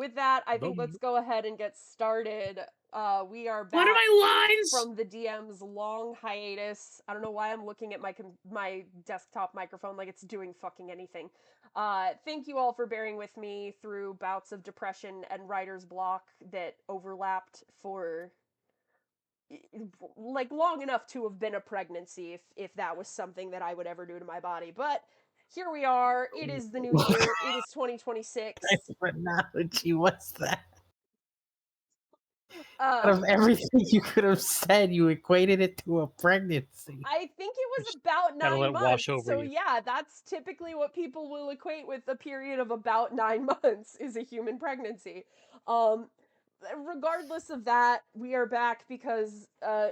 with that, I think let's go ahead and get started. We are What are back my lines? from the DM's long hiatus. I don't know why I'm looking at my desktop microphone like it's doing fucking anything. Thank you all for bearing with me through bouts of depression and writer's block that overlapped for like long enough to have been a pregnancy if that was something that I would ever do to my body. But here we are. It is the new year. It is 2026. What analogy was that? Out of everything you could have said, you equated it to a pregnancy. I think it was about 9 months. So yeah, that's typically what people will equate with a period of about 9 months is a human pregnancy. Regardless of that, we are back because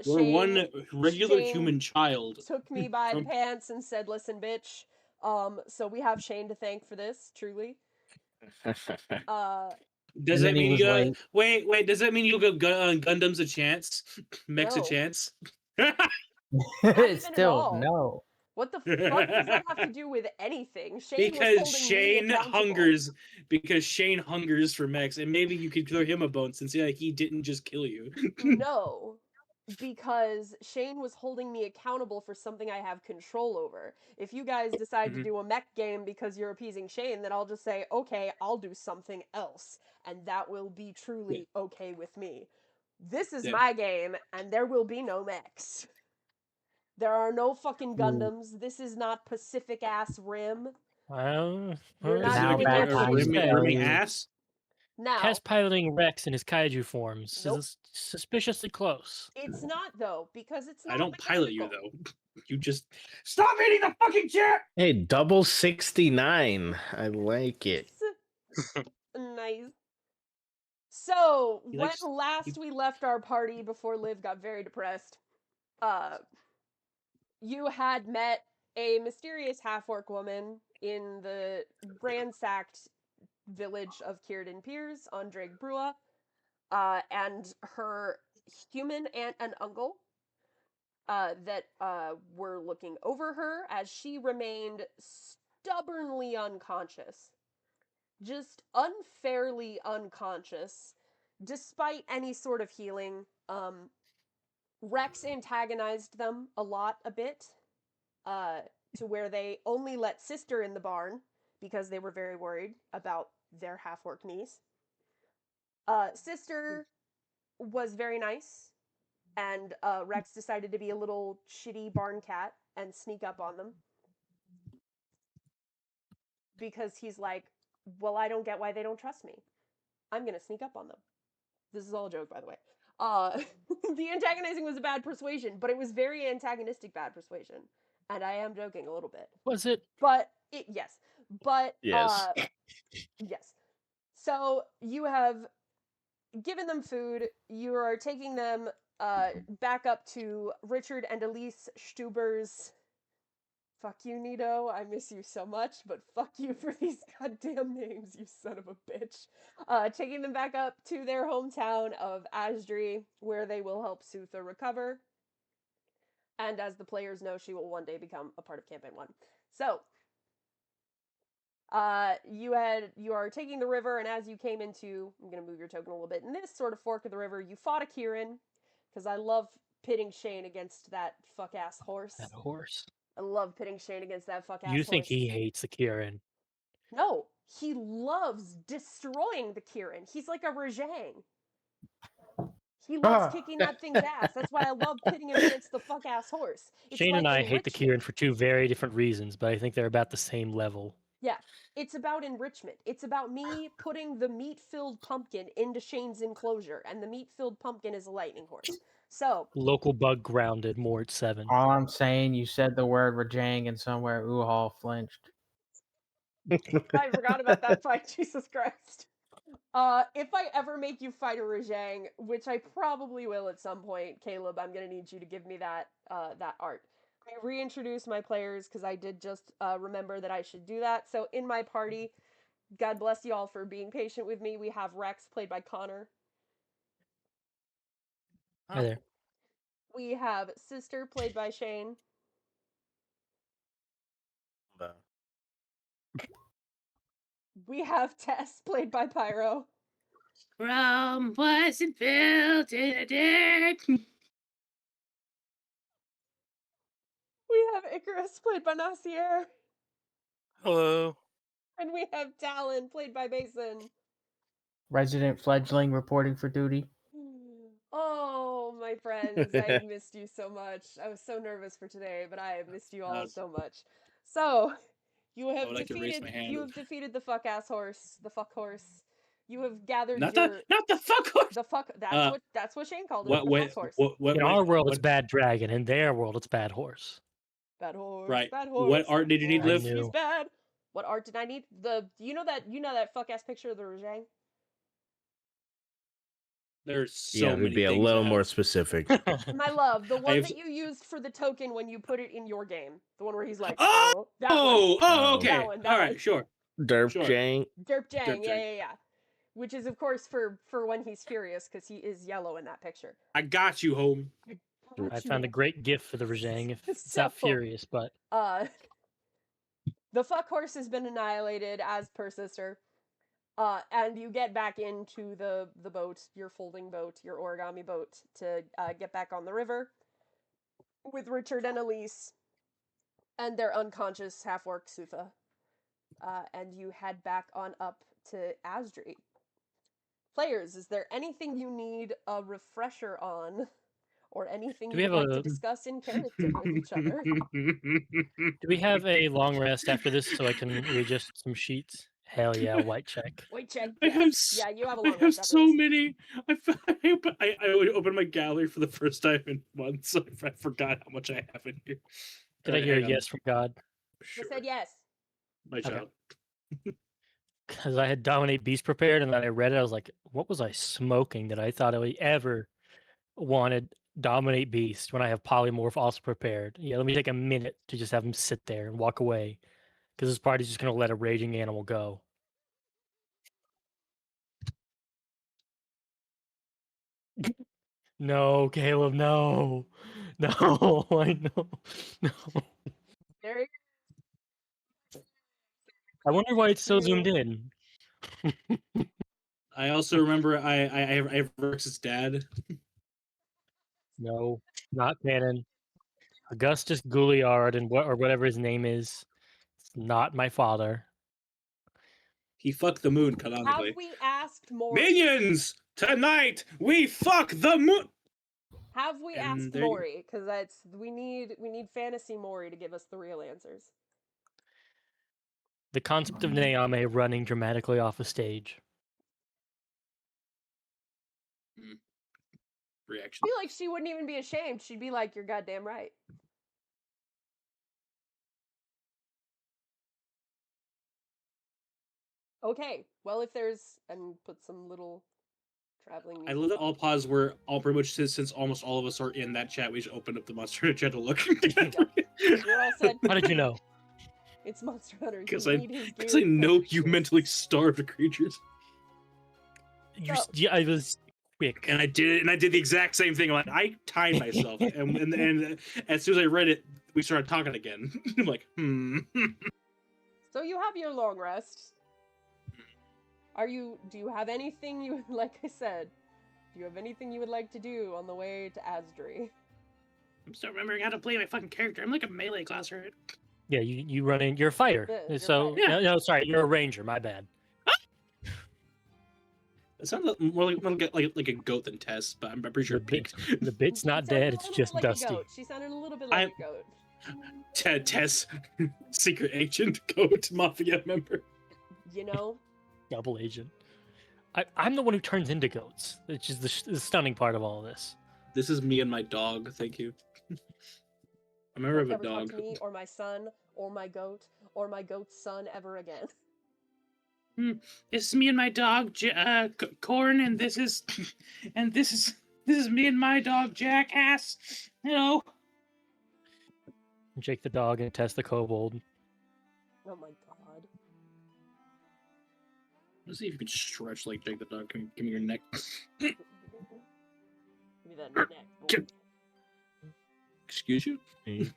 we're one regular human child took me by the pants and said, "Listen, bitch." So we have Shane to thank for this, truly. Does that mean you wait? Does that mean you'll give Gundams a chance? Mechs a chance? Still no. What the fuck does that have to do with anything? Because Shane hungers for mechs, and maybe you could throw him a bone since he didn't just kill you. No, because Shane was holding me accountable for something I have control over. If you guys decide to do a mech game because you're appeasing Shane, then I'll just say, okay, I'll do something else, and that will be truly okay with me. This is my game, and there will be no mechs. There are no fucking Gundams. This is not Pacific-ass Rim. Well, you're not doing rimming ass? Now, Test piloting Rex in his kaiju forms is suspiciously close. It's not, though, because it's not I don't pilot you, though. You just... Stop eating the fucking chair! Hey, double 69. I like it. Nice. So, when last we left our party before Liv got very depressed, you had met a mysterious half-orc woman in the ransacked village of Círdan Piers on Drake Brua, and her human aunt and uncle that were looking over her as she remained stubbornly unconscious. Just unfairly unconscious, despite any sort of healing. Rex antagonized them a bit, to where they only let Sister in the barn because they were very worried about their half-orc niece. Sister was very nice, and Rex decided to be a little shitty barn cat and sneak up on them. Because he's like, well, I don't get why they don't trust me. I'm gonna sneak up on them. This is all a joke, by the way. The antagonizing was a bad persuasion, but it was very antagonistic bad persuasion. And I am joking a little bit. Was it? But, yes. But, yes. Yes. So, you have given them food. You are taking them back up to Richard and Elise Stuber's... Fuck you, Nito. I miss you so much, but fuck you for these goddamn names, you son of a bitch. Taking them back up to their hometown of Asdri, where they will help Sutha recover. And as the players know, she will one day become a part of Campaign 1. So, you are taking the river, and as you came into, I'm gonna move your token a little bit, in this sort of fork of the river, you fought a Kieran, because I love pitting Shane against that fuck-ass horse. That horse. I love pitting Shane against that fuck-ass horse. You think he hates the Kieran? No, he loves destroying the Kieran. He's like a Rajang. He loves kicking that thing's ass. That's why I love pitting him against the fuck-ass horse. Shane and I hate the Kieran for two very different reasons, but I think they're about the same level. Yeah, it's about enrichment. It's about me putting the meat-filled pumpkin into Shane's enclosure, and the meat-filled pumpkin is a lightning horse. So... Local bug grounded, Mort 7. All I'm saying, you said the word Rajang and somewhere Uhal flinched. I forgot about that fight, Jesus Christ. If I ever make you fight a Rajang, which I probably will at some point, Caleb, I'm gonna need you to give me that art. I reintroduced my players because I did just remember that I should do that. So in my party, God bless you all for being patient with me, we have Rex, played by Connor. Hi there. We have Sister, played by Shane. We have Tess, played by Pyro. Rome wasn't built in a day. We have Icarus, played by Nassier. Hello. And we have Talon, played by Mason. Resident fledgling reporting for duty. Oh, my friends, I have missed you so much. I was so nervous for today, but I have missed you all so much. So, you have like to raise defeated. my hand. You have defeated the fuck ass horse. The fuck horse. You have gathered Not your. the fuck horse. The fuck. That's what Shane called it. What? The fuck horse. In our world, it's bad dragon. In their world, it's bad horse. Bad horse. Right. Bad horse. What art did you need, Liv? He's bad. What art did I need? You know that fuck ass picture of the Rajang? There's so many. Be a little more specific. My love, the one that you used for the token when you put it in your game, the one where he's like, okay. That one, all right, sure. Derp Jang. Derp Jang, yeah. Which is, of course, for when he's furious, because he is yellow in that picture. I got you, home. I found a great gift for the Rajang. If it's not furious, but the fuck horse has been annihilated as per sister. And you get back into the boat, your folding boat, your origami boat, to get back on the river with Richard and Elise and their unconscious half-orc Sutha. And you head back on up to Asdri. Players, is there anything you need a refresher on? Or anything you'd like to discuss in character with each other? Do we have a long rest after this so I can readjust some sheets? Hell yeah, white check. White check. Yeah, you have a long rest. I have so many. I opened my gallery for the first time in months, so I forgot how much I have in here. Did I hear a yes from God? Sure. I said yes. My child. Because I had Dominate Beast prepared, and then I read it, I was like, what was I smoking that I thought I ever wanted Dominate Beast when I have Polymorph also prepared? Yeah, let me take a minute to just have him sit there and walk away. Because this party's just going to let a raging animal go. No, Caleb, no. No, I know. No. There I wonder why it's so zoomed in. I also remember I have Rex's dad. No, not canon. Augustus Gouliard and whatever his name is. It's not my father. He fucked the moon canonically. Have we asked more? Minions! Tonight we fuck the moon. Have we asked Maury? Because we need fantasy Maury to give us the real answers. The concept of Naomi running dramatically off a stage. Reaction. I feel like she wouldn't even be ashamed. She'd be like, "You're goddamn right." Okay, well, if there's and put some little traveling. I love that all pause were all pretty much since almost all of us are in that chat. We just opened up the Monster Hunter chat to look. You're all set. How did you know? It's Monster Hunter. Because I know you mentally starved creatures. I was quick, and I did it, and I did the exact same thing. I timed myself, and as soon as I read it, we started talking again. I'm like, So you have your long rest. Do you have anything you, like I said, do you have anything you would like to do on the way to Asdri? I'm still remembering how to play my fucking character. I'm like a melee class, right? Yeah, you run in. You're a fighter. Yeah. No, sorry, you're a ranger. My bad. It sounds more like a goat than Tess, but I'm pretty sure the bit's not dead. It's just like dusty. A goat. She sounded a little bit like a goat. Tess, secret agent, goat, mafia member. You know? Double agent. I'm the one who turns into goats, which is the stunning part of all of this. This is me and my dog. Thank you. I remember I have a dog. Talk to me or my son or my goat or my goat's son ever again. It's me and my dog, Corn, and this is me and my dog, Jackass. You know. Jake the dog and Tess the kobold. Oh my god. Let's see if you can stretch like Jake the dog. Give me your neck. Give me that neck. Boy. Excuse you? If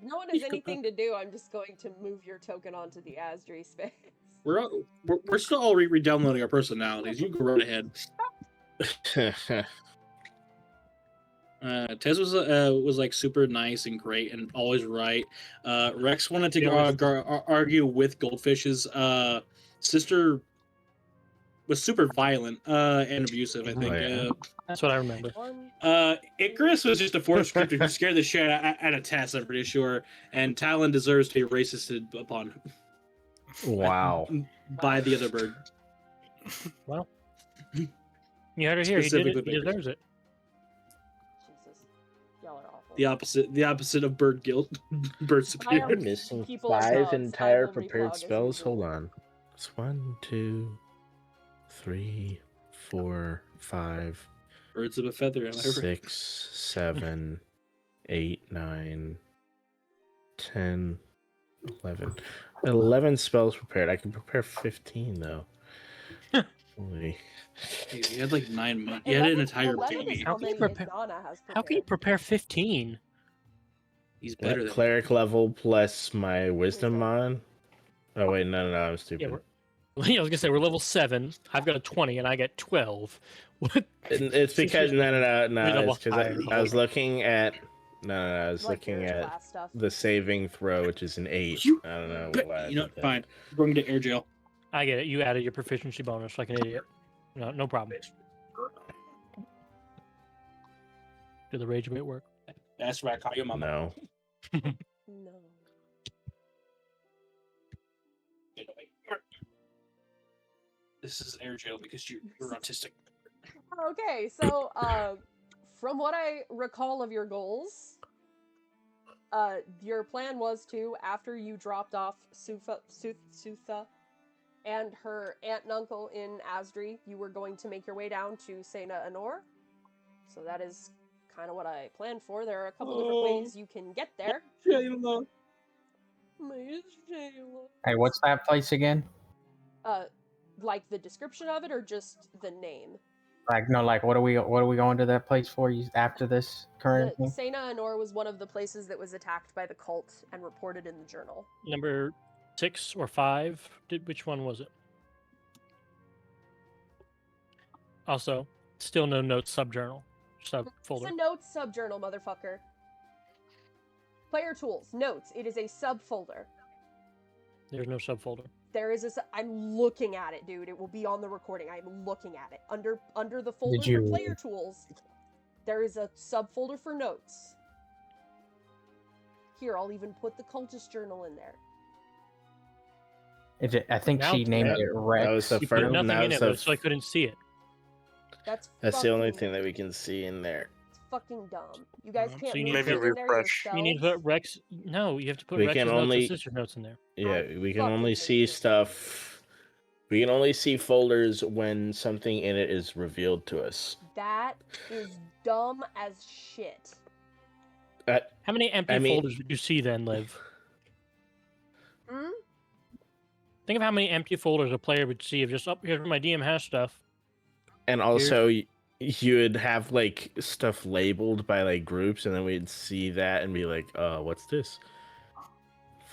no one has anything to do, I'm just going to move your token onto the Asdri space. we're still all re-downloading our personalities. You go right ahead. Tez was like super nice and great and always right. Rex wanted to argue with Goldfish's sister was super violent and abusive. I think. yeah. That's what I remember. Icarus was just a force scripter who scared the shit out of Tess. I'm pretty sure, and Talon deserves to be racist upon Wow. by the other bird. Well, you heard it here. He did it. Specifically He Bakers. deserves it. Jesus. Y'all are awful. The opposite of bird guilt. Bird superior. am I'm missing people are 5 dogs. I entire will prepared repog as spells. usual. Hold on. It's 1, 2, 3, 4, 5, Birds of a feather. Am I right? 6, 7, 8, 9, 10, 11. 11 spells prepared. I can prepare 15 though. Holy. Dude, you had like 9 months. You had an entire 11 is baby. how How can you many prepare- Ignana has prepared. How can you prepare 15? He's better than Cleric level plus my wisdom on. Oh wait, no, I'm stupid. Yeah, I was gonna say we're level 7. I've got a 20, and I get 12. What? It's because no, level it's because higher. I was looking at I was Like looking your at class stuff. the saving throw, which is an 8. You- I don't know But, why. I you know, did that. fine. We're going to air jail. I get it. You added your proficiency bonus like an idiot. No problem. Did the rage bait work? That's right. I caught your mama. No. No. This is air jail because you're autistic. Okay, so from what I recall of your goals, your plan was to, after you dropped off Sutha and her aunt and uncle in Asdri, you were going to make your way down to Saena Anore. So that is kind of what I planned for. There are a couple different ways you can get there. Shayla. Hey, what's that place again? Like the description of it, or just the name? Like, no, like, what are we going to that place for? After this current The thing? Saena Anore was one of the places that was attacked by the cult and reported in the journal. Number 6 or 5? Which one was it? Also, still no notes subjournal. Subfolder. It's a notes subjournal, motherfucker. Player tools, notes. It is a subfolder. There's no subfolder. There is I'm looking at it, dude. It will be on the recording. I'm looking at it. Under the folder Did you- for player tools, there is a subfolder for notes. Here, I'll even put the cultist journal in there. Is it? I think Now- she named it Rex. That was the You first. put nothing that in was it, the though, so I couldn't see it. That's the only fucking- thing that we can see in there. It's fucking dumb. You guys So can't you move need to things in there refresh. yourselves. You need to put Rex. No, you have to put We Rex's can notes only- and sister notes in there. Yeah, we can fucking only hate see this. stuff. We can only see folders when something in it is revealed to us. That is dumb as shit. How many empty I mean- folders would you see then, Liv? Hmm? Think of how many empty folders a player would see of just, oh, here's where my DM has stuff. And also, you would have like stuff labeled by like groups, and then we'd see that and be like, what's this?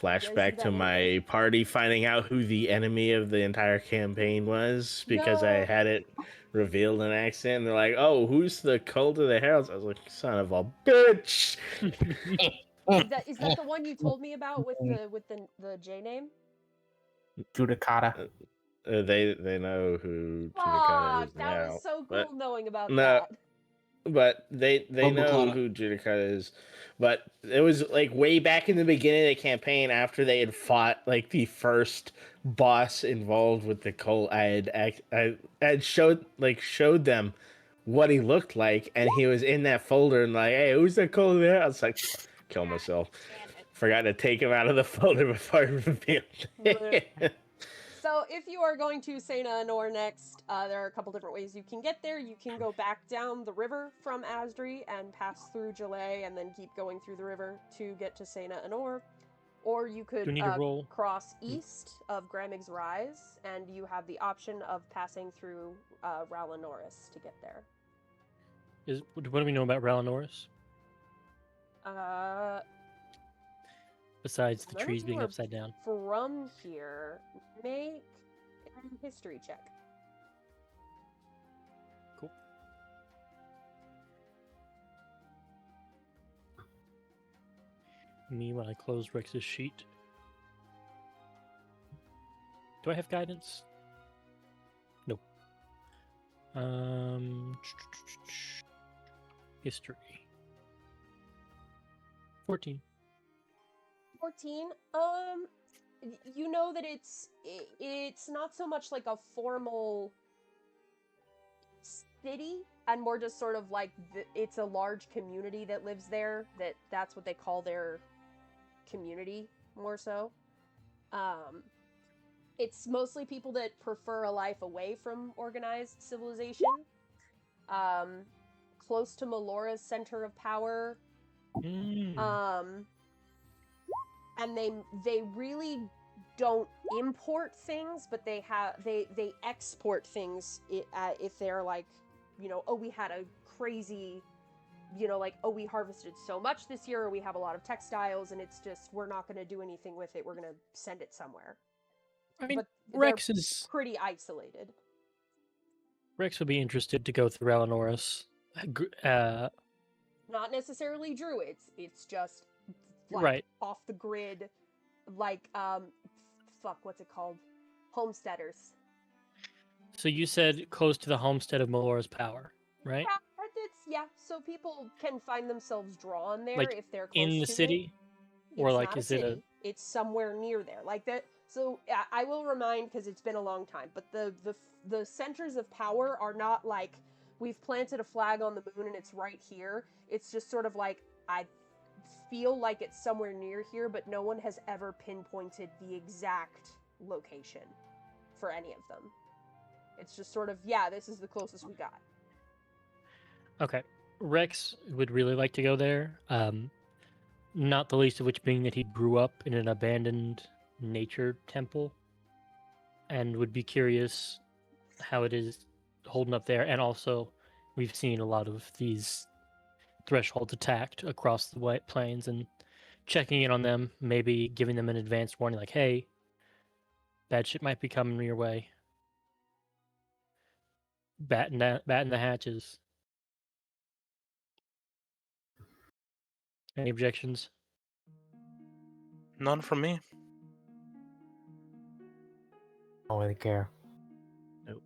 Flashback to that my party finding out who the enemy of the entire campaign was because I No. had it revealed in accident. And they're like, oh, who's the cult of the heralds? I was like, son of a bitch. Is that the one you told me about with the J name? Judicata. They know who Judicata Fuck, is that now. was so cool but- knowing about No. that. But they know Baclana. who Judicata is. But it was like way back in the beginning of the campaign after they had fought like the first boss involved with the cult. I had showed them what he looked like, and he was in that folder and like, hey, who's that cult there? I was like, kill myself. Forgot to take him out of the folder before I revealed it. So if you are going to Saena Anore next, there are a couple different ways you can get there. You can go back down the river from Asdri and pass through Jalay and then keep going through the river to get to Saena Anore. Or you could Do you need to roll? cross east of Gramig's Rise, and you have the option of passing through Ralanoris to get there. What do we know about Ralanoris? Uh, Besides the none of trees you being are upside down. From here, make history check. Cool. Me when I close Rex's sheet. Do I have guidance? Nope. History. 14. 14. You know that it's not so much like a formal city, and more just sort of like it's a large community that lives there. That's what they call their community, more so. It's mostly people that prefer a life away from organized civilization. Close to Melora's center of power. And they really don't import things, but they export things if they're like, oh, we had a crazy, like, oh, we harvested so much this year, or we have a lot of textiles, and it's just, we're not going to do anything with it, we're going to send it somewhere. I mean, But Rex they're is pretty isolated. Rex would be interested to go through Alanoris. Not necessarily druids, it's just like Right. off the grid, like what's it called, homesteaders. So you said close to the homestead of Melora's power, right? Yeah, so people can find themselves drawn there Like if they're close in the to city, it. or It's like not is a it city. It's somewhere near there, like that. So I will remind, because it's been a long time, but the centers of power are not like we've planted a flag on the moon and it's right here. It's just sort of like, I feel like it's somewhere near here, but no one has ever pinpointed the exact location for any of them. It's just sort of, yeah, this is the closest we got. Okay. Rex would really like to go there. Not the least of which being that he grew up in an abandoned nature temple, and would be curious how it is holding up there. And also, we've seen a lot of these thresholds attacked across the White Plains, and checking in on them, maybe giving them an advance warning, like, "Hey, bad shit might be coming your way." Batting the hatches. Any objections? None from me. Don't really care. Nope.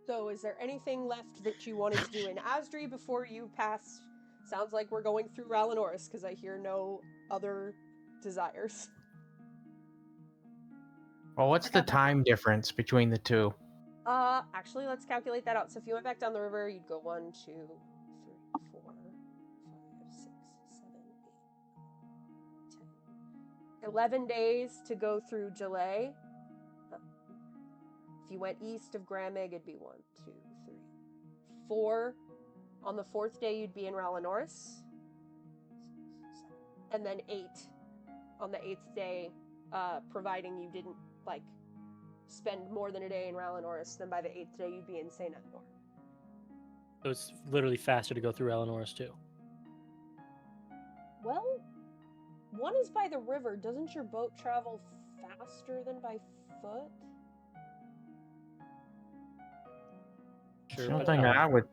So is there anything left that you wanted to do in Asdri before you pass? Sounds like we're going through Ralanoris, because I hear no other desires. Well, what's the time difference between the two? Actually, let's calculate that out. So if you went back down the river, you'd go 1, 2, 3, 4, 5, 6, 7, 8, 10. 11 days to go through Jalay. If you went east of Gramig, it'd be 1, 2, 3, 4. On the 4th day, you'd be in Ralanoris. And then 8 on the 8th day, providing you didn't, like, spend more than a day in Ralanoris, then by the 8th day, you'd be in Saena Anore. So it's literally faster to go through Alanoris too. Well, one is by the river. Doesn't your boat travel faster than by foot? Sure, The only but thing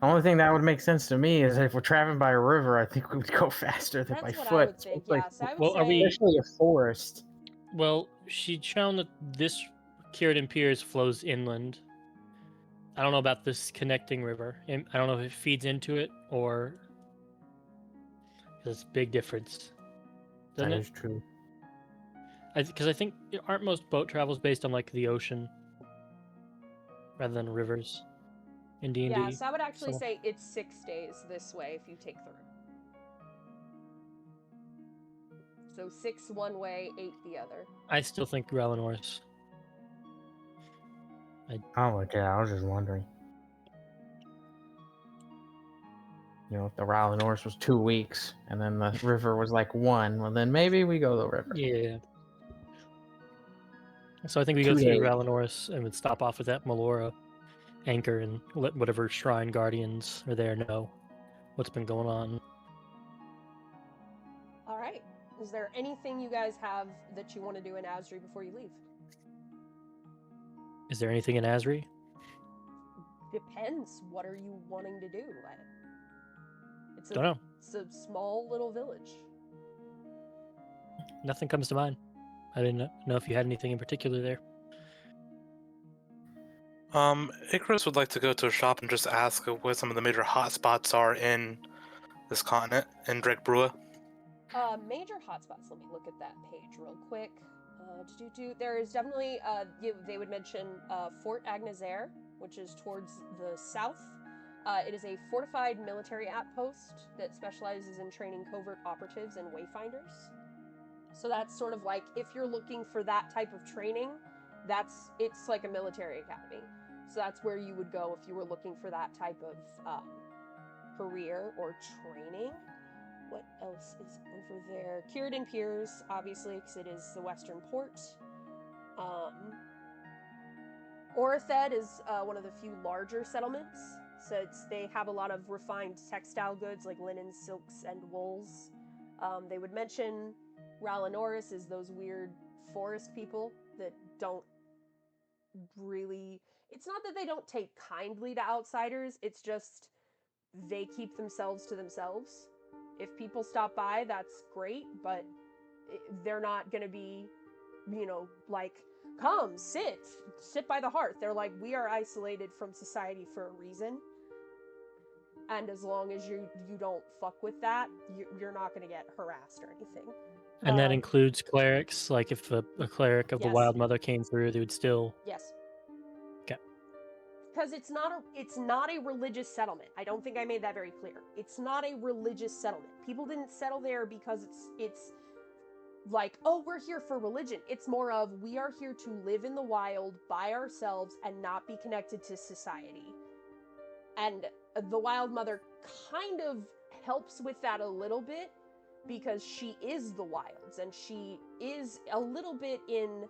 only thing that would make sense to me is if we're traveling by a river, I think we would go faster than by That's what foot. I would think, especially- yeah. So I would Well, are say... we- Especially a forest. well, she'd shown that this Círdan Piers flows inland. I don't know about this connecting river. I don't know if it feeds into it or there's a big difference. Doesn't That it? is true. Because I think aren't most boat travels based on like the ocean rather than rivers in D&D? Yeah, so I would actually So- say it's 6 days this way if you take the river. So 6 one way, 8 the other. I still think Ralanoris. Oh, okay. I was just wondering. If the Ralanoris was 2 weeks and then the river was like 1, well, then maybe we go the river. Yeah. So I think we go 2 through days. Ralanoris and would stop off at that Melora anchor and let whatever shrine guardians are there know what's been going on. All right. Is there anything you guys have that you want to do in Asri before you leave? Is there anything in Asri? Depends. What are you wanting to do? It's Don't know. It's a small little village. Nothing comes to mind. I didn't know if you had anything in particular there. Icarus would like to go to a shop and just ask what some of the major hotspots are in this continent in Drake-Brua. Major hotspots. Let me look at that page real quick. There is definitely, they would mention Fort Agnesair, which is towards the south. It is a fortified military outpost that specializes in training covert operatives and wayfinders. So that's sort of like, if you're looking for that type of training, it's like a military academy. So that's where you would go if you were looking for that type of career or training. What else is over there? Círdan Piers, obviously, because it is the western port. Orethed is one of the few larger settlements. So they have a lot of refined textile goods like linens, silks, and wools. They would mention Ralanoris is those weird forest people that don't really... It's not that they don't take kindly to outsiders, it's just they keep themselves to themselves. If people stop by, that's great, but they're not going to be, like, come, sit by the hearth. They're like, we are isolated from society for a reason. And as long as you don't fuck with that, you're not going to get harassed or anything. And that includes clerics. Like if a cleric of the Yes. Wild Mother came through, they would still... Yes. Okay. Because it's not a religious settlement. I don't think I made that very clear. It's not a religious settlement. People didn't settle there because it's like, oh, we're here for religion. It's more of, we are here to live in the wild by ourselves and not be connected to society. And the Wild Mother kind of helps with that a little bit because she is the wilds and she is a little bit in...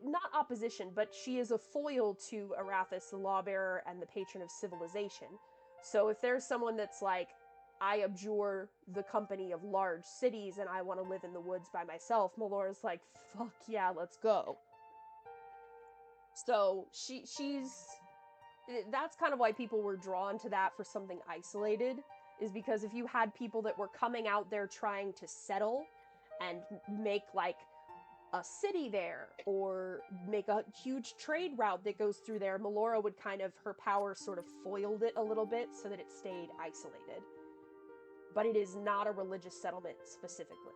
not opposition, but she is a foil to Arathis, the lawbearer and the patron of civilization. So if there's someone that's like, I abjure the company of large cities and I want to live in the woods by myself, Melora's like, fuck yeah, let's go. So she's... That's kind of why people were drawn to that for something isolated, is because if you had people that were coming out there trying to settle and make, like, a city there, or make a huge trade route that goes through there, Melora would kind of, her power sort of foiled it a little bit so that it stayed isolated. But it is not a religious settlement specifically.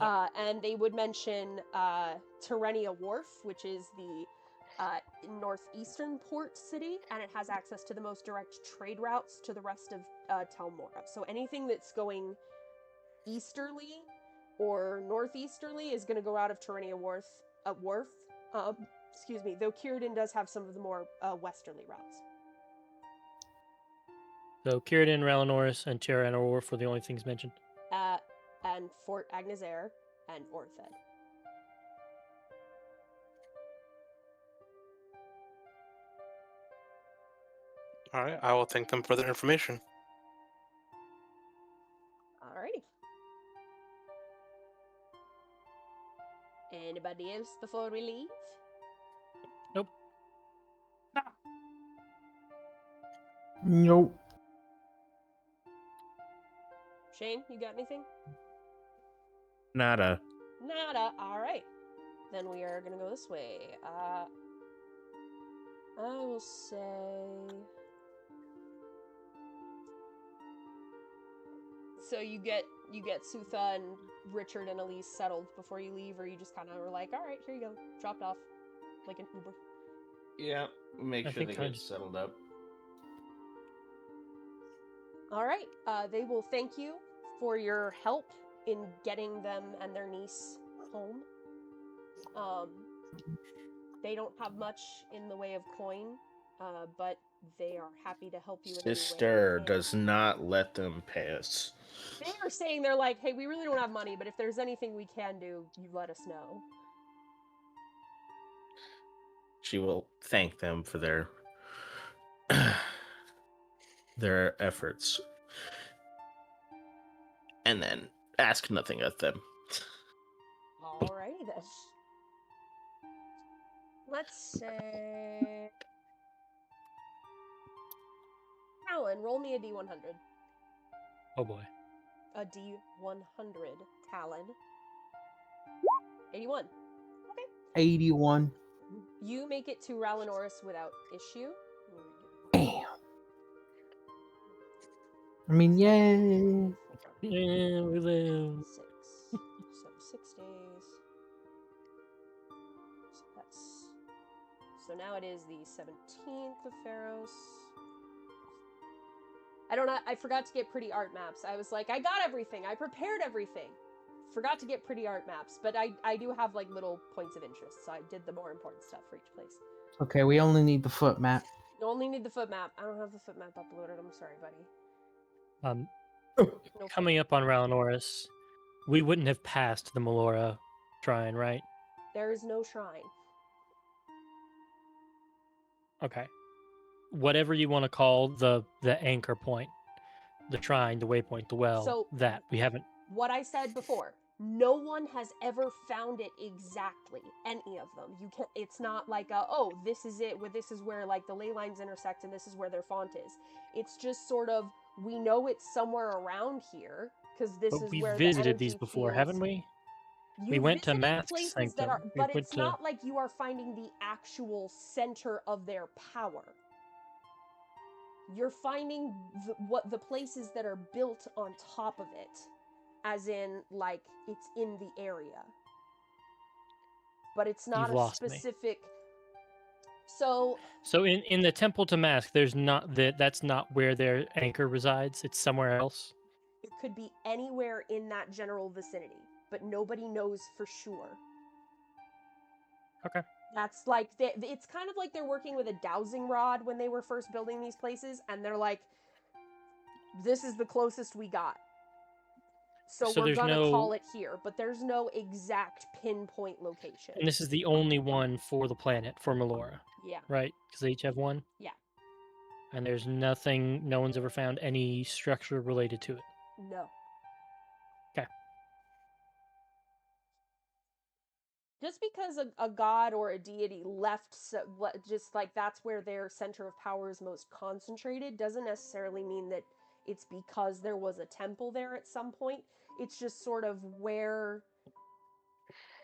And they would mention Terenia Wharf, which is the northeastern port city, and it has access to the most direct trade routes to the rest of Telmora. So anything that's going easterly or northeasterly is going to go out of Terenia Wharf. Excuse me, though Círdan does have some of the more westerly routes. So Círdan, Ralanoris, and Saena Anore were the only things mentioned. And Fort Agnesair and Orethed. All right, I will thank them for their information. Alrighty. Anybody else before we leave? Nope. Nope. Shane, you got anything? Nada. Nada. Alright. Then we are gonna go this way. I will say... So you get Sutha and Richard and Elise settled before you leave, or you just kind of were like, alright, here you go. Dropped off. Like an Uber. Yeah, make I sure they think I get just- settled up. Alright, they will thank you for your help in getting them and their niece home. They don't have much in the way of coin, but they are happy to help you in Sister any way they can. does not let them pass. They are saying, they're like, hey, we really don't have money, but if there's anything we can do, you let us know. She will thank them for their efforts, and then ask nothing of them. Alrighty then. Let's say... Talon, roll me a D100. Oh boy. A D100, Talon. 81. 81. You make it to Ralanoris without issue. Damn. I mean, yay. Yeah, we live. 6. So 6 days. So that's... So now it is the 17th of Pharos. I forgot to get pretty art maps. I was like, I got everything. I prepared everything. Forgot to get pretty art maps, but I do have like little points of interest, so I did the more important stuff for each place. Okay, we only need the foot map. You only need the foot map. I don't have the foot map uploaded. I'm sorry, buddy. No Coming up on Ralanoris, we wouldn't have passed the Melora shrine, right? There is no shrine. Okay. Whatever you want to call the anchor point, the shrine, the waypoint, the well, So- that we haven't. What I said before, no one has ever found it exactly, any of them. You can It's not like this is it, this is where like the ley lines intersect and this is where their font is. It's just sort of, we know it's somewhere around here because this But is we've where visited the these energy before, fields- haven't we? You We went to visited Mask places Sanctum. that are, We but went it's to- not like you are finding the actual center of their power. You're finding the places that are built on top of it, as in like it's in the area, but it's not You've a lost me. specific. So in the Temple to Mask, there's not that's not where their anchor resides. It's somewhere else. it could be anywhere in that general vicinity, but nobody knows for sure. Okay. That's like it's kind of like they're working with a dowsing rod when they were first building these places, and they're like, this is the closest we got. So we're there's gonna no- call it here, but there's no exact pinpoint location. And this is the only one for the planet, for Melora, Yeah, right? Because they each have one? Yeah. And there's nothing, no one's ever found any structure related to it. no. Okay. Just because a god or a deity left, just like that's where their center of power is most concentrated, doesn't necessarily mean that it's because there was a temple there at some point. It's just sort of where...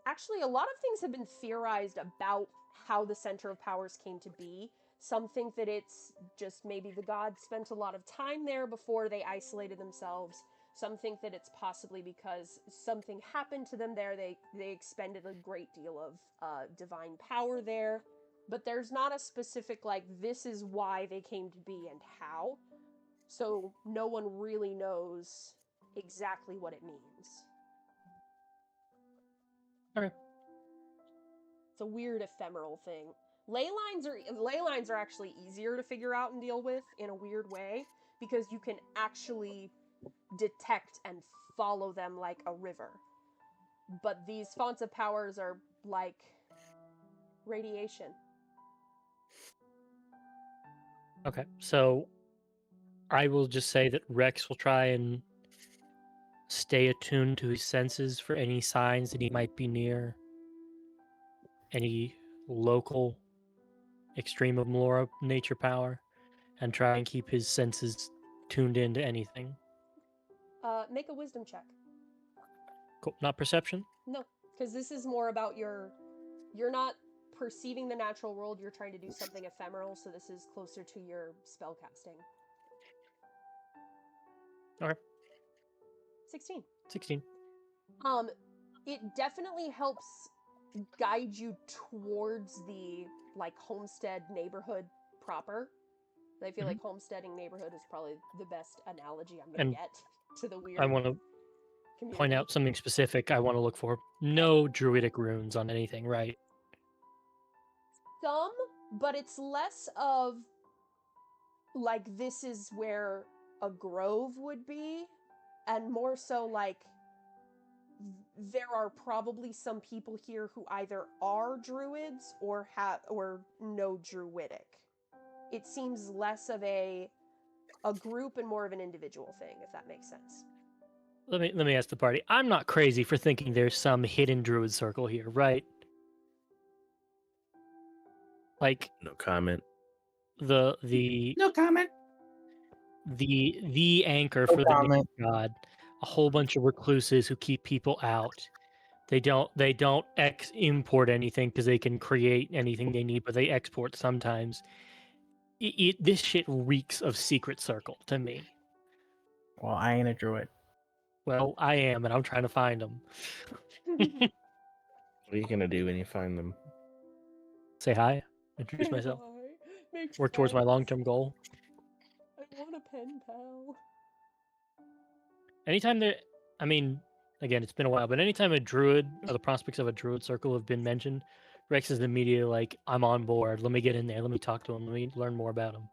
Actually, a lot of things have been theorized about how the center of powers came to be. Some think that it's just maybe the gods spent a lot of time there before they isolated themselves. Some think that it's possibly because something happened to them there. They expended a great deal of divine power there. But there's not a specific, like, this is why they came to be and how. So no one really knows exactly what it means. Okay. It's a weird ephemeral thing. Ley lines are actually easier to figure out and deal with in a weird way, because you can actually detect and follow them like a river. But these fonts of powers are like radiation. Okay. So I will just say that Rex will try and stay attuned to his senses for any signs that he might be near any local extreme of Melora nature power, and try and keep his senses tuned into anything. Make a wisdom check. Cool. Not perception? No, because this is more about you're not perceiving the natural world, you're trying to do something ephemeral, so this is closer to your spell casting. Okay. 16. 16. It definitely helps guide you towards the, like, homestead neighborhood proper. I feel like homesteading neighborhood is probably the best analogy I'm gonna And get to the weird I want to community. point out something specific I want to look for. No druidic runes on anything, right? Some but it's less of like this is where a grove would be, and more so like there are probably some people here who either are druids or know druidic. It seems less of a group and more of an individual thing, if that makes sense. Let me ask the party. I'm not crazy for thinking there's some hidden druid circle here, right? Like No comment. the No comment. the anchor No for the comment. god, a whole bunch of recluses who keep people out. They don't import anything because they can create anything they need, but they export sometimes. This shit reeks of secret circle to me. Well, I ain't a druid. Well, I am, and I'm trying to find them. What are you gonna do when you find them? Say hi, introduce myself, Make work towards my friends. long-term goal. I want a pen pal. Anytime there, I mean, again, it's been a while, but anytime a druid or the prospects of a druid circle have been mentioned, Rex is immediately like, I'm on board. Let me get in there. Let me talk to him. Let me learn more about him.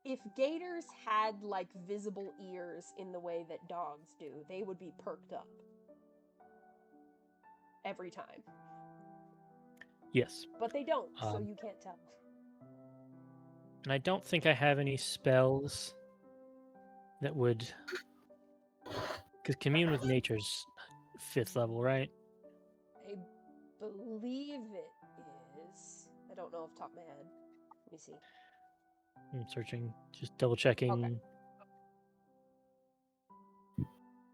If gators had like visible ears in the way that dogs do, they would be perked up every time. Yes. But they don't, so you can't tell. And I don't think I have any spells that would... Because Commune with Nature's 5th level, right? I believe it is. I don't know off the top of my head. Let me see. I'm searching, just double checking. Okay.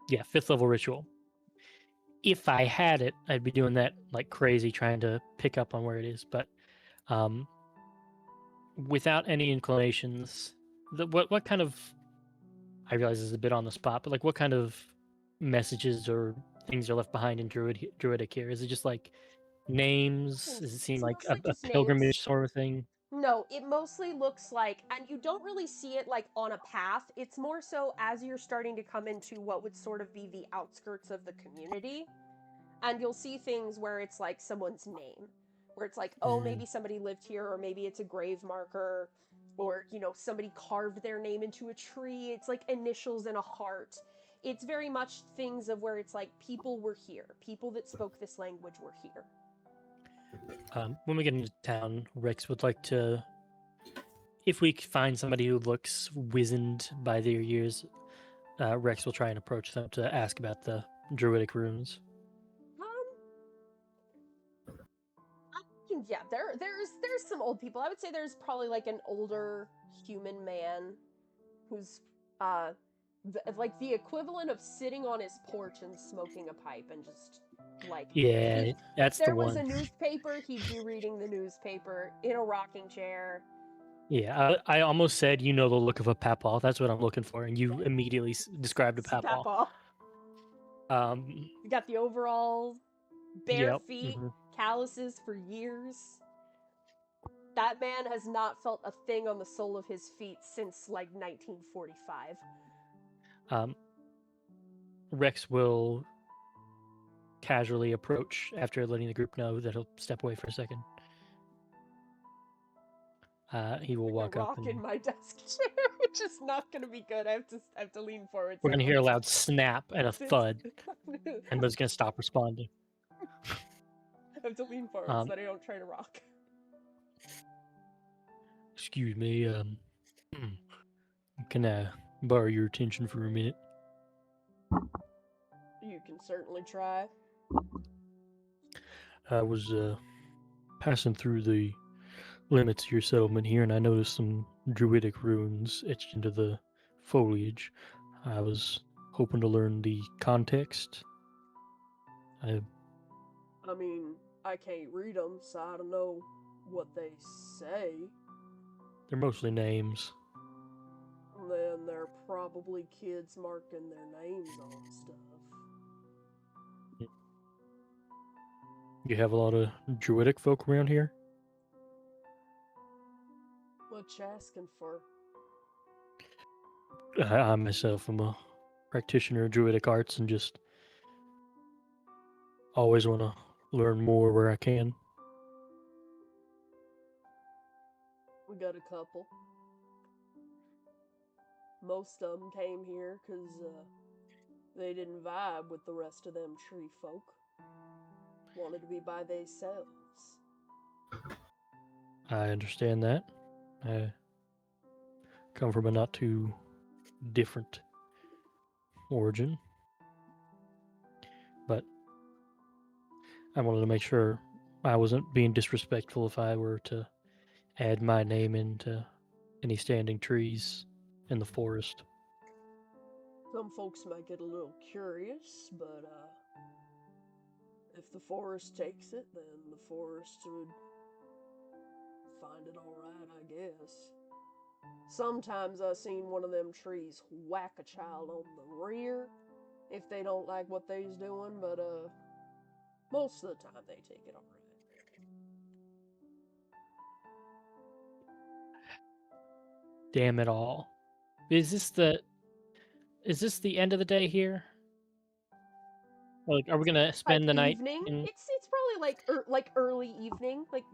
Yeah, 5th level ritual. If I had it, I'd be doing that like crazy, trying to pick up on where it is. But without any inclinations, what kind of... I realize this is a bit on the spot, but like what kind of messages or things are left behind in Druidic here? Is it just like names? Does it seem It's like mostly a just pilgrimage names. sort of thing? No, it mostly looks like, and you don't really see it like on a path. It's more so as you're starting to come into what would sort of be the outskirts of the community. And you'll see things where it's like someone's name, where it's like, oh, maybe somebody lived here, or maybe it's a grave marker, or, you know, somebody carved their name into a tree. It's like initials and a heart. It's very much things of where it's like people were here. People that spoke this language were here. When we get into town, Rex would like to, if we find somebody who looks wizened by their years, Rex will try and approach them to ask about the Druidic runes. Yeah, there's some old people. I would say there's probably like an older human man who's like the equivalent of sitting on his porch and smoking a pipe and just like, Yeah, that's if there the was one. a newspaper, he'd be reading the newspaper in a rocking chair. Yeah, I almost said, you know, the look of a papaw. That's what I'm looking for, and you immediately described a papaw. You got the overalls, bare Yep. feet, calluses for years. That man has not felt a thing on the sole of his feet since like 1945. Rex will casually approach after letting the group know that he'll step away for a second. He will walk up in my desk chair, which is not going to be good. I have to lean forward. We're going to hear a loud snap and a thud, and Liz going to stop responding. I have to lean forward so that I don't try to rock. Excuse me, can I borrow your attention for a minute? You can certainly try. I was passing through the limits of your settlement here, and I noticed some druidic runes etched into the foliage. I was hoping to learn the context. I mean, I can't read them, so I don't know what they say. They're mostly names. Then they're probably kids marking their names on stuff. You have a lot of druidic folk around here? What you asking for? I myself am a practitioner of druidic arts and just always want to learn more where I can. We got a couple. Most of them came here because they didn't vibe with the rest of them tree folk. Wanted to be by themselves. I understand that. I come from a not too different origin. But I wanted to make sure I wasn't being disrespectful if I were to add my name into any standing trees in the forest. Some folks might get a little curious, but if the forest takes it, then the forest would find it alright, I guess. Sometimes I seen one of them trees whack a child on the rear if they don't like what they's doing, but most of the time they take it alright. Damn it all. Is this the end of the day here? Like, are we gonna spend the night Evening? in It's probably like early evening, like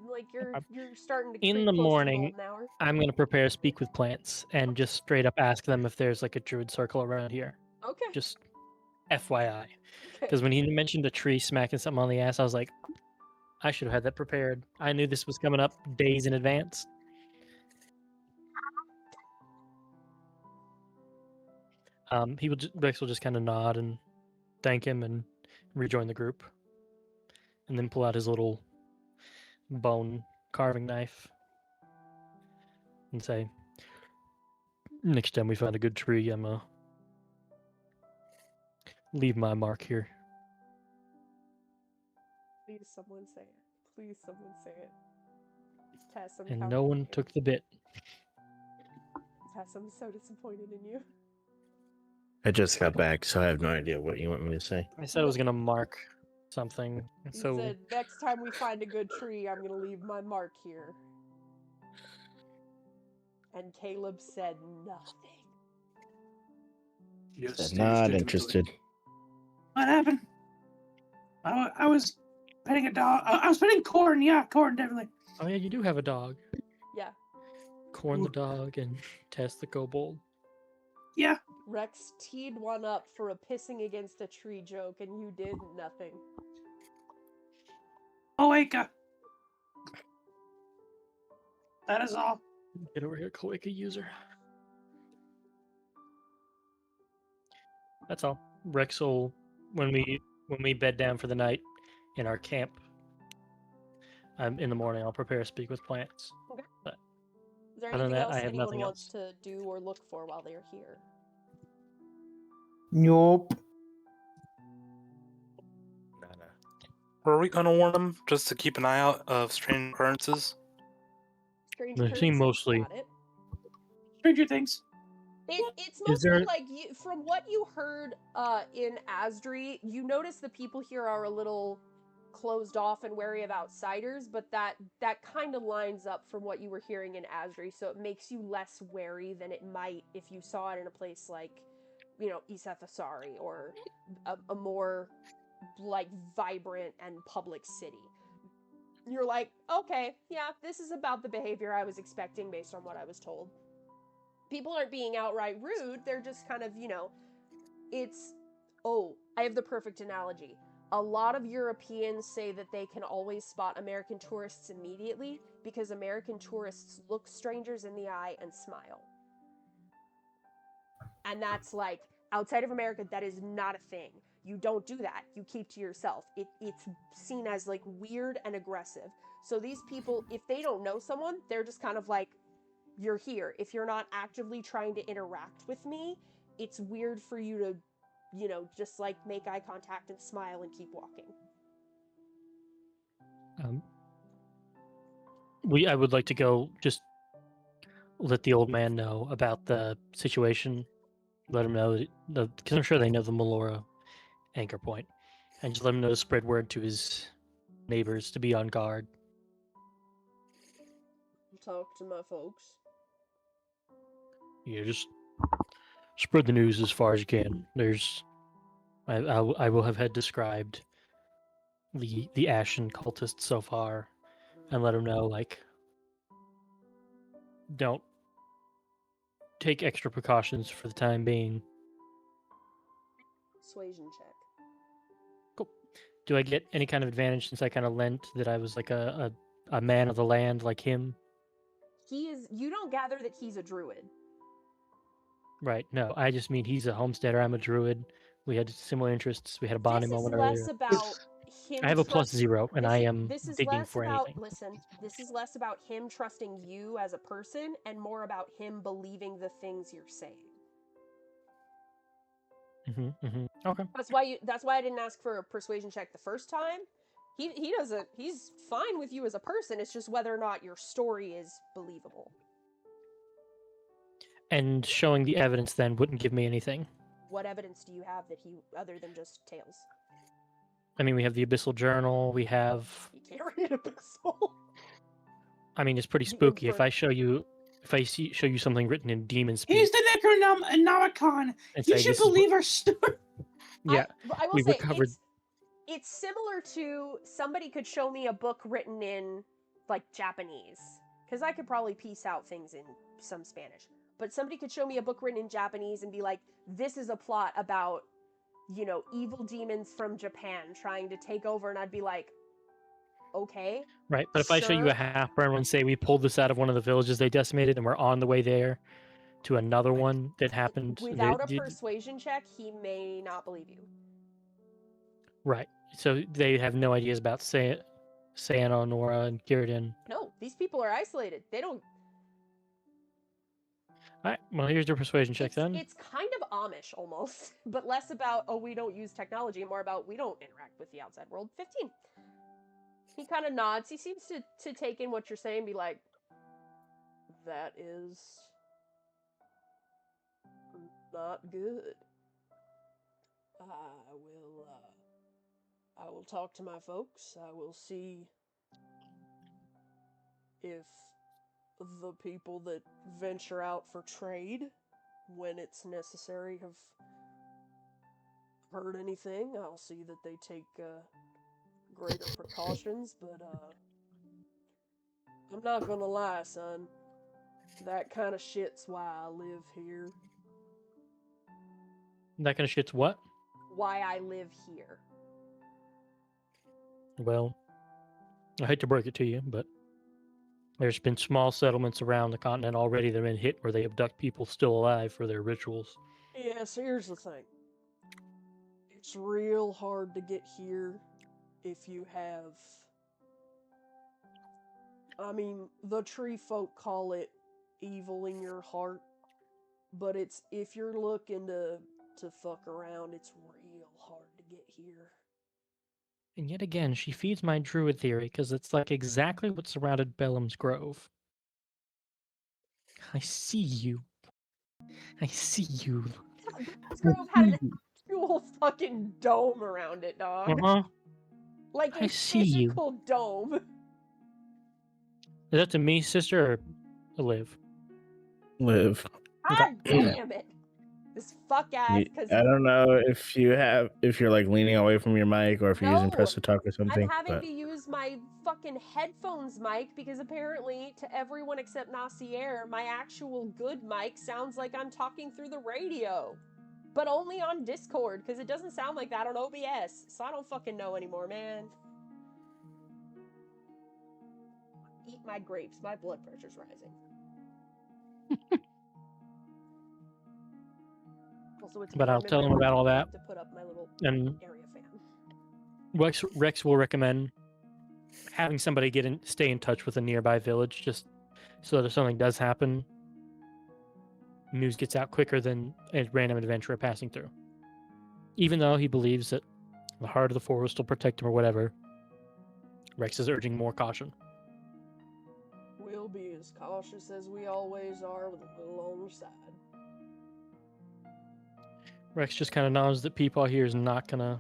you're starting to in creep the close to morning? golden hour. I'm gonna prepare speak with plants and just straight up ask them if there's like a druid circle around here. Okay. Just FYI. Okay. Because when he mentioned a tree smacking something on the ass, I was like, I should have had that prepared. I knew this was coming up days in advance. Rex will just kind of nod and thank him and rejoin the group, and then pull out his little bone carving knife and say, "Next time we find a good tree, I'm gonna leave my mark here." Please, someone say it. Please, someone say it. Tess, I'm And counting no on one you. took the bit. Tess, I'm so disappointed in you. I just got back, so I have no idea what you want me to say. I said I was gonna mark something, He so said, next time we find a good tree, I'm gonna leave my mark here. And Caleb said nothing. Just Said stay not stick until interested. What happened? I was petting a dog. I was petting Corn. Yeah, Corn, definitely. oh yeah, you do have a dog. Yeah. Corn the dog and Tess the kobold. Yeah. Rex teed one up for a pissing against a tree joke, and you did nothing. Oeka. That is all. Get over here, Koika user. That's all. Rex will, when we bed down for the night in our camp, in the morning I'll prepare to speak with plants. Okay. But Is there other than anything that, else I have anyone nothing wants else. to do or look for while they're here? Nope. Were we gonna warn them just to keep an eye out of strange occurrences? Strange They seem occurrences, mostly- got it. Stranger Things. It's Is mostly there- like from what you heard in Asdri, you notice the people here are a little closed off and wary of outsiders, but that kind of lines up from what you were hearing in Asdri, so it makes you less wary than it might if you saw it in a place like, Isathasari or a more like vibrant and public city. You're like, okay, yeah, this is about the behavior I was expecting based on what I was told. People aren't being outright rude, they're just kind of, I have the perfect analogy. A lot of Europeans say that they can always spot American tourists immediately because American tourists look strangers in the eye and smile. And that's like, outside of America, that is not a thing. You don't do that. You keep to yourself. It's seen as like weird and aggressive. So these people, if they don't know someone, they're just kind of like, you're here. If you're not actively trying to interact with me, it's weird for you to, just like make eye contact and smile and keep walking. I would like to go just let the old man know about the situation. Let him know because I'm sure they know the Melora anchor point, and just let him know to spread word to his neighbors to be on guard. Talk to my folks. Yeah, just spread the news as far as you can. I will have had described the Ashen cultists so far, and let him know, like, don't take extra precautions for the time being. Persuasion check. Do I get any kind of advantage since I kind of lent that I was like a man of the land like him? You don't gather that he's a druid. Right. No, I just mean he's a homesteader. I'm a druid. We had similar interests. We had a bonding This is moment less earlier. about him. I have a +0, and I am This is digging less for about. anything. Listen, this is less about him trusting you as a person, and more about him believing the things you're saying. Okay. That's why I didn't ask for a persuasion check the first time. He doesn't. He's fine with you as a person. It's just whether or not your story is believable. And showing the evidence then wouldn't give me anything. What evidence do you have that he, other than just tales? I mean, we have the Abyssal Journal. We have. You can't read Abyssal. I mean, it's pretty The spooky. If info- I show you, show you something written in demon speak, He's the Necronomicon. and You say should this is what- believe our story. yeah, I will we say recovered. it's similar to somebody could show me a book written in like Japanese, because I could probably piece out things in some Spanish. But somebody could show me a book written in Japanese and be like, "This is a plot about, evil demons from Japan trying to take over," and I'd be like, "Okay." Right, but if I show you a sure. half-burn and say we pulled this out of one of the villages they decimated, and we're on the way there to another one that happened Without a persuasion check, he may not believe you. right. So they have no ideas about Saena Anore and Kiridan. No, these people are isolated. They don't. All right. Well, here's your persuasion check then. It's kind of Amish almost, but less about, oh, we don't use technology, and more about we don't interact with the outside world. 15. He kind of nods. He seems to take in what you're saying and be like, that is not good. I will talk to my folks. I will see if the people that venture out for trade when it's necessary have heard anything. I'll see that they take greater precautions, but I'm not gonna lie, son. That kind of shit's why I live here. That kind of shit's what? Why I live here. Well, I hate to break it to you, but there's been small settlements around the continent already that have been hit where they abduct people still alive for their rituals. Yeah, so here's the thing. It's real hard to get here if you have... I mean, the tree folk call it evil in your heart, but it's if you're looking to fuck around, it's real hard to get here. And yet again, she feeds my druid theory because it's like exactly what surrounded Bellum's Grove. I see you. I see you. This grove had an actual fucking dome around it, dog. Uh-huh. Like I a see you. physical dome. Is that to me, sister, or Liv? Live. God damn it. This fuck ass, because I don't know if you're like leaning away from your mic or if you're using No, press to talk or something. I'm having but to use my fucking headphones mic because apparently to everyone except Nacier, my actual good mic sounds like I'm talking through the radio. But only on Discord, because it doesn't sound like that on OBS. So I don't fucking know anymore, man. Eat my grapes. My blood pressure's rising. Also, it's But I'll warm in tell my him room. about all I that. have to put up my little And area fan. Rex will recommend having somebody stay in touch with a nearby village, just so that if something does happen, news gets out quicker than a random adventurer passing through. Even though he believes that the heart of the forest will protect him or whatever, Rex is urging more caution. We'll be as cautious as we always are, with a little on the side. Rex just kind of nods that Peepaw here is not going to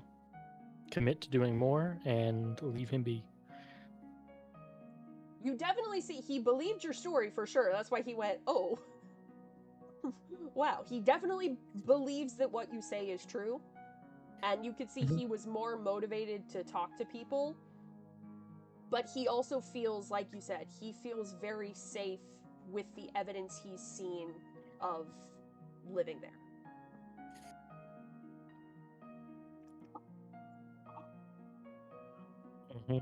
commit to doing more and leave him be. You definitely see he believed your story for sure. That's why he went, oh. Wow, he definitely believes that what you say is true. And you could see he was more motivated to talk to people. But he also feels, like you said, he feels very safe with the evidence he's seen of living there. Mm-hmm.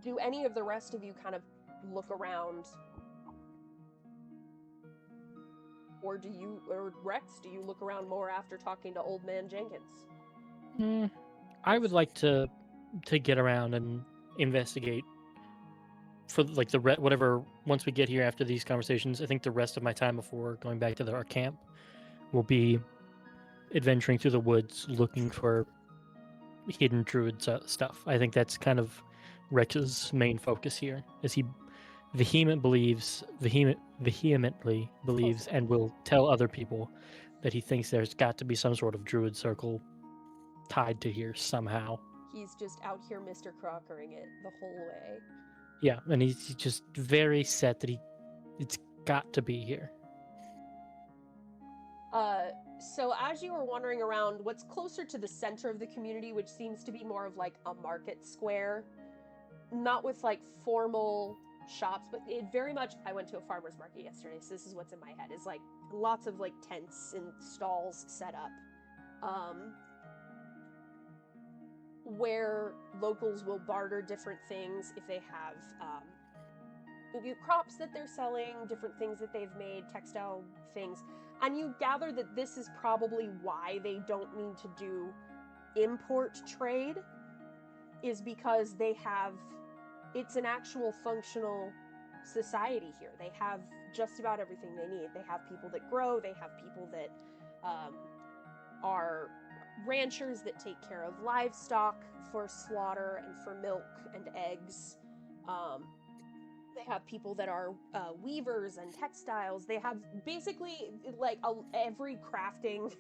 Do any of the rest of you kind of look around? Or Rex, do you look around more after talking to Old Man Jenkins? I would like to get around and investigate for like whatever. Once we get here after these conversations, I think the rest of my time before going back to our camp will be adventuring through the woods, looking for hidden druid stuff. I think that's kind of Rex's main focus here, as he vehemently believes and will tell other people that he thinks there's got to be some sort of druid circle tied to here somehow. He's just out here Mr. Crockering it the whole way. Yeah, and he's just very set that it's got to be here. So as you were wandering around what's closer to the center of the community, which seems to be more of like a market square, not with like formal shops, but it very much, I went to a farmer's market yesterday, so this is what's in my head, is like lots of like tents and stalls set up, where locals will barter different things if they have crops that they're selling, different things that they've made, textile things. And you gather that this is probably why they don't need to do import trade, is because it's an actual functional society here. They have just about everything they need. They have people that grow, they have people that are ranchers that take care of livestock for slaughter and for milk and eggs. They have people that are weavers and textiles. They have basically like every crafting,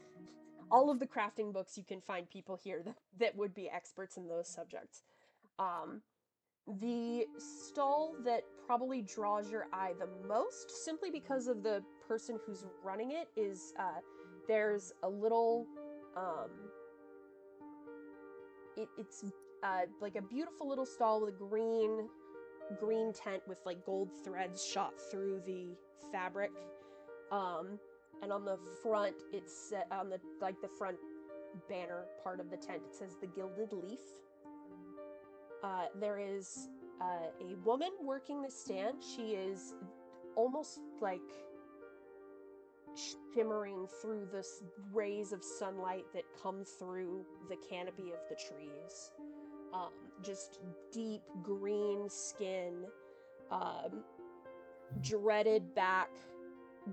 all of the crafting books you can find people here that would be experts in those subjects. The stall that probably draws your eye the most, simply because of the person who's running it, is there's a little it's like a beautiful little stall with a green tent with like gold threads shot through the fabric, and on the front, it's on the front banner part of the tent, it says the Gilded Leaf. There is a woman working the stand. She is almost like shimmering through the rays of sunlight that come through the canopy of the trees. Just deep green skin, dreaded back,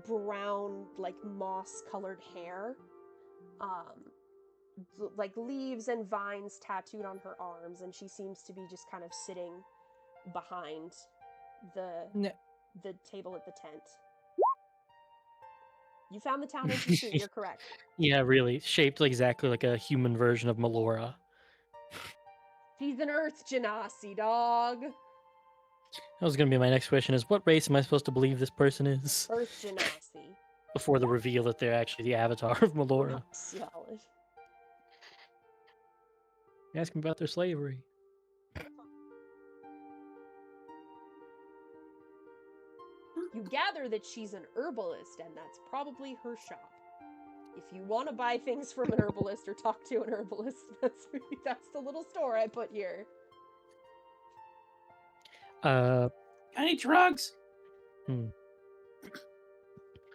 brown, like moss-colored hair, like leaves and vines tattooed on her arms, and she seems to be just kind of sitting behind the table at the tent. You found the town interesting, you're correct. Yeah, really. Shaped exactly like a human version of Melora. She's an Earth Genasi, dog. That was going to be my next question, is what race am I supposed to believe this person is? Earth Genasi. Before the reveal that they're actually the avatar of Melora. Solid. Ask them about their slavery. You gather that she's an herbalist, and that's probably her shop. If you want to buy things from an herbalist or talk to an herbalist, that's the little store I put here. Any drugs?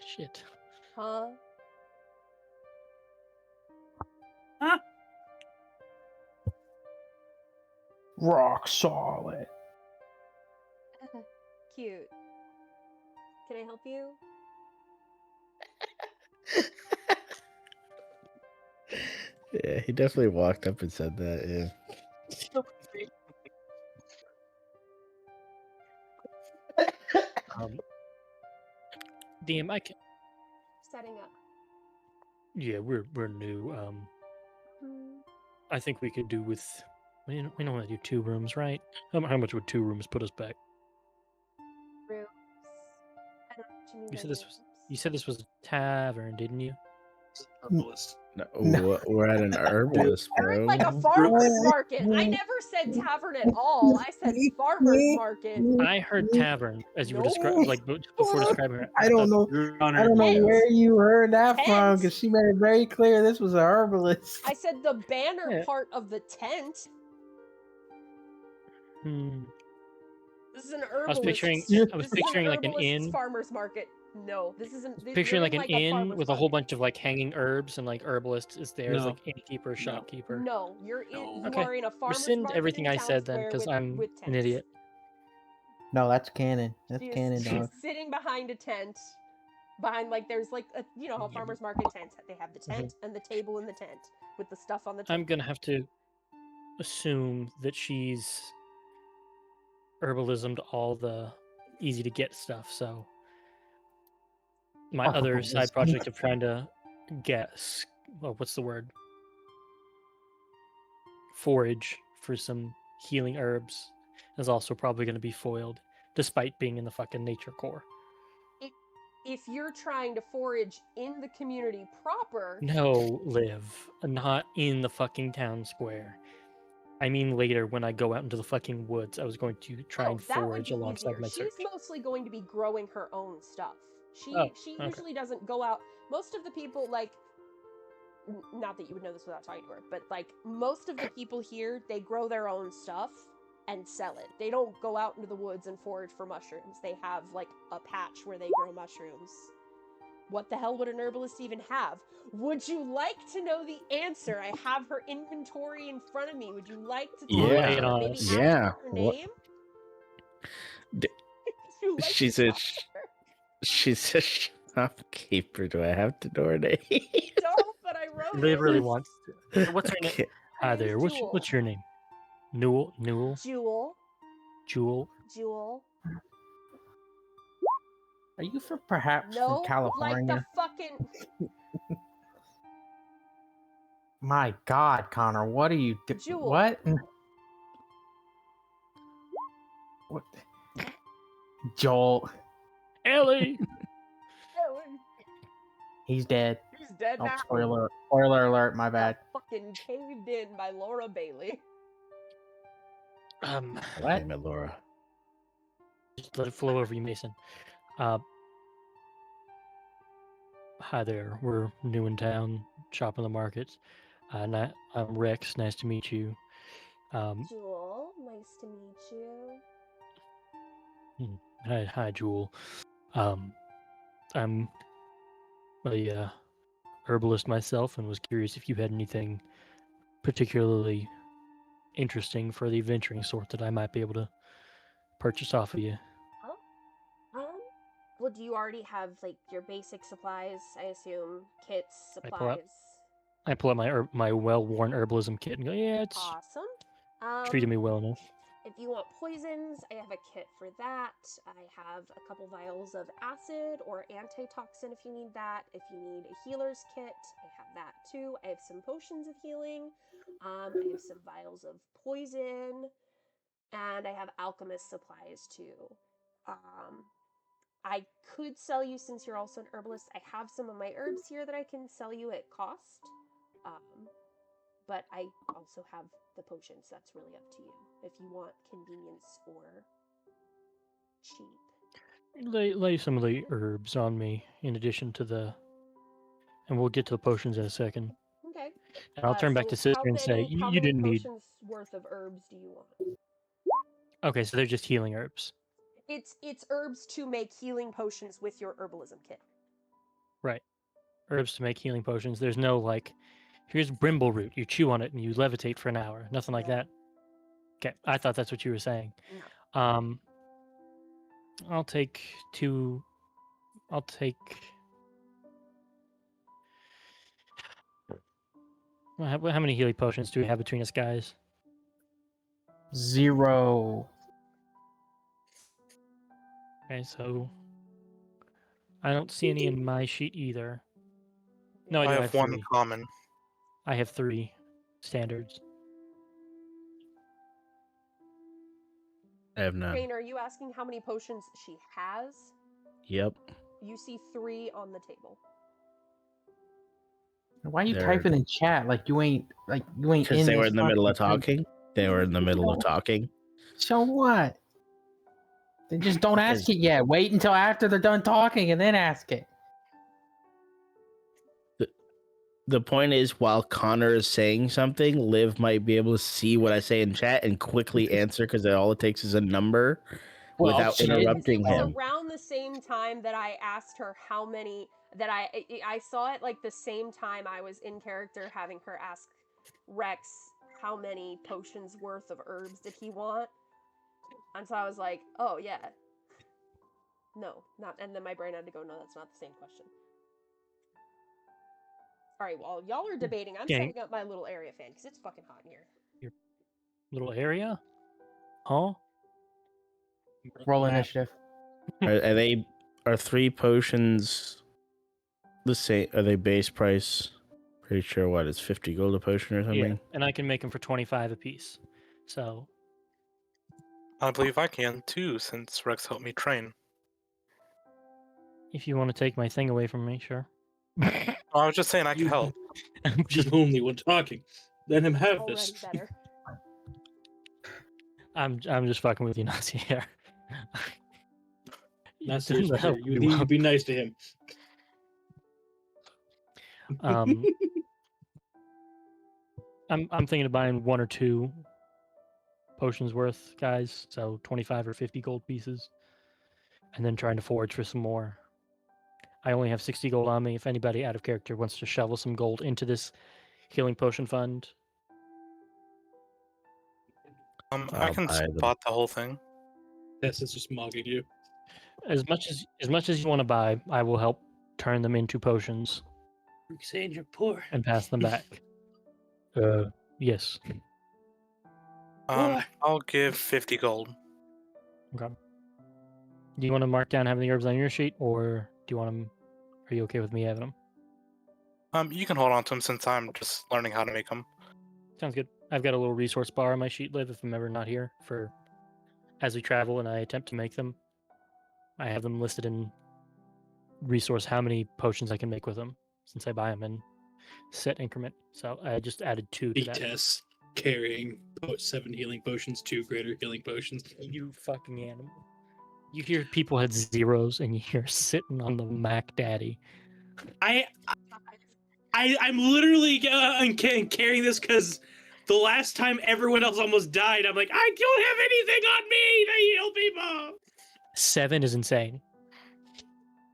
Shit. Huh? Huh? Rock solid. Cute. Can I help you? Yeah, he definitely walked up and said that, yeah. DM, I can. Setting up. Yeah, we're new. I think we could do with. We don't want to do 2 rooms, right? How much would 2 rooms put us back? Rooms. I don't know what you mean. You said this was a tavern, didn't you? Herbalist. No, we're at an herbalist, I heard bro. like a farmer's market. I never said tavern at all. I said farmer's market. I heard tavern as you were No. describing, like before describing it. I don't know. Your I Honor, don't know Tent. where you heard that from, Tent. because she made it very clear this was a herbalist. I said the banner Yeah. part of the tent. Hmm. This is an herbalist. I was picturing This is like an herbalist's inn. farmer's market. No, this isn't. Picturing you're like in, an a inn farmer's with a whole market. bunch of like hanging herbs, and like herbalist is there as No. like innkeeper, shopkeeper. No, you're in. No. You Okay. are in a farmer's Rescind market everything in I town said then, square because I'm with an tents. idiot. No, that's canon. That's She is, canon, she's dog. sitting behind a tent. Behind like there's like a how farmers market tents. They have the tent and the table in the tent with the stuff on the table. I'm gonna have to assume that she's herbalismed all the easy to get stuff. So my other side Herbalism. project of trying to guess, well, what's the word? Forage for some healing herbs is also probably going to be foiled, despite being in the fucking nature core. If you're trying to forage in the community proper, No, Liv, not in the fucking town square. I mean later when I go out into the fucking woods, I was going to try and that would forage be alongside easier. my She's search. mostly going to be growing her own stuff. She Oh, she okay. usually doesn't go out. Most of the people not that you would know this without talking to her, but like most of the people here, they grow their own stuff and sell it. They don't go out into the woods and forage for mushrooms. They have like a patch where they grow mushrooms. What the hell would an herbalist even have? Would you like to know the answer? I have her inventory in front of me. Would you like to talk Yeah, to her? Maybe us. ask yeah. her What- name? D- Would you like she's to a talk to her? she's a shopkeeper. Do I have to know her name? Don't, but I wrote Liv it. really wants to. What's her name? Okay. Hi name's there. Jewel. What's your name? Newell? Jewel. Jewel? Are you perhaps No, from California? like the fucking My God, Connor, what are you doing? Jewel. What? What? Joel, Ellie! Ellen. he's dead. He's dead Oh, now. spoiler alert, my bad. Got fucking caved in by Laura Bailey. What? Damn it, Laura. Just let it flow over you, Mason. Hi there. We're new in town, shopping the markets. I'm Rex. Nice to meet you. Jewel, nice to meet you. Hi, Jewel. I'm a herbalist myself, and was curious if you had anything particularly interesting for the adventuring sort that I might be able to purchase off of you. Well, do you already have like your basic supplies? I assume kits, I pull out- supplies. I pull out my well-worn herbalism kit and go, yeah, it's Awesome. treated me well enough. If you want poisons, I have a kit for that. I have a couple vials of acid or antitoxin if you need that. If you need a healer's kit, I have that too. I have some potions of healing. I have some vials of poison. And I have alchemist supplies too. I could sell you, since you're also an herbalist, I have some of my herbs here that I can sell you at cost. But I also have the potions. That's really up to you. If you want convenience or cheap. Lay some of the herbs on me in addition to and we'll get to the potions in a second. Okay. And I'll turn back to Sister and say, how you many didn't need. potions worth of herbs do you want? Okay, so they're just healing herbs. It's herbs to make healing potions with your herbalism kit. Right. Herbs to make healing potions. There's no like, here's brimble root. You chew on it and you levitate for an hour. Nothing like that. Okay, I thought that's what you were saying. No. I'll take two. I'll take. How many healing potions do we have between us, guys? 0. Okay, so I don't see any in my sheet either. No, I do. I I have have one 3. common. I have 3 standards. I have none. Jane, are you asking how many potions she has? Yep. You see 3 on the table. Why are you They're- typing in chat like you ain't Because they were this in the middle of fucking thing? talking. They were in the middle of talking. So what? Then just don't ask Because- it yet. Wait until after they're done talking and then ask it. The point is, while Connor is saying something, Liv might be able to see what I say in chat and quickly answer because all it takes is a number Well, without shit. interrupting Because it him. was around the same time that I asked her how many that I saw it like the same time I was in character having her ask Rex how many potions worth of herbs did he want, and so I was like, oh yeah, no, not, and then my brain had to go, no, that's not the same question. All right, while y'all are debating, I'm Gang. setting up my little area fan because it's fucking hot in here. Little area? Huh? Roll initiative. Are 3 potions the same? Are they base price? Pretty sure what it's 50 gold a potion or something. Yeah, and I can make them for 25 apiece. So I believe I can too, since Rex helped me train. if you want to take my thing away from me, sure. I was just saying I could help. I'm He's just, the only one talking. Let him have Already this. better. I'm just fucking with you, Nazi here. Not serious, The hell Peter. You you need to want. be nice to him. I'm thinking of buying 1 or 2 potions worth, guys. So 25 or 50 gold pieces, and then trying to forage for some more. I only have 60 gold on me. If anybody out of character wants to shovel some gold into this healing potion fund, I I'll can buy them. spot the whole thing. Tess is just mocking you. as much as you want to buy, I will help turn them into potions You're saying you're poor. and pass them back. Yes. I'll give 50 gold. Okay. Do you want to mark down having the herbs on your sheet, or do you want them? Are you okay with me having them? You can hold on to them since I'm just learning how to make them. Sounds good. I've got a little resource bar on my sheet, Liv, if I'm ever not here for as we travel and I attempt to make them. I have them listed in resource how many potions I can make with them since I buy them in set increment. So I just added 2 to Big that. Tess carrying 7 healing potions, 2 greater healing potions. You fucking animal. You hear people had zeros and you're sitting on the Mac Daddy. I'm literally carrying this because the last time everyone else almost died, I'm like, I don't have anything on me to heal people. 7 is insane.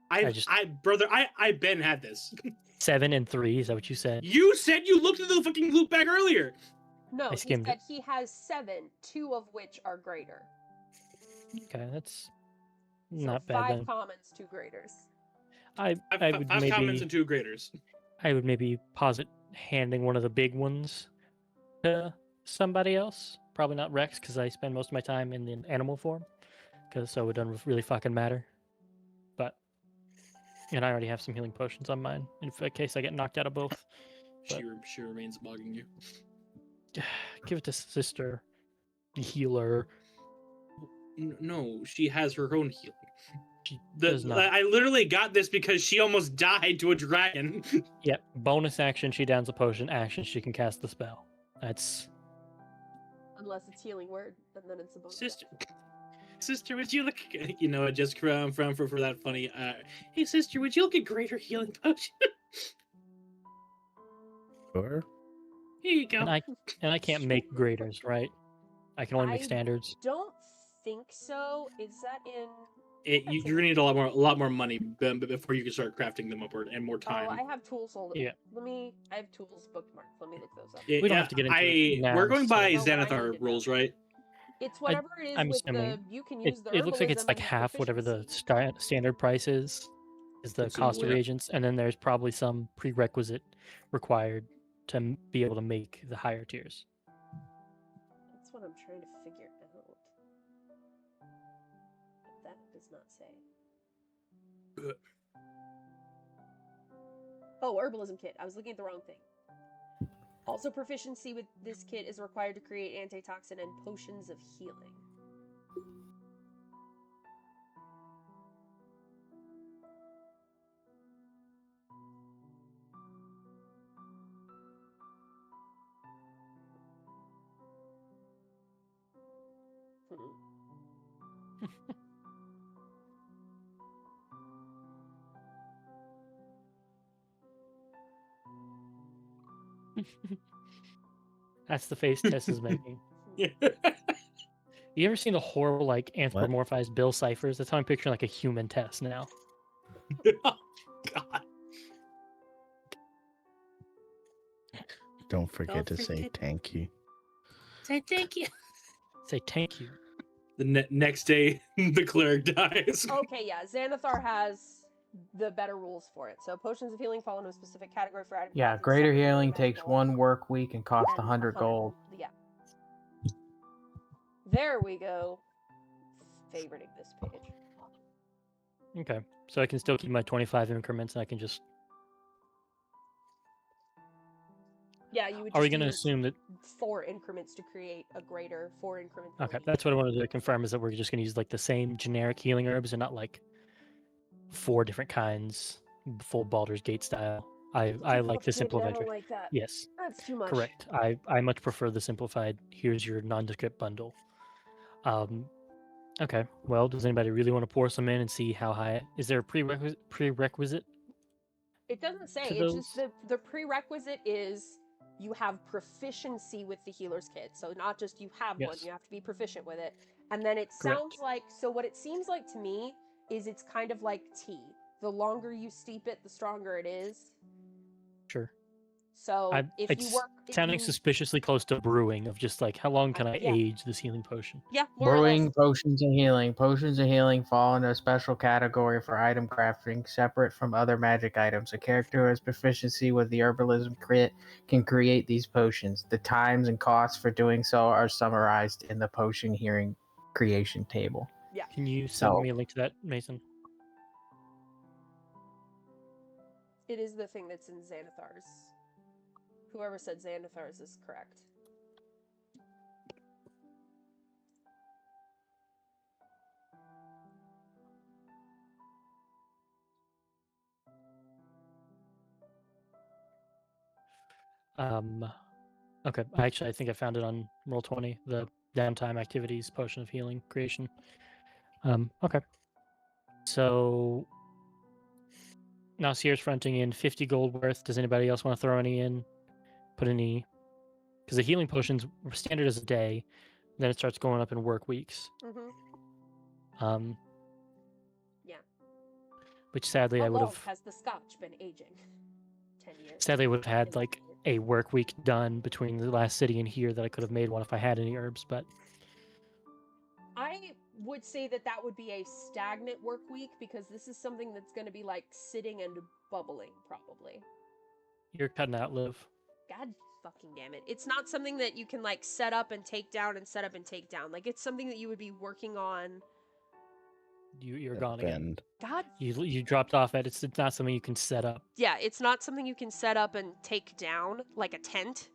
I Ben had this. 7 and 3, is that what you said? You said you looked at the fucking loop back earlier. No, I he skimmed said it. he has 7, 2 of which are greater. Okay, that's So not bad 5 then. commons, 2 graders. I would 5 commons maybe and 2 graders. I would maybe posit handing one of the big ones to somebody else. Probably not Rex, because I spend most of my time in the animal form. So it doesn't really fucking matter. And I already have some healing potions on mine in case I get knocked out of both. She remains bugging you. Give it to sister, the healer. No, she has her own healing. She does not. I literally got this because she almost died to a dragon. Yep. Bonus action, she downs a potion. Action, she can cast the spell. That's Unless it's healing word, and then it's a bonus. Sister, would you look? You know, I just from for that funny. Hey, sister, would you look at greater healing potion? Sure. Here you go. and I can't make graders, right? I can only make I standards. don't think so. Is that in? You're gonna need a lot more money before you can start crafting them upward and more time. Oh, I have tools. Hold Yeah. I have tools bookmarked. Let me look those up. We don't have to get into it now, We're going by so- No, but I Xanathar need to rules, know. right? It's whatever it is I'm with assuming you can It, use the it looks like it's herbalism like and half whatever the proficiency. standard price is the cost of Presumably. reagents, and then there's probably some prerequisite required to be able to make the higher tiers. That's what I'm trying to figure out. But that does not say. Good. Oh, herbalism kit. I was looking at the wrong thing. Also, proficiency with this kit is required to create antitoxin and potions of healing. That's the face Tess is making. You ever seen the horrible like anthropomorphized Bill Ciphers? That's how I'm picturing like a human Tess now. Oh, God. Don't forget to say thank you. Say thank you. Say thank you. The next day, the cleric dies. Okay, yeah, Xanathar has the better rules for it. So potions of healing fall into a specific category for item. Yeah, classes, greater secondary healing magical, takes 1 work week and costs and 100 gold. Yeah. There we go. Favoriting this page. Okay, so I can still keep my 25 increments, and I can just. Yeah, you would. Are we just going to use assume that? 4 increments to create a greater 4 increment? Okay, that's what I wanted to confirm, is that we're just going to use like the same generic healing herbs and not like 4 different kinds, full Baldur's Gate style. I like the simplified. I don't like that. Yes, That's too much. correct. I much prefer the simplified. Here's your nondescript bundle. Okay. Well, does anybody really want to pour some in and see how high? Is there a prerequisite? It doesn't say. To It's just the prerequisite is you have proficiency with the healer's kit. So not just you have one, Yes. you have to be proficient with it. And then it Correct. sounds like, so what it seems like to me is it's kind of like tea. The longer you steep it, the stronger it is. Sure. So if it's you work, sounding suspiciously close to brewing, of just like how long can I yeah. age this healing potion? Yeah, more or Brewing, less. potions, and healing. Potions and healing fall into a special category for item crafting, separate from other magic items. A character who has proficiency with the herbalism crit can create these potions. The times and costs for doing so are summarized in the potion healing creation table. Yeah. Can you send So- me a link to that, Mason? It is the thing that's in Xanathar's. Whoever said Xanathar's is correct. Okay. I think I found it on Roll20, the downtime activities potion of healing creation. Okay. So now Sierra's fronting in 50 gold worth. Does anybody else want to throw any in? Put any? Because the healing potions standard is a day, then it starts going up in work weeks. Mm-hmm. Yeah. Which sadly How I would long have. has the scotch been aging? 10 years. Sadly, I would have had 10 like years. a work week done between the last city and here that I could have made one if I had any herbs, but I would say that would be a stagnant work week because this is something that's going to be like sitting and bubbling, probably. you're cutting out, Liv. God fucking damn it. It's not something that you can like set up and take down and set up and take down. Like it's something that you would be working on. You're gone again. God. You dropped off at it's not something you can set up. Yeah, it's not something you can set up and take down like a tent.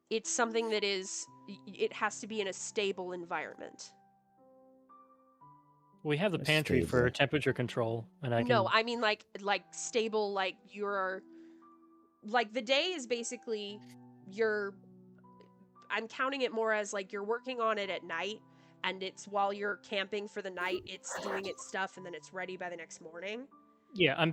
It's something that it has to be in a stable environment. We have the pantry for temperature control, and I can. No, I mean like stable, like you're like the day is basically I'm counting it more as like you're working on it at night, and it's while you're camping for the night, it's doing its stuff, and then it's ready by the next morning. Yeah,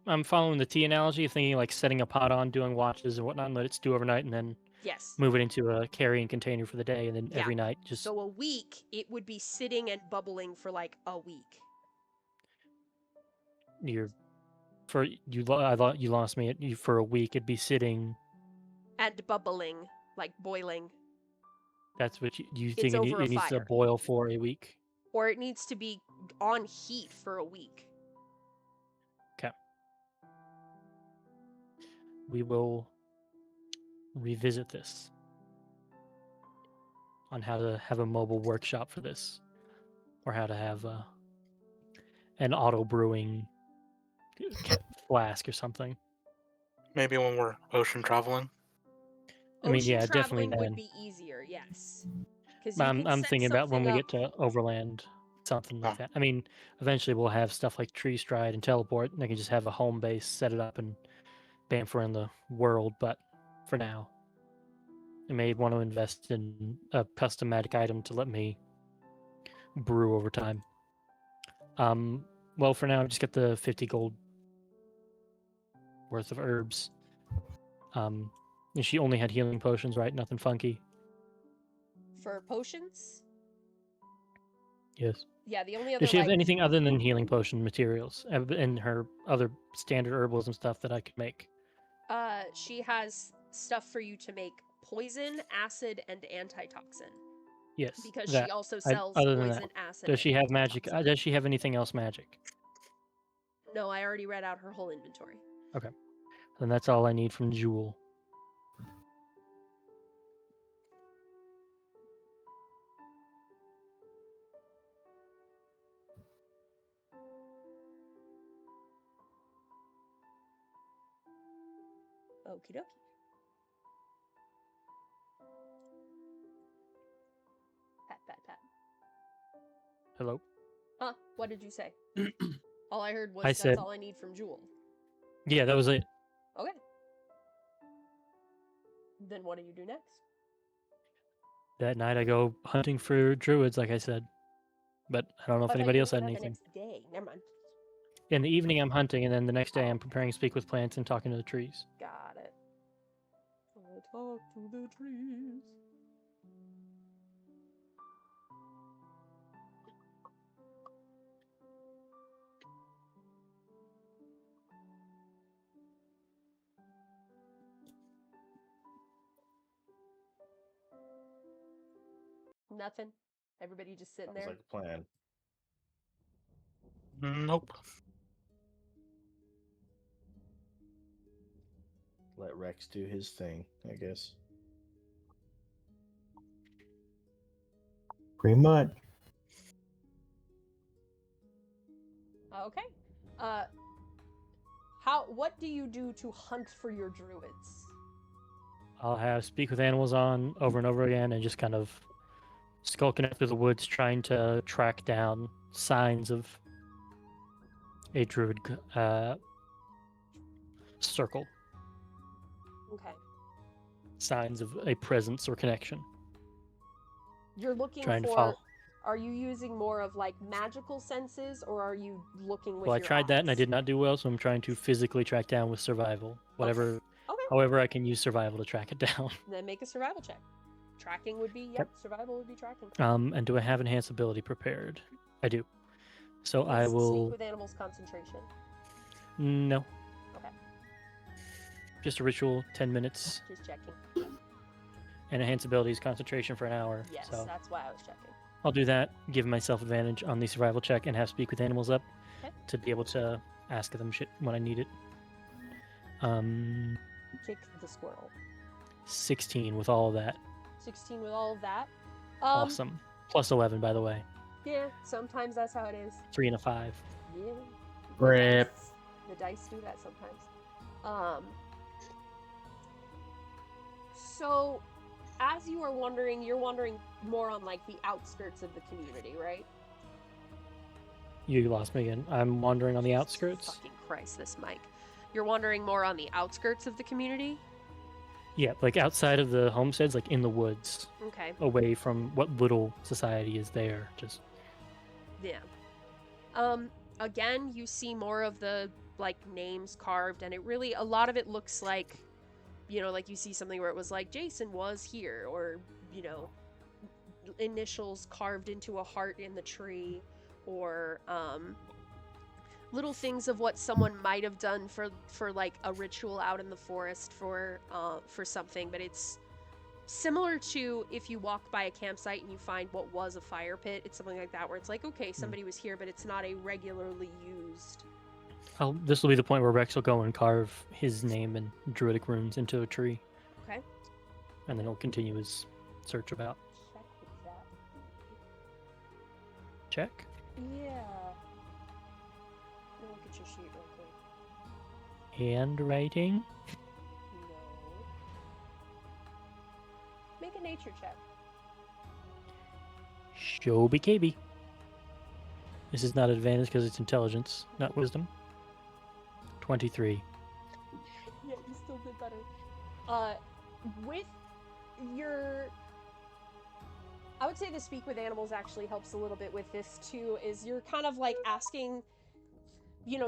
I'm following the tea analogy of thinking like setting a pot on, doing watches and whatnot, and let it stew overnight, and then Yes. move it into a carrying container for the day, and then every night just. So a week, it would be sitting and bubbling for like a week. You lost me for a week. It'd be sitting. And bubbling, like boiling. That's what you It's think over a it needs to fire. boil for a week. Or it needs to be on heat for a week. Okay. We will revisit this on how to have a mobile workshop for this, or how to have an auto brewing flask or something. Maybe when we're ocean traveling. I mean, Ocean yeah, definitely traveling would then. be easier, yes. Because I'm thinking about when we get to. to overland, something like that. I mean, eventually we'll have stuff like tree stride and teleport, and I can just have a home base, set it up, and bamf around the world. But for now, I may want to invest in a custom magic item to let me brew over time. Well, for now, just get the 50 gold worth of herbs. And she only had healing potions, right? Nothing funky. For potions? Yes. Yeah, the only other Does she have like anything other than healing potion materials in her other standard herbalism stuff that I could make? she has stuff for you to make poison, acid, and antitoxin. Yes. Because that. she also sells Other than poison, that, acid. does she and have magic? antitoxin. Does she have anything else magic? No, I already read out her whole inventory. Okay. Then that's all I need from Jewel. Okie dokie. Pat, pat, pat. Hello? Huh? What did you say? All I heard was I that's said- all I need from Jewel. Yeah, that was it. Okay. Then what do you do next? That night I go hunting for druids, like I said. But I don't know if I thought anybody you else were had doing that the anything. next day. Never mind. In the evening I'm hunting, and then the next day I'm preparing to speak with plants and talking to the trees. Got it. I talk to the trees. Nothing. Everybody just sitting Sounds there. like a plan. Nope. Let Rex do his thing, I guess. Pretty much. Okay. What do you do to hunt for your druids? I'll have speak with animals on over and over again and just kind of skulking up through the woods trying to track down signs of a druid circle, Okay. signs of a presence or connection. You're looking Trying to for. follow. Are you using more of like magical senses, or are you looking with Well, I your tried that and I eyes? did not do well, so I'm trying to physically track down with survival. Whatever, Okay. however I can use survival to track it down. Then make a survival check. Tracking would be survival would be tracking. And do I have enhanced ability prepared? I do. So I Yes, will. Speak with animals concentration. No. Okay. Just a ritual, 10 minutes, Just checking. and enhanced abilities concentration for an hour. Yes, So that's why I was checking. I'll do that, give myself advantage on the survival check, and have speak with animals up Okay. to be able to ask them shit when I need it. Kick the squirrel. 16 with all of that. 16 with all of that. Awesome. Plus 11, by the way. Yeah, sometimes that's how it is. 3 and a 5. Yeah. Rip. The dice do that sometimes. So, as you are wandering, you're wandering more on like the outskirts of the community, right? You lost me again. I'm wandering on the outskirts. Fucking Christ, this mic. You're wandering more on the outskirts of the community? Yeah, like outside of the homesteads, like in the woods, Okay. away from what little society is there. Just Yeah. Again, you see more of the like names carved, and it really a lot of it looks like, you know, like you see something where it was like Jason was here, or you know, initials carved into a heart in the tree, or little things of what someone might have done for like a ritual out in the forest for something, but it's similar to if you walk by a campsite and you find what was a fire pit. It's something like that where it's like, okay, somebody was here, but it's not a regularly used. this will be the point where Rex will go and carve his name and druidic runes into a tree, Okay. and then he'll continue his search about. Check with that. Check. Yeah. Let me look at your sheet real quick. Handwriting. No. Make a nature check. Shoby KB. This is not advantage because it's intelligence, not wisdom. 23. Yeah, you still did better. With your I would say the speak with animals actually helps a little bit with this too, is you're kind of like asking,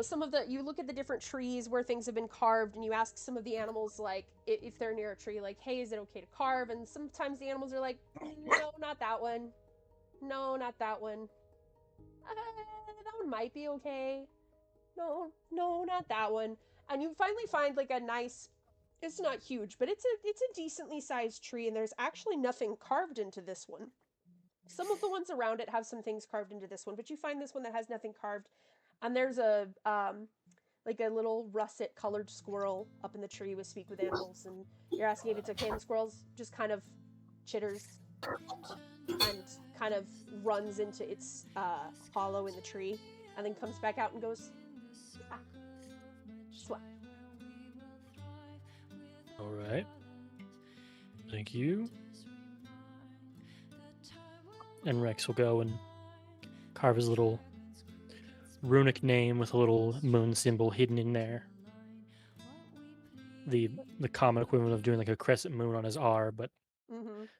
some of you look at the different trees where things have been carved and you ask some of the animals, like, if they're near a tree, like, hey, is it okay to carve? And sometimes the animals are like, no, not that one. No, not that one. That one might be okay. No, not that one. And you finally find like a nice, it's not huge, but it's a decently sized tree, and there's actually nothing carved into this one. Some of the ones around it have some things carved into this one, but you find this one that has nothing carved. And there's a like a little russet colored squirrel up in the tree with speak with animals, and you're asking if it's okay, and the squirrel's just kind of chitters and kind of runs into its hollow in the tree, and then comes back out and goes, swat. All right. Thank you. And Rex will go and carve his little runic name with a little moon symbol hidden in there. The common equivalent of doing like a crescent moon on his R, but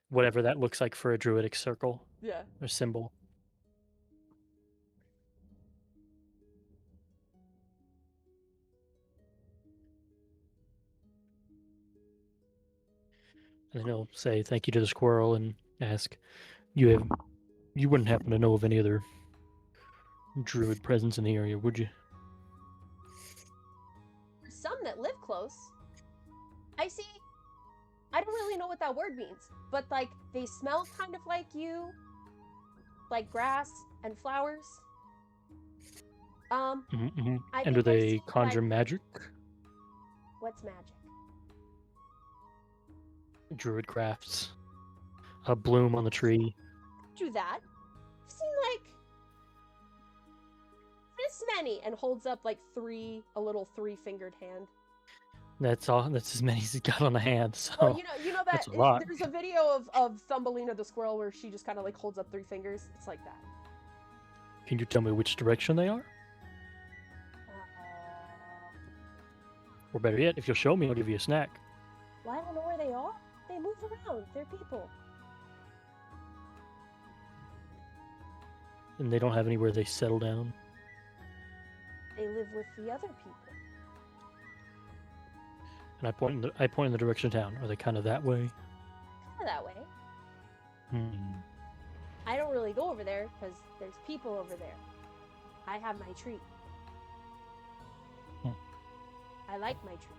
whatever that looks like for a druidic circle. Yeah. Or symbol. And then he'll say thank you to the squirrel and ask, you wouldn't happen to know of any other druid presence in the area, would you? Some that live close. I don't really know what that word means, but like they smell kind of like you, like grass and flowers. And do they conjure magic? What's magic? Druid crafts. A bloom on the tree. Do that. I've seen like this many, and holds up like a little 3-fingered hand. That's all. That's as many as he's got on the hand. So well, you know that that's a lot. There's a video of Thumbelina the squirrel where she just kind of like holds up 3 fingers. It's like that. Can you tell me which direction they are? Or better yet, if you'll show me, I'll give you a snack. Well, I don't know where they are. They move around. They're people. And they don't have anywhere they settle down. They live with the other people. And I point in the direction of town. Are they kind of that way? Kind of that way. I don't really go over there because there's people over there. I have my tree. I like my tree.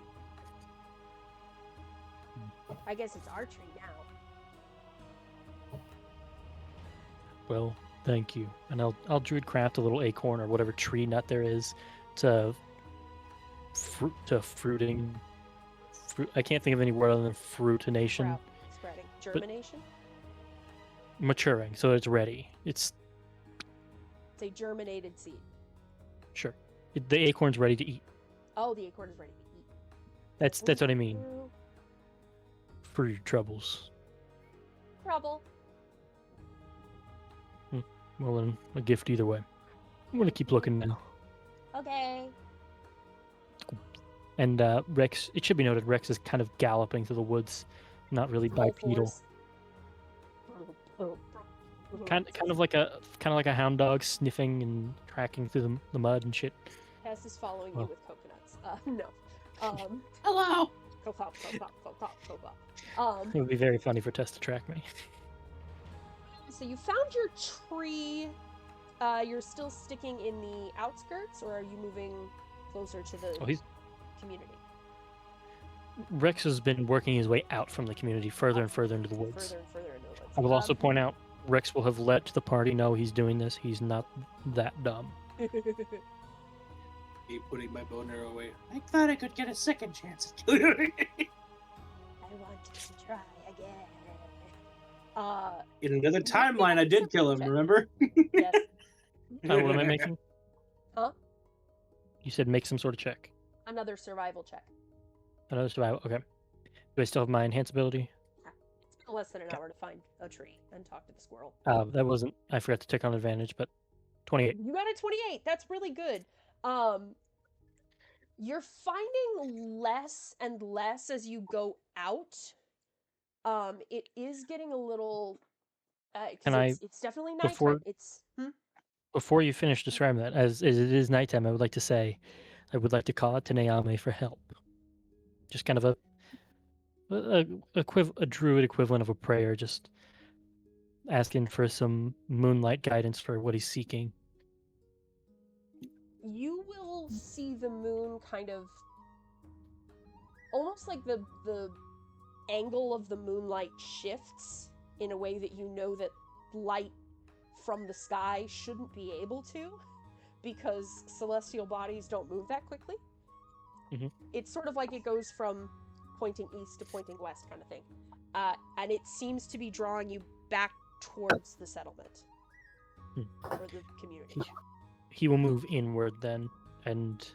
I guess it's our tree now. Well, thank you. And I'll druid craft a little acorn or whatever tree nut there is to fruiting. I can't think of any word other than fruitination. Spreading. Germination? Maturing, so it's ready. It's a germinated seed. Sure. The acorn's ready to eat. Oh, the acorn is ready to eat. That's what I mean. For your troubles. Trouble. Well then, a gift either way. I'm gonna keep looking now. Okay. And Rex, it should be noted, Rex is kind of galloping through the woods, not really bipedal. Kind of like a hound dog sniffing and tracking through the mud and shit. Tess is following you with coconuts. No. Hello. It would be very funny for Tess to track me. So you found your tree. You're still sticking in the outskirts, or are you moving closer to the community? Rex has been working his way out from the community, further and further into the woods. Further and further into the woods. I will also point out, Rex will have let the party know he's doing this. He's not that dumb. Keep putting my bow and arrow away. I thought I could get a second chance at doing it. I want to try again. In another timeline, I did kill him, remember? Yes. What am I making? Huh? You said make some sort of check. Another survival check. Another survival, okay. Do I still have my enhance ability? It's been less than an hour to find a tree and talk to the squirrel. That wasn't, I forgot to tick on advantage, but 28. You got a 28. That's really good. You're finding less and less as you go out. It is getting a little Can Because I, it's definitely before nighttime. It's before you finish describing that, as it is nighttime, I would like to say, I would like to call out to Naomi for help. Just kind of a druid equivalent of a prayer, just asking for some moonlight guidance for what he's seeking. you will see the moon kind of almost like the angle of the moonlight shifts in a way that you know that light from the sky shouldn't be able to, because celestial bodies don't move that quickly. Mhm. It's sort of like it goes from pointing east to pointing west kind of thing. And it seems to be drawing you back towards the settlement. Or the community. He will move inward then, and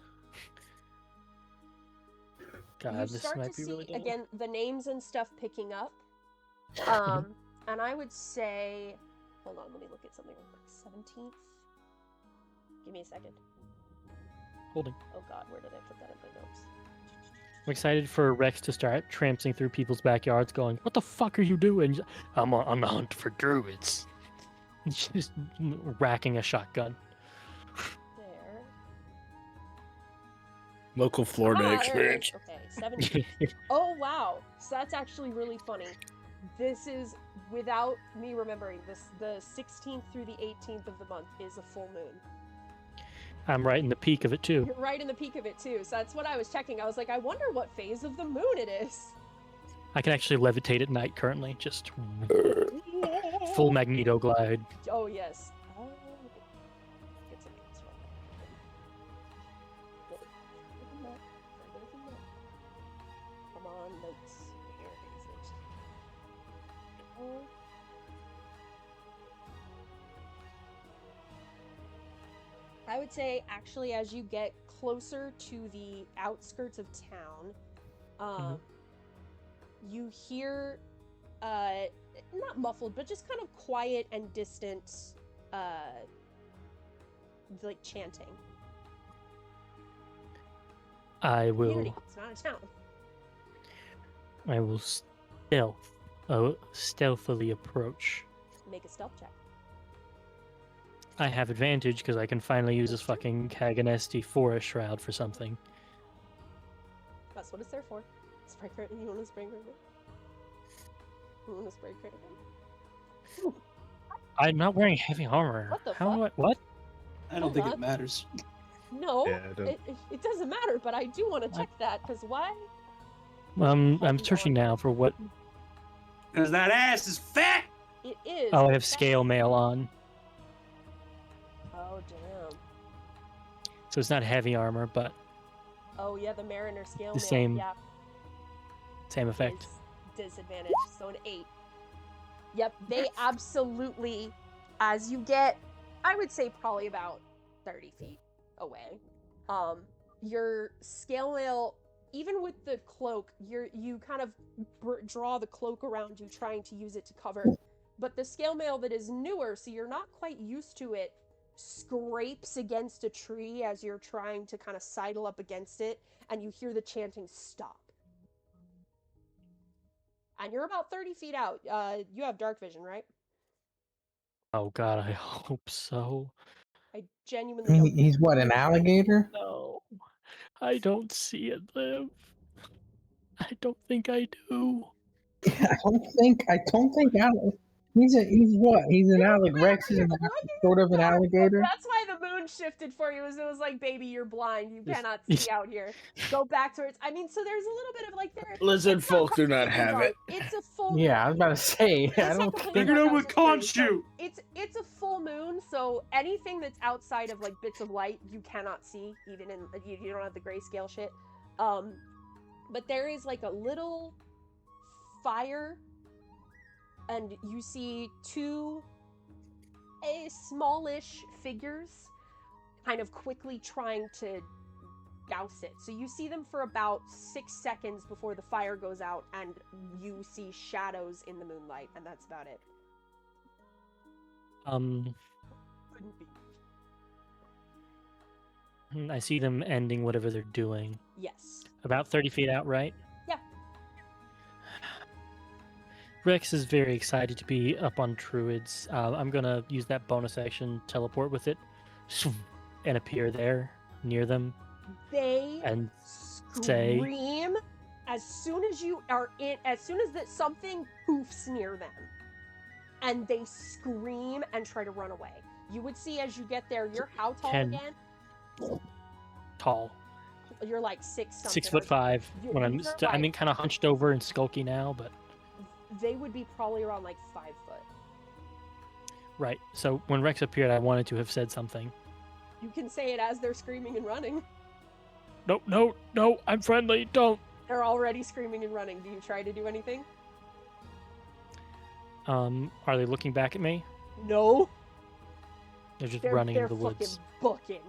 God, You this start might to be see, really dumb. again, the names and stuff picking up. And I would say... Hold on, let me look at something real quick. 17th? Give me a second. Holding. Oh god, where did I put that in my notes? I'm excited for Rex to start tramping through people's backyards going, "What the fuck are you doing?" I'm on the hunt for druids. She's just racking a shotgun. There. Local Florida There it experience. is. Okay, 17th. Oh wow, so that's actually really funny. This is, without me remembering, this the 16th through the 18th of the month is a full moon. I'm right in the peak of it too. You're right in the peak of it too, so that's what I was checking. I was like, I wonder what phase of the moon it is. I can actually levitate at night currently, just full magneto glide. Oh yes. Oh, get some notes from Nope. Further than that. Further than that. Come on, notes. Where is it? Oh. I would say, actually, as you get closer to the outskirts of town, you hear, not muffled, but just kind of quiet and distant, like chanting. I Community. will. It's not a town. I will stealthily approach. Make a stealth check. I have advantage because I can finally use this fucking Kaganesti Forest Shroud for something. That's what it's there for. Spray crit. You want to spray crit? You want to spray crit again? I'm not wearing heavy armor. What the How do I? fuck? What? I don't Hold think on. it matters. No, Yeah, I don't- it doesn't matter, but I do want to check that, because why? I'm Heavy searching armor. now for what. Because that ass is fat! It is. Oh, I in have fact- scale mail on, Oh, damn. so it's not heavy armor, but Oh, yeah, the Mariner scale The mail. same Yeah, same effect. is disadvantage, so an 8. Yep, they absolutely, as you get, I would say probably about 30 feet away, your scale mail, even with the cloak, you kind of draw the cloak around you, trying to use it to cover, but the scale mail that is newer, so you're not quite used to it, scrapes against a tree as you're trying to kind of sidle up against it, and you hear the chanting stop. And you're about 30 feet out. You have dark vision, right? Oh God, I hope so. I genuinely don't. He's what, an alligator? No, I don't see it live. I don't think I do. I don't think he's what? He's an alligator. Rex is sort of an alligator. That's why the moon shifted for you. It was like, baby, you're blind. You Just- cannot see out here. Go back towards. I mean, so there's a little bit of like there. Lizard it's not folk do not completely have dark. it. It's a full. Yeah, I was about to say. I It's not don't completely think. Figure dark, out I was what just can't saying, shoot! so it's a full moon, so anything that's outside of like bits of light you cannot see, even in you don't have the grayscale shit. But there is like a little fire, and you see two smallish figures kind of quickly trying to douse it. So you see them for about 6 seconds before the fire goes out, and you see shadows in the moonlight, and that's about it. Couldn't be. I see them ending whatever they're doing. Yes. About 30 feet out, right? Yeah. Rex is very excited to be up on Druids. I'm gonna use that bonus action, teleport with it, and appear there near them. They And scream as soon as you are in. As soon as that something poofs near them, and they scream and try to run away. You would see as you get there. You're how tall again? Tall. You're like 6 something. 6'5". When I'm kind of hunched over and skulky now, but they would be probably around like 5 foot. Right. So when Rex appeared, I wanted to have said something. You can say it as they're screaming and running. No, I'm friendly. Don't. They're already screaming and running. Do you try to do anything? Are they looking back at me? No. They're just running in the woods. They're fucking booking.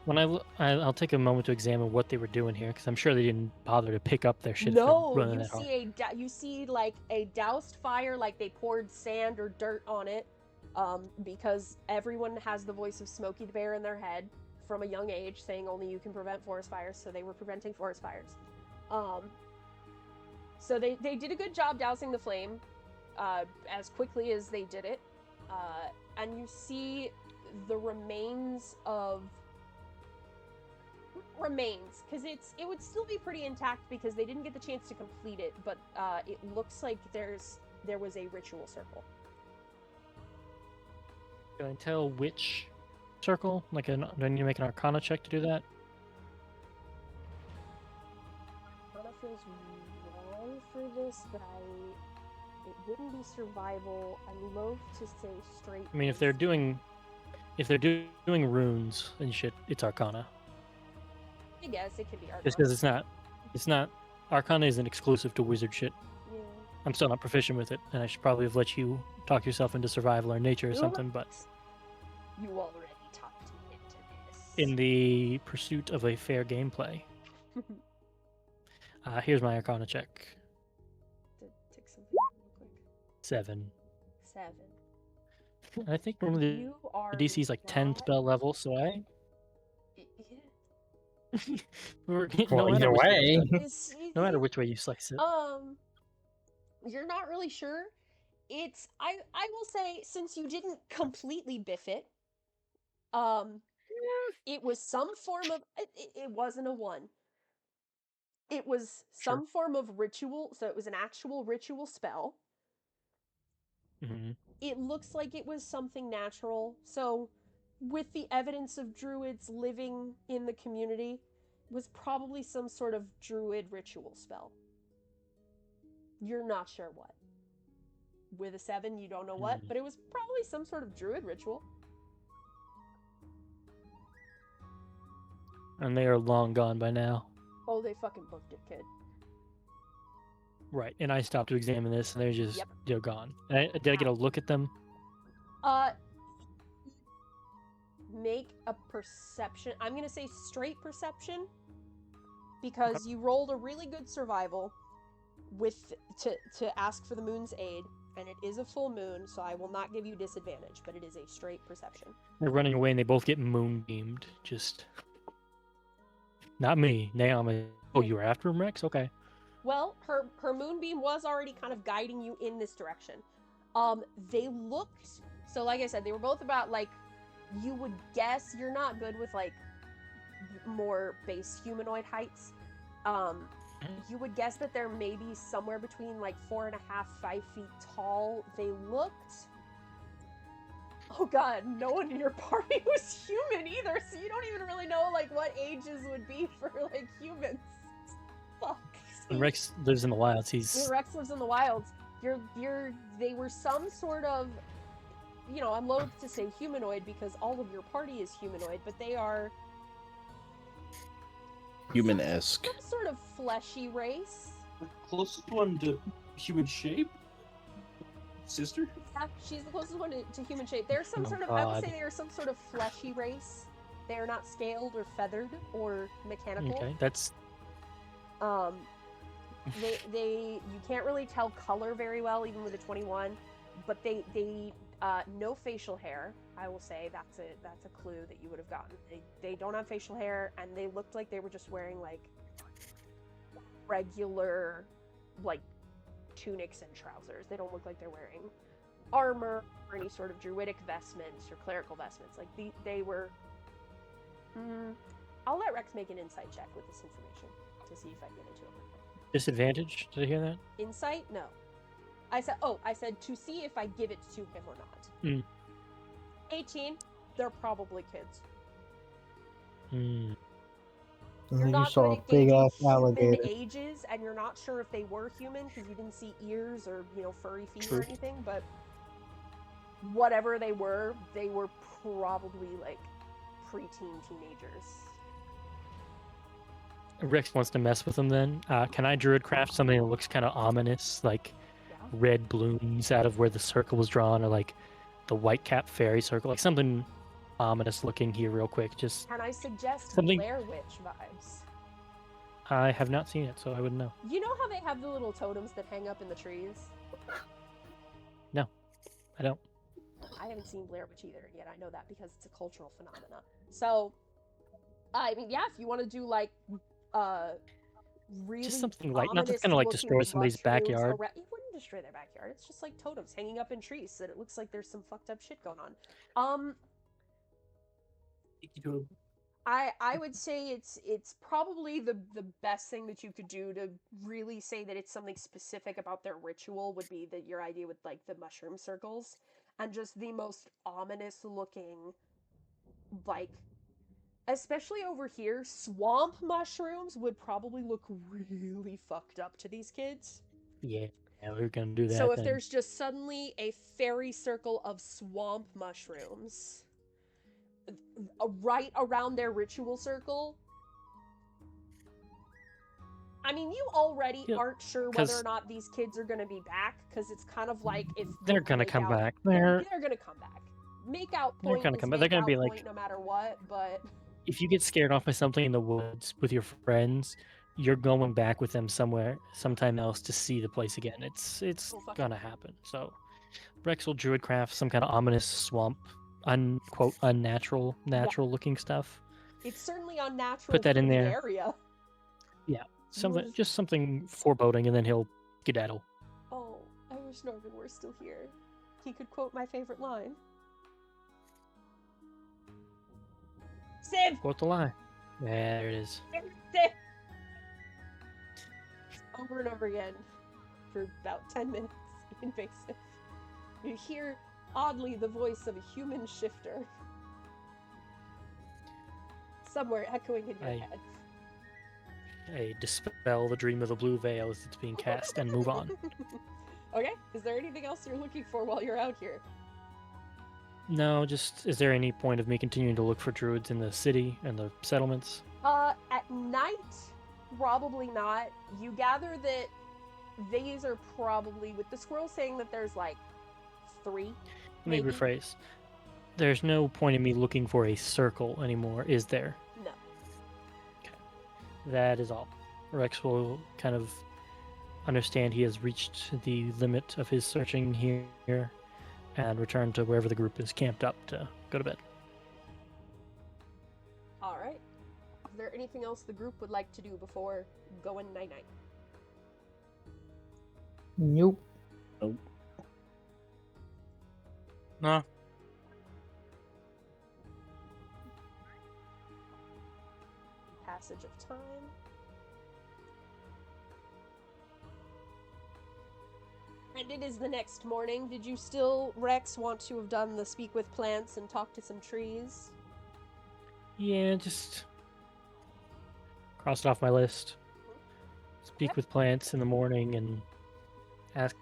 When I'll take a moment to examine what they were doing here, because I'm sure they didn't bother to pick up their shit. No, running that hard. you see like a doused fire, like they poured sand or dirt on it, because everyone has the voice of Smokey the Bear in their head from a young age, saying only you can prevent forest fires. So they were preventing forest fires. So they did a good job dousing the flame, as quickly as they did it, and you see the remains, because it would still be pretty intact because they didn't get the chance to complete it, but it looks like there was a ritual circle. Can I tell which circle? Do I need to make an Arcana check to do that? Arcana feels wrong for this, but it wouldn't be survival. I'm loath to say straight. I mean, if they're doing runes and shit, it's Arcana. I guess it could be Arcana. Just because it's not. Arcana isn't exclusive to wizard shit. Yeah. I'm still not proficient with it, and I should probably have let you talk yourself into survival or nature or something, but you already talked me into this. In the pursuit of a fair gameplay. Here's my Arcana check. Tick something real quick. 7. 7. I think normally the DC is like 10 spell level, so I. Either way. No matter which way you slice it. You're not really sure. I will say, since you didn't completely biff it, it was some form of it wasn't a 1. It was some form of ritual, so it was an actual ritual spell. Mm-hmm. It looks like it was something natural. So, with the evidence of druids living in the community, it was probably some sort of druid ritual spell. You're not sure what. With a 7, you don't know what, but it was probably some sort of druid ritual. And they are long gone by now. Oh, they fucking booked it, kid. Right, and I stopped to examine this, and they're just they're gone. Did I get a look at them? Make a perception. I'm gonna say straight perception, because you rolled a really good survival to ask for the moon's aid, and it is a full moon, so I will not give you disadvantage, but it is a straight perception. They're running away, and they both get moonbeamed. Just not me. Naomi. Oh, you were after him, Rex? Okay. Well, her moonbeam was already kind of guiding you in this direction. They looked, so like I said, they were both about, like, you would guess, you're not good with, like, more base humanoid heights. You would guess that they're maybe somewhere between, like, 4.5, 5 feet tall. They looked... Oh god, no one in your party was human either, so you don't even really know, like, what ages would be for, like, humans. Fuck. And Rex lives in the wilds. Rex lives in the wilds. They were some sort of, you know, I'm loath to say humanoid because all of your party is humanoid, but they are human-esque. Some sort of fleshy race. The closest one to human shape? Sister? Yeah, she's the closest one to human shape. They're some sort of, I would say they are some sort of fleshy race. They are not scaled or feathered or mechanical. Okay, that's... you can't really tell color very well, even with a 21, but they no facial hair. I will say that's a clue that you would have gotten. They don't have facial hair, and they looked like they were just wearing, like, regular, like, tunics and trousers. They don't look like they're wearing armor or any sort of druidic vestments or clerical vestments. Like they were. I'll let Rex make an insight check with this information to see if I get into it. Disadvantage? Did I hear that? Insight? No. I said to see if I give it to him or not. 18. They're probably kids. And You're then you not saw good a at big gauging ass human alligator. ages, and you're not sure if they were human because you didn't see ears or furry feet True. or anything. But whatever they were probably like preteen teenagers. Rex wants to mess with them then. Can I druid craft something that looks kind of ominous, like Yeah. red blooms out of where the circle was drawn, or like the white cap fairy circle, like something ominous looking here real quick? Just Can I suggest something- Blair Witch vibes? I have not seen it, so I wouldn't know. You know how they have the little totems that hang up in the trees? I don't. I haven't seen Blair Witch either yet. I know that because it's a cultural phenomena. So, I mean, yeah, if you want to do like, really Just something light, not that's ominous gonna like looking destroy somebody's mushrooms backyard. it wouldn't destroy their backyard. It's just like totems hanging up in trees so that it looks like there's some fucked up shit going on. I would say it's probably the best thing that you could do to really say that it's something specific about their ritual would be that your idea with like the mushroom circles and just the most ominous looking, like, especially over here, swamp mushrooms would probably look really fucked up to these kids. Yeah, we're gonna do that. So if then. there's just suddenly a fairy circle of swamp mushrooms right around their ritual circle, I mean, you already Yeah, aren't sure whether 'cause- or not these kids are going to be back, because it's kind of like if they're gonna come back. They're going to come back. Make out They're point gonna is come back. They're make gonna out be point like- no matter what, but If you get scared off by something in the woods with your friends, you're going back with them sometime else to see the place again. It's Oh, fuck gonna happen. So Rex will druidcraft some kind of ominous swamp, unquote unnatural, looking stuff. it's certainly unnatural Put that for in the there. area. Something, just something foreboding, and then he'll skedaddle. Oh, I wish Norman were still here. He could quote my favorite line. Civ! Quote the line. Yeah, there it is. Civ! Over and over again for about 10 minutes. Invasive. You hear, oddly, the voice of a human shifter. Somewhere echoing in your head. I dispel the dream of the blue veil as it's being cast and move on. Okay, is there anything else you're looking for while you're out here? No, just is there any point of me continuing to look for druids in the city and the settlements? At night, probably not. You gather that these are probably, with the squirrel saying that there's like 3. Let me maybe? rephrase. There's no point in me looking for a circle anymore, is there? No. That is all. Rex will kind of understand he has reached the limit of his searching here and return to wherever the group is camped up to go to bed. Alright. Is there anything else the group would like to do before going night-night? Nope. No. Passage of time. And it is the next morning. Did you still, Rex, want to have done the speak with plants and talk to some trees? Yeah, just cross it off my list. Speak with plants in the morning and ask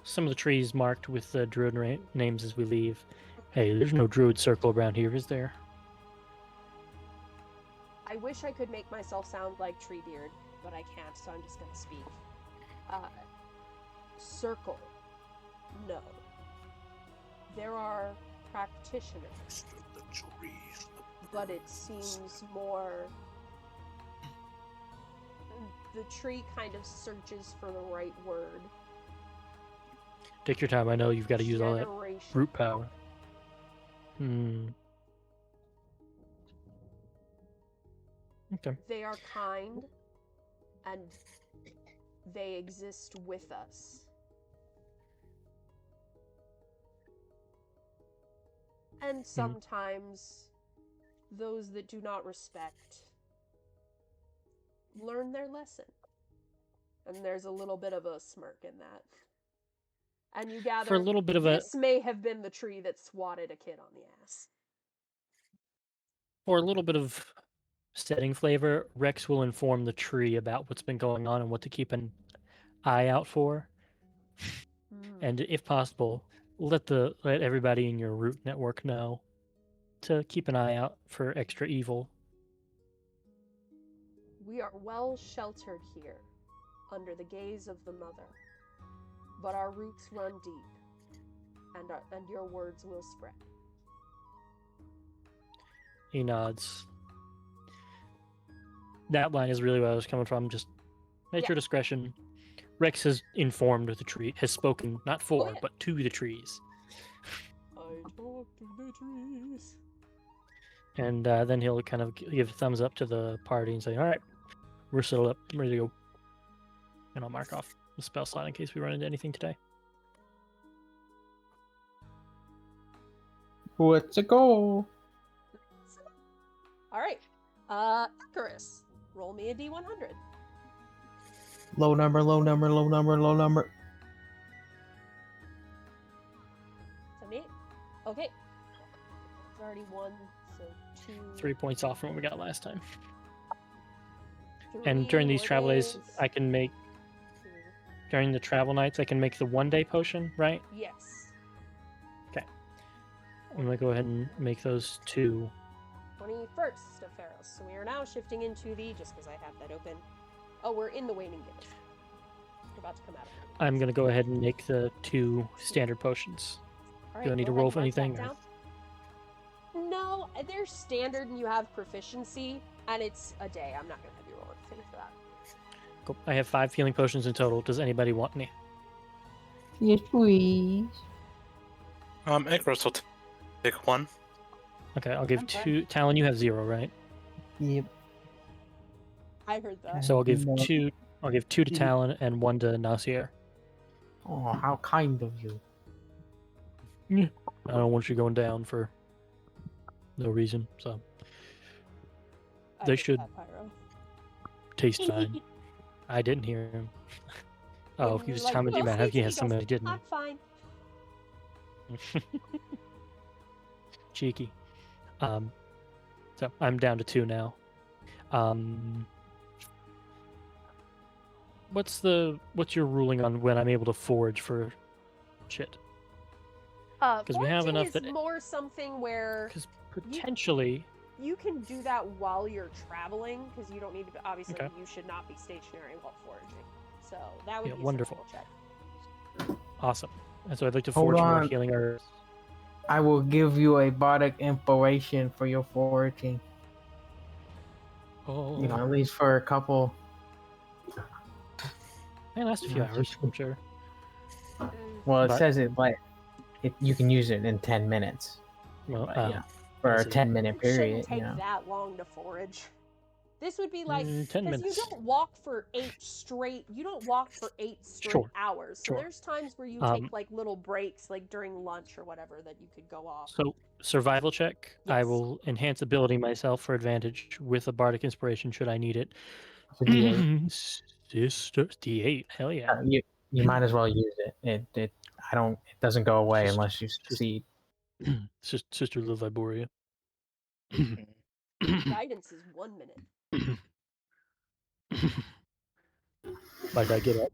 some of the trees marked with the druid names as we leave. Hey, there's no druid circle around here, is there? I wish I could make myself sound like Treebeard, but I can't, so I'm just gonna speak. Circle. No. There are practitioners, but it seems more... The tree kind of searches for the right word. Take your time, I know you've got to use all that Generation. brute power. Okay. They are kind and they exist with us. And sometimes those that do not respect learn their lesson. And there's a little bit of a smirk in that. And you gather For a little bit of this may have been the tree that swatted a kid on the ass. For a little bit of setting flavor, Rex will inform the tree about what's been going on and what to keep an eye out for. And if possible, let everybody in your root network know to keep an eye out for extra evil. We are well sheltered here, under the gaze of the mother, but our roots run deep, and your words will spread. He nods. That line is really where I was coming from. Just nature discretion. Rex has informed the tree, has spoken not for, but to the trees. I talk to the trees. And then he'll kind of give a thumbs up to the party and say, all right, we're settled up, ready to go. And I'll mark off the spell slot in case we run into anything today. Let's go. All right. Icarus, roll me a D100. Low number, low number, low number, low number. 78. Okay. It's already 1, so 2. 3 points off from what we got last time. 3 And during these more travel days, days. I can make, 2. during the travel nights, I can make the 1-day potion, right? Yes. I'm going to go ahead and make those 2. 21st of Pharos. So we are now shifting into the, just because I have that open. Oh, we're in the waning gift. We're about to come out of it. I'm going to go ahead and make the 2 standard potions. All right, Do I need go to roll ahead for and mark that anything? down. No, they're standard and you have proficiency, and it's a day. I'm not going to have you roll anything for that. Cool. I have 5 healing potions in total. Does anybody want any? Yes, please. Icarus will take 1. Okay, I'll give Okay. 2. Talon, you have 0, right? Yep. I heard that. So I'll give No. 2. I'll give 2 to Talon and 1 to Nasir. Oh, how kind of you. I don't want you going down for no reason, so I they heard should that, Pyro. taste fine. I didn't hear him. Oh, And he you're was like, commenting "We'll about how see," he has goes, somebody didn't. I'm fine. Cheeky. So I'm down to 2 now. What's your ruling on when I'm able to forage for shit? Because we have Foraging enough is that more something where because potentially you can do that while you're traveling, because you don't need to. Obviously, Okay. you should not be stationary while foraging. So that would Yeah, be wonderful. a survival check. awesome. And so I'd like to Hold forge more on. healing herbs. I will give you a bardic inspiration for your foraging. Oh, You know, at least for a couple. may last a few hours, I'm sure. Well, it But- says it, but you can use it in 10 minutes. Well, But, yeah, for I a see. 10-minute It period. shouldn't take You know. that long to forage. This would be like 10 because you minutes. don't walk for 8 straight. You don't walk for 8 straight Sure, hours. So sure. there's times where you Um, take like little breaks, like during lunch or whatever, that you could go off. So survival check. I Yes. will enhance ability myself for advantage with a bardic inspiration should I need it. It's a D8. Sister D8. Hell yeah. You might as well use it. It doesn't go away Just- unless you succeed. Sister Lil Viboria. Guidance is 1 minute. Might I get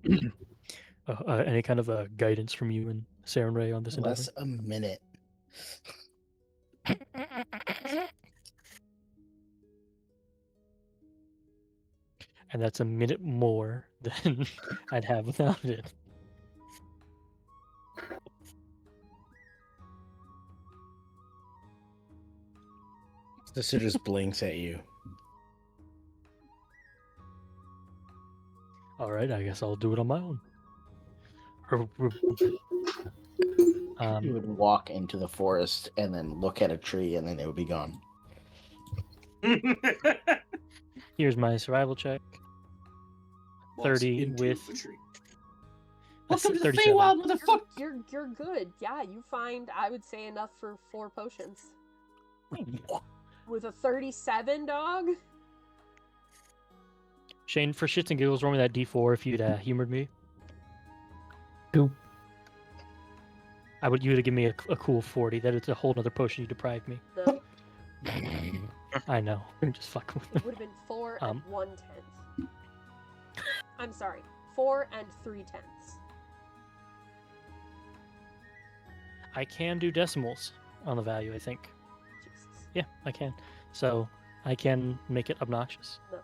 any kind of guidance from you and Saren Ray on this endeavor? Less a minute. And that's a minute more than I'd have without it. Sister just blinks at you. All right, I guess I'll do it on my own. You would walk into the forest and then look at a tree and then it would be gone. Here's my survival check. 30 into with the tree. that's Welcome to the 37. Feywild, motherfucker! You're good. Yeah, you find, I would say, enough for 4 potions. With a 37, dog? Shane, for shits and giggles, roll me that D4 if you'd humored me. 2. You would have given me a cool 40. That it's a whole other potion you deprived me. No, I know. I'm just fucking with it would have been 4 and 1/10. I'm sorry, 4 and 3/10. I can do decimals on the value, I think. Jesus. Yeah, I can. So I can make it obnoxious. No,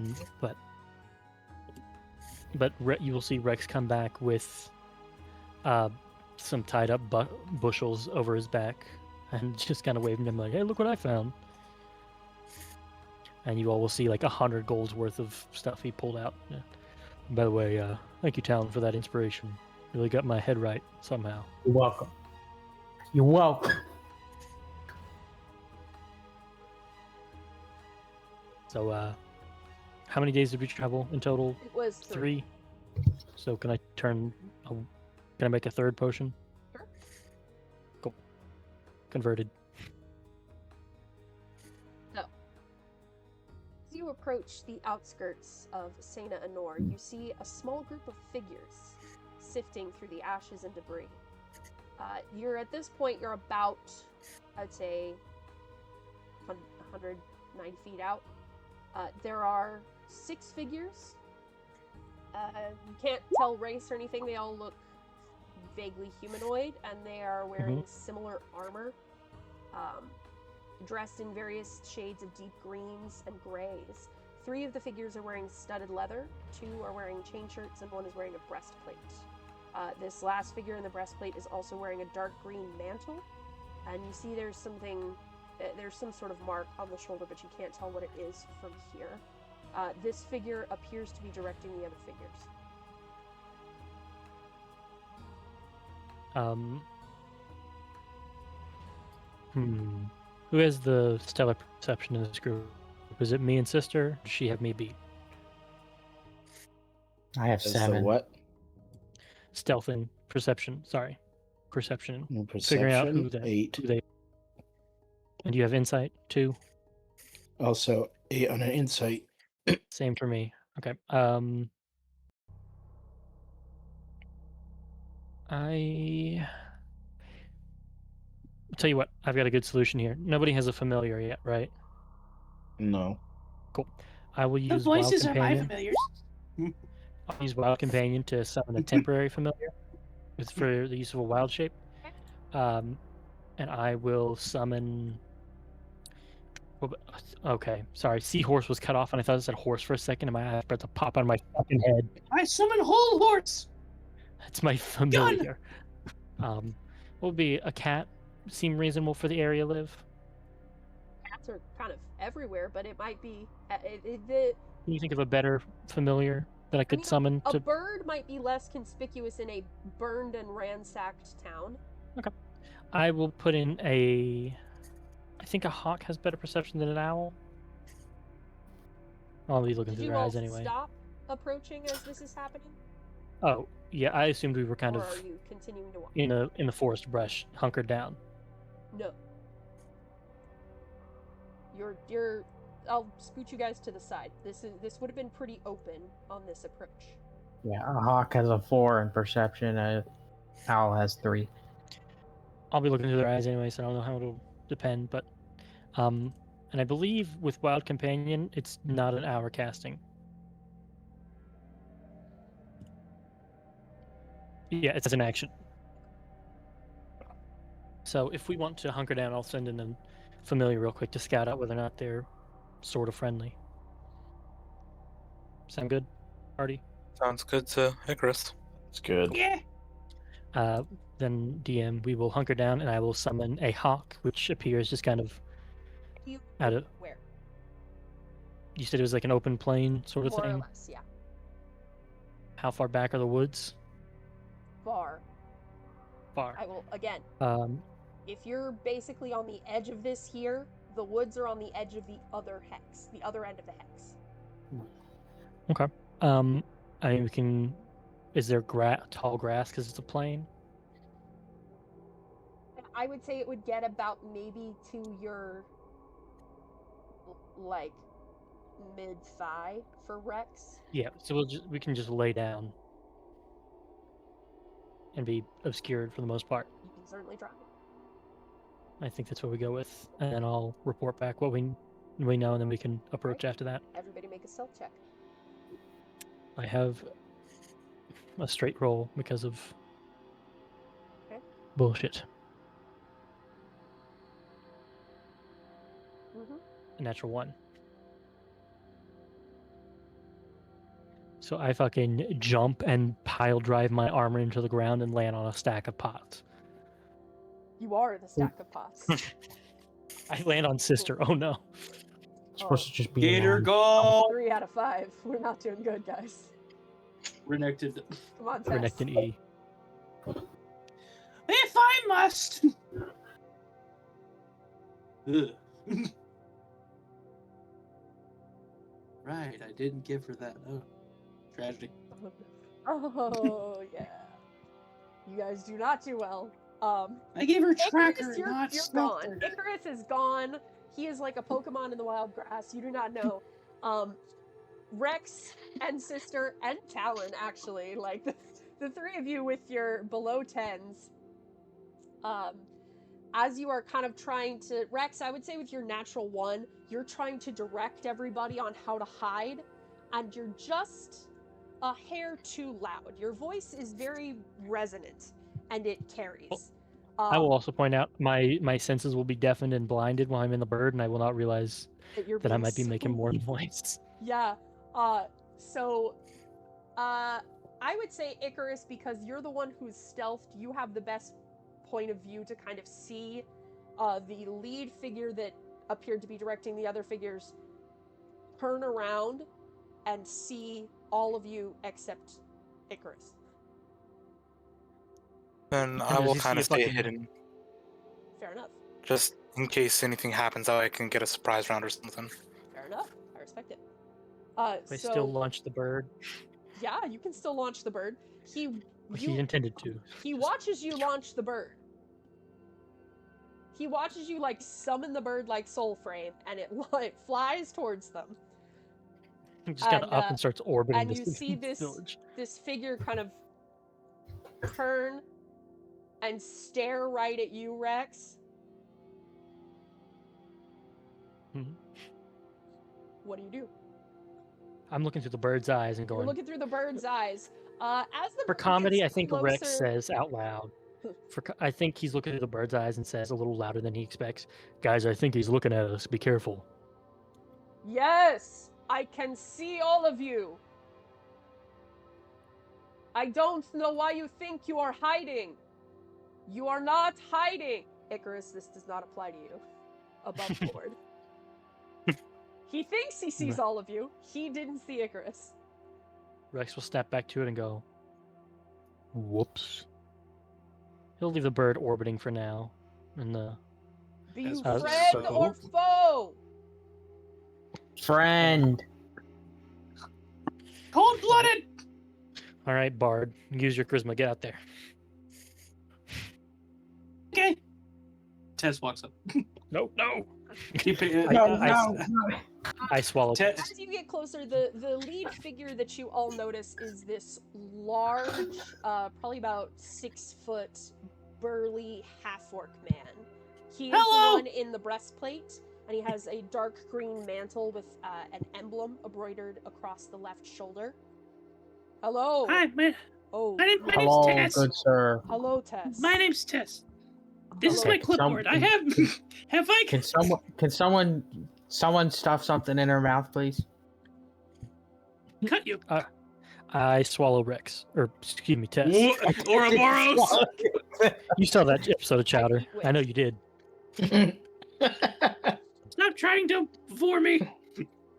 it's But you will see Rex come back with some tied up bushels over his back and just kind of waving them like, hey, look what I found. And you all will see like 100 gold's worth of stuff he pulled out. Yeah. By the way, thank you, Talon, for that inspiration. Really got my head right somehow. You're welcome. You're welcome. So, how many days did we travel in total? it was 3. 3. So can I make a third potion? Sure. Cool. Converted. As you approach the outskirts of Saena Anore, you see a small group of figures sifting through the ashes and debris. At this point, you're about, I'd say, 109 feet out. There are 6 figures. You can't tell race or anything. They all look vaguely humanoid, and they are wearing similar armor, dressed in various shades of deep greens and grays. 3 of the figures are wearing studded leather, 2 are wearing chain shirts, and 1 is wearing a breastplate. This last figure in the breastplate is also wearing a dark green mantle, and you see there's some sort of mark on the shoulder, but you can't tell what it is from here. This figure appears to be directing the other figures. Who has the stellar perception in this group? Is it me and sister? Does she have me beat? I have As the 7. what? Stealth and perception. Sorry, perception. Perception. Figuring out who 8. they. And you have insight too. Also 8 on an insight. Same for me. Okay. I'll tell you what. I've got a good solution here. Nobody has a familiar yet, right? No. Cool. I will The use Wild voices are my Companion. familiars. I'll use Wild Companion to summon a temporary familiar. It's for the use of a wild shape. And I will summon. Okay, sorry. Seahorse was cut off, and I thought it said horse for a second, and my eyes started to pop out of my fucking head. I summon whole horse. That's my familiar. What would be a cat? Seem reasonable for the area live? Cats are kind of everywhere, but it might be. Can you think of a better familiar that I could summon a to? bird might be less conspicuous in a burned and ransacked town. Okay. I will put in a. I think a hawk has better perception than an owl. I'll be looking Did through you their all eyes anyway. stop approaching as this is happening, Oh, yeah. I assumed we were kind or of are you continuing to walk? in the forest brush, hunkered down. No. You're. I'll scoot you guys to the side. This would have been pretty open on this approach. Yeah, a hawk has a 4 in perception. A owl has 3. I'll be looking through their eyes anyway, so I don't know how it'll depend. But, and I believe with Wild Companion, it's not an hour casting. Yeah, it's an action. So if we want to hunker down, I'll send in a familiar real quick to scout out whether or not they're sort of friendly. Sound good, Artie? Sounds good to Icarus. It's good. Yeah. Then DM, we will hunker down, and I will summon a hawk, which appears just kind of You out of. where? You said it was like an open plain sort of More or thing. less, yeah. How far back are the woods? Far. Far. I will again. Um, If you're basically on the edge of this here, the woods are on the edge of the other hex, the other end of the hex. I mean, we can. Is there tall grass because it's a plain? I would say it would get about maybe to your like mid-thigh for Rex. Yeah, so we can just lay down and be obscured for the most part. You can certainly try. I think that's what we go with, and then I'll report back what we know, and then we can approach after that. Everybody make a stealth check. I have a straight roll because of bullshit. A natural 1. So I fucking jump and pile drive my armor into the ground and land on a stack of pots. You are the stack of pots. I land on sister. Oh no. It's supposed to just be Gator an go. 3 out of 5. We're not doing good, guys. Renected. Come on, Tess. Renekton E. If I must. Ugh. Right, I didn't give her that. Oh, tragedy. Oh yeah. You guys do not do well. I gave her Icarus, tracker, you're not gone. smelter. Icarus is gone. He is like a Pokemon in the wild grass. You do not know. Rex and Sister and Talon, actually, like the 3 of you with your below 10s. As you are kind of trying to, Rex, I would say with your natural 1, you're trying to direct everybody on how to hide, and you're just a hair too loud. Your voice is very resonant, and it carries. I will also point out my senses will be deafened and blinded while I'm in the bird, and I will not realize that I might be making more noise. Yeah. I would say Icarus, because you're the one who's stealthed, you have the best point of view to kind of see the lead figure that appeared to be directing the other figures turn around and see all of you except Icarus. Then And I does will he see kind a of stay fucking- hidden, Fair enough. just in case anything happens. That way I can get a surprise round or something. Fair enough. I respect it. I still launch the bird. Yeah, you can still launch the bird. He intended to. He watches you launch the bird. He watches you like summon the bird like Soul Frame, and it flies towards them. He just got up and starts orbiting and this you see this village. This figure kind of turn and stare right at you, Rex. Mm-hmm. What do? I'm looking through the bird's eyes and You're going. looking through the bird's eyes. As the For bird comedy, I gets think closer... Rex says out loud. I think he's looking through the bird's eyes and says a little louder than he expects, "Guys, I think he's looking at us. Be careful." Yes, I can see all of you. I don't know why you think you are hiding. You are not hiding. Icarus, this does not apply to you. Above board. He thinks he sees all of you. He didn't see Icarus. Rex will snap back to it and go, "Whoops." He'll leave the bird orbiting for now. And Be you As friend so. or foe? friend. Cold-blooded. all right, Bard, use your charisma. Get out there. Okay. Tess walks up. No. I swallowed. Tess. As you get closer, the lead figure that you all notice is this large, probably about 6 foot, burly half-orc man. He is Hello! the one in the breastplate, and he has a dark green mantle with an emblem embroidered across the left shoulder. Hello. Hi, man. Oh. My name's Hello, Tess. good sir. Hello, Tess. My name's Tess. This is Hello. my clipboard. I have I? Can someone stuff something in her mouth, please? cut you? I swallow Rex. Or, excuse me, Tess. Ouroboros. You saw that episode of Chowder. I know you did. Stop trying to bore me.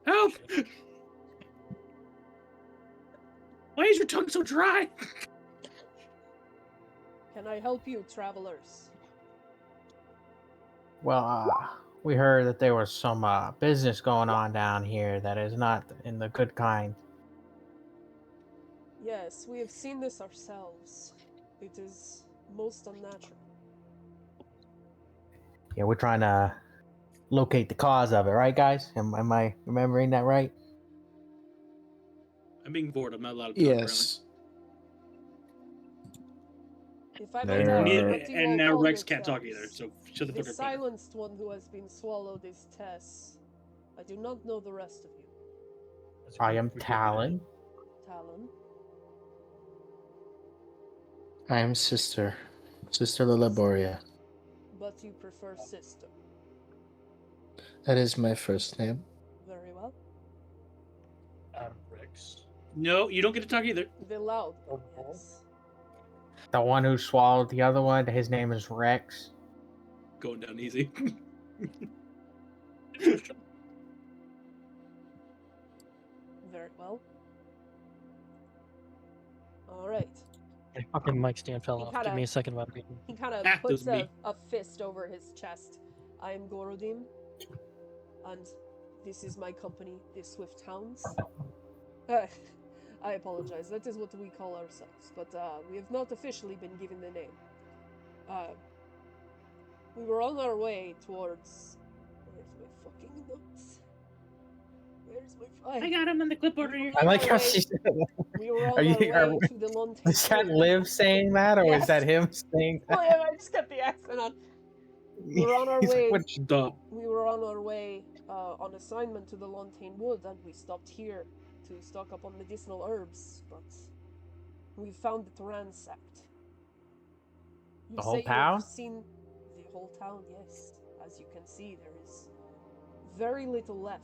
Help! Why is your tongue so dry? Can I help you, travelers? Well, we heard that there was some business going on down here that is not in the good kind. Yes, we have seen this ourselves. It is most unnatural. Yeah, we're trying to locate the cause of it, right, guys? Am I remembering that right? I'm being bored. I'm not allowed to talk apparently. Yes. If I There might ask, are- what do you And all now call Rex can't talk either, yourselves? so shut the The fuck up, brother. silenced one who has been swallowed is Tess. I do not know the rest of you. I am Talon. Talon. I am Sister Lilaboria. But you prefer sister. That is my first name. Very well. Rex. No, you don't get to talk either. The loud one, yes. The one who swallowed the other one, his name is Rex. Going down easy. Very well. Alright. My fucking mic stand fell He off. kinda- Give me a second about it. He kind of Ah, puts those me. a fist over his chest. I am Gorodim, and this is my company, the Swift Hounds. I apologize, that is what we call ourselves, but we have not officially been given the name. We were on our way towards... Where's my fucking notes? Where's my... I got him on the clipboard right here. I like how way- she said that. We were on Are you- our are way we- to the Lontaine Is that Wood. Liv saying that, or Yes. is that him saying that? Oh, yeah, I just got the accent on. We were on our He's like, way. "What?" Stop. We were on our way on assignment to the Lontaine Wood, and we stopped here to stock up on medicinal herbs, but we found it ransacked. You The say whole you town? have seen the whole town, yes. As you can see, there is very little left.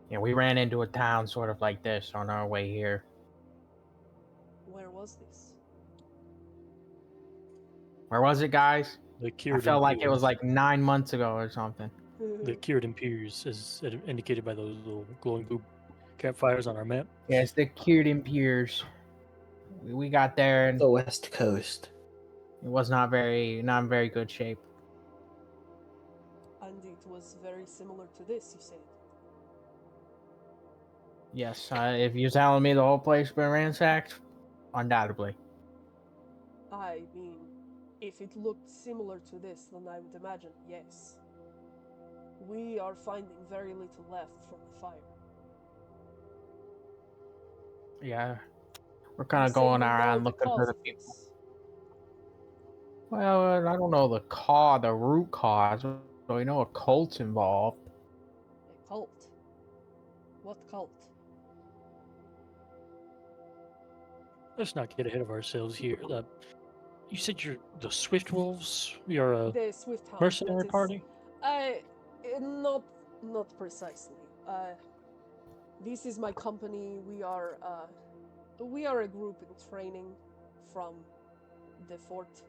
Yeah, we ran into a town sort of like this on our way here. Where was this? Where was it, guys? The I cured felt like it was Piers. like 9 months ago or something. The cured Piers is indicated by those little glowing blue campfires on our map. Yeah, it's the Kieran Piers. We got there and The West Coast. it was not in very good shape. And it was very similar to this, you said. Yes, if you're telling me the whole place been ransacked, undoubtedly. I mean, if it looked similar to this, then I would imagine, yes. We are finding very little left from the fire. Yeah, we're You kind of say going you know around the looking cause for the of people. this. Well, I don't know the root cause, but we know a cult's involved. A cult. What cult? Let's not get ahead of ourselves here. You said you're the Swift Wolves? You're a The Swift Hounds. mercenary that is- party? Not precisely. This is my company. We are a group in training from the fort,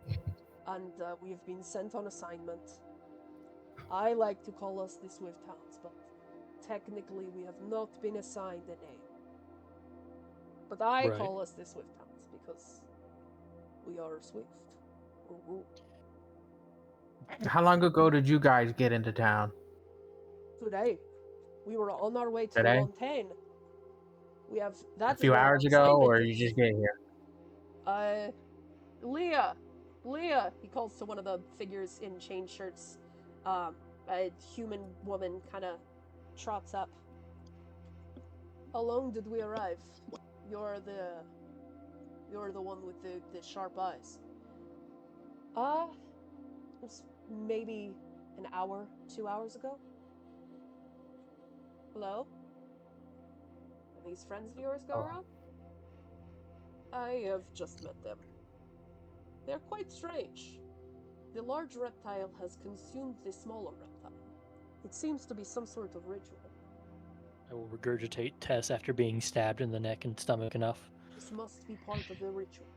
and we have been sent on assignment. I like to call us the Swift Hounds, but technically we have not been assigned a name. But I Right. call us the Swift Hounds because we are swift. Ooh. How long ago did you guys get into town? Today, we were on our way to Today? Lontaine. We have A that. few hours ago, or you just get here? Leah, he calls to one of the figures in chain shirts. A human woman kind of trots up. How long did we arrive? You're the one with the sharp eyes. It was maybe an hour, 2 hours ago. Hello? Are these friends of yours go around? I have just met them. They're quite strange. The large reptile has consumed the smaller reptile. It seems to be some sort of ritual. I will regurgitate Tess after being stabbed in the neck and stomach enough. This must be part of the ritual.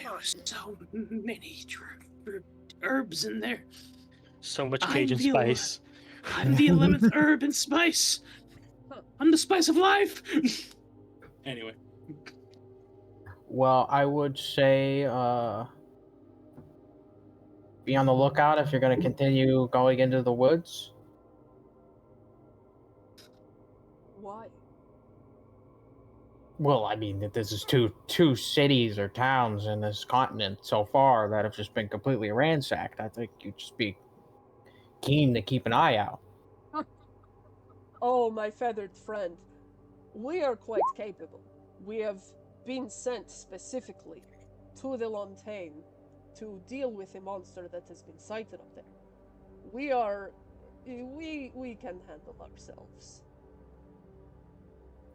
There were so many herbs in there. So much I'm Cajun the- spice. I'm the 11th herb in spice. I'm the spice of life. Anyway. Well, I would say be on the lookout if you're going to continue going into the woods. Why? Well, I mean, that this is two cities or towns in this continent so far that have just been completely ransacked. I think you'd just be keen to keep an eye out. Oh, my feathered friend, we are quite capable. We have been sent specifically to the Lontaine to deal with a monster that has been sighted up there. We can handle ourselves.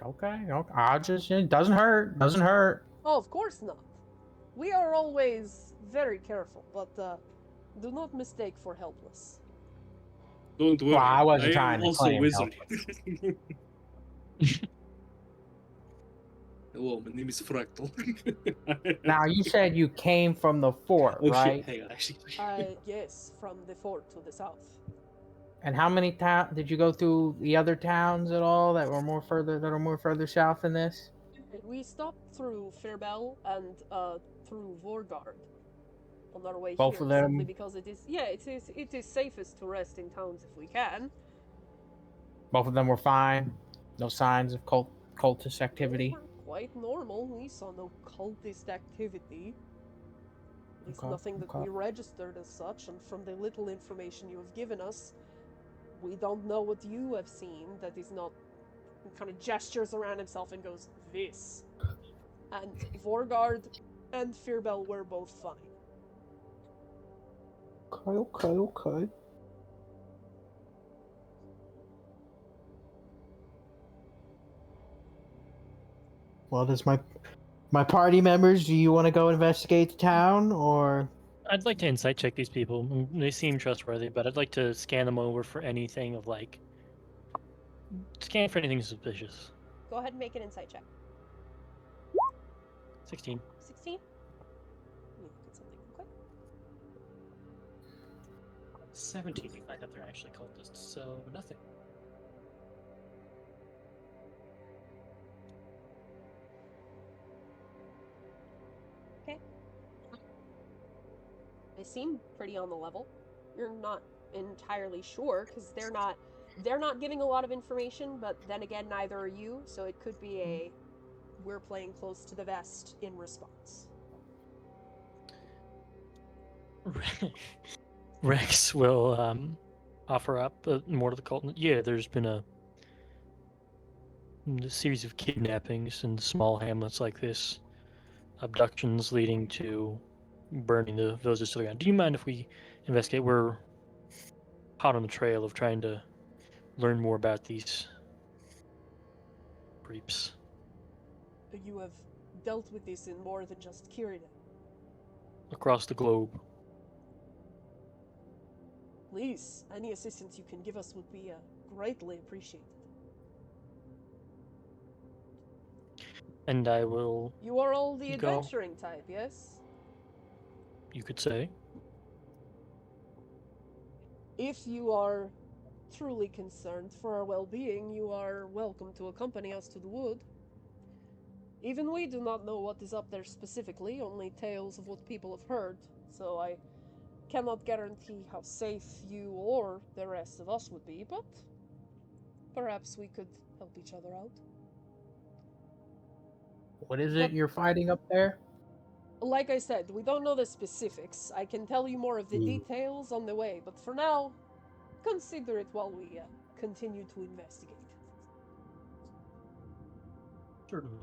Okay. I just it doesn't hurt. Doesn't hurt. Oh, of course not. We are always very careful, but do not mistake for helpless. Don't worry. Well, I wasn't I am trying to also claim wizard. help. Hello, my name is Fractal. Now, you said you came from the fort, Oh right? shit! Hang on, actually. Yes, from the fort to the south. And how many towns did you go through? The other towns at all that are more further south than this? We stopped through Fairbell and through Vorgard on our way Both here, of them? simply because it is safest to rest in towns if we can. Both of them were fine. No signs of cultist They activity. were quite normal. We saw no cultist activity. At least Okay, nothing that okay. we registered as such, and from the little information you have given us, we don't know what you have seen that is not. He kind of gestures around himself and goes, this. And Vorgard and Fairbell were both fine. Okay. Well, does my party members, do you want to go investigate the town, or? I'd like to insight check these people. They seem trustworthy, but I'd like to scan them over for anything of like. Scan for anything suspicious. Go ahead and make an insight check. 16. 16? Let me look at something real quick. 17. I thought they're actually cultists, so nothing. Okay. They seem pretty on the level. You're not entirely sure because they're not giving a lot of information, but then again neither are you, so it could be a we're playing close to the vest in response. Rex will offer up more to the cult. Yeah, there's been a series of kidnappings in small hamlets like this, abductions leading to burning the villages to the ground. Do you mind if we investigate? We're hot on the trail of trying to learn more about these creeps. You have dealt with this in more than just Kirida. Across the globe. Please, any assistance you can give us would be greatly appreciated. And I will. You are all the Go. adventuring type, yes? You could say. If you are truly concerned for our well-being, you are welcome to accompany us to the wood. Even we do not know what is up there specifically, only tales of what people have heard, so I cannot guarantee how safe you or the rest of us would be, but perhaps we could help each other out. What is it you're fighting up there? Like I said, we don't know the specifics. I can tell you more of the details on the way, but for now, consider it while we continue to investigate. Certainly.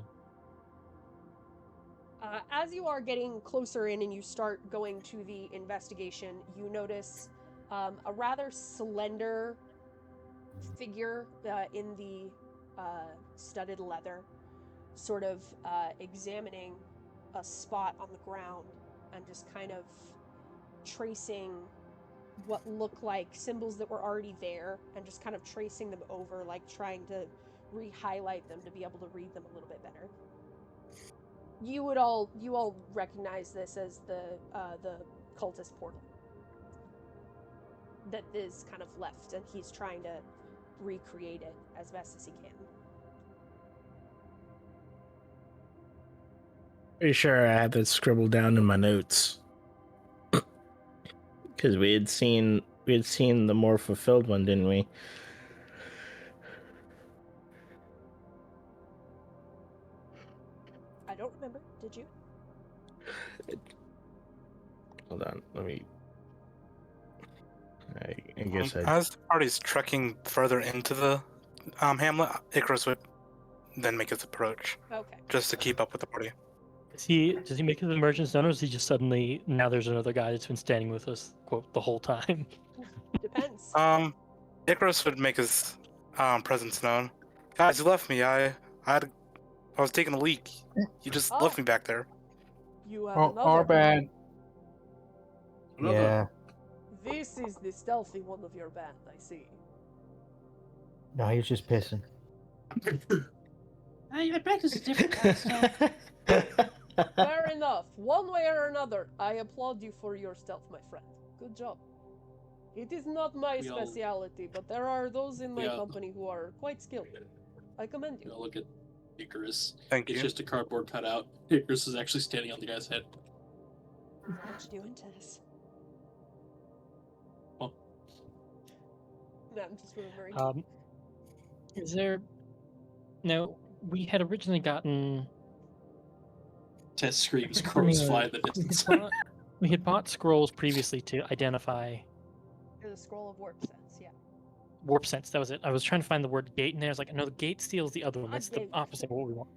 As you are getting closer in and you start going to the investigation, you notice a rather slender figure in the studded leather, sort of examining a spot on the ground and just kind of tracing what look like symbols that were already there and just kind of tracing them over, like trying to re-highlight them to be able to read them a little bit better. You all recognize this as the cultist portal that is kind of left, and he's trying to recreate it as best as he can. Pretty sure I had that scribbled down in my notes because we had seen the more fulfilled one, didn't we? let me. I guess I. As the party's trekking further into the hamlet, Icarus would then make his approach Okay. just to keep up with the party. Does he make his emergence known, or is he just suddenly now there's another guy that's been standing with us quote the whole time? Depends. Icarus would make his presence known. Guys, you left me. I was taking a leak. You just left me back there. You have Oh, another. our bad. Another- Yeah. This is the stealthy one of your band, I see. No, he was just pissing. I practice a different kind of stuff. Fair enough. One way or another, I applaud you for your stealth, my friend. Good job. It is not my We all- speciality, but there are those in my Yeah. company who are quite skilled. I commend You you. know, look at Icarus. Thank It's you. just a cardboard cutout. Icarus is actually standing on the guy's head. What you doing, Tess? Well, No, I'm just remembering. Is there? No, we had originally gotten. Tess screams, I crows mean, fly in the distance. We had bought scrolls previously to identify There's a scroll of warp sense, yeah. warp sense. That was it. I was trying to find the word gate in there. I was like, no, the gate seals the other one. Ah, That's the gate. opposite of what we want.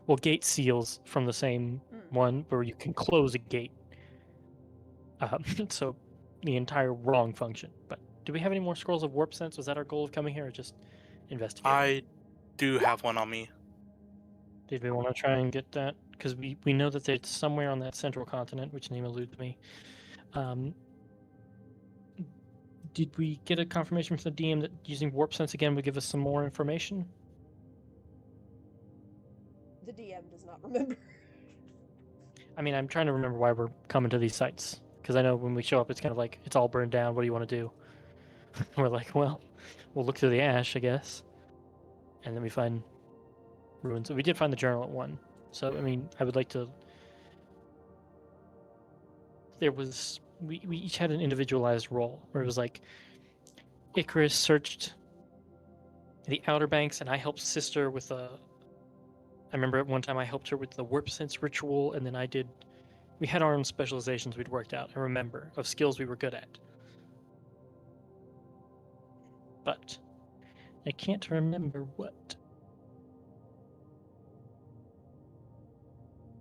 Well, gate seals from the same Mm. one where you can close a gate. So the entire wrong function. But do we have any more scrolls of warp sense? Was that our goal of coming here, or just investigate? I do have one on me. Did we want to try and get that? Because we know that it's somewhere on that central continent, which name eludes me. Did we get a confirmation from the DM that using warp sense again would give us some more information? The DM does not remember. I mean, I'm trying to remember why we're coming to these sites. Because I know when we show up, it's kind of like, it's all burned down. What do you want to do? We're like, well, we'll look through the ash, I guess. And then we find ruins. We did find the journal at one. So, I mean, I would like to... There was... We each had an individualized role, where it was like, Icarus searched the Outer Banks, and I helped Sister with a... I remember at one time I helped her with the warp sense ritual, and then I did... We had our own specializations we'd worked out, I remember, of skills we were good at. But I can't remember what.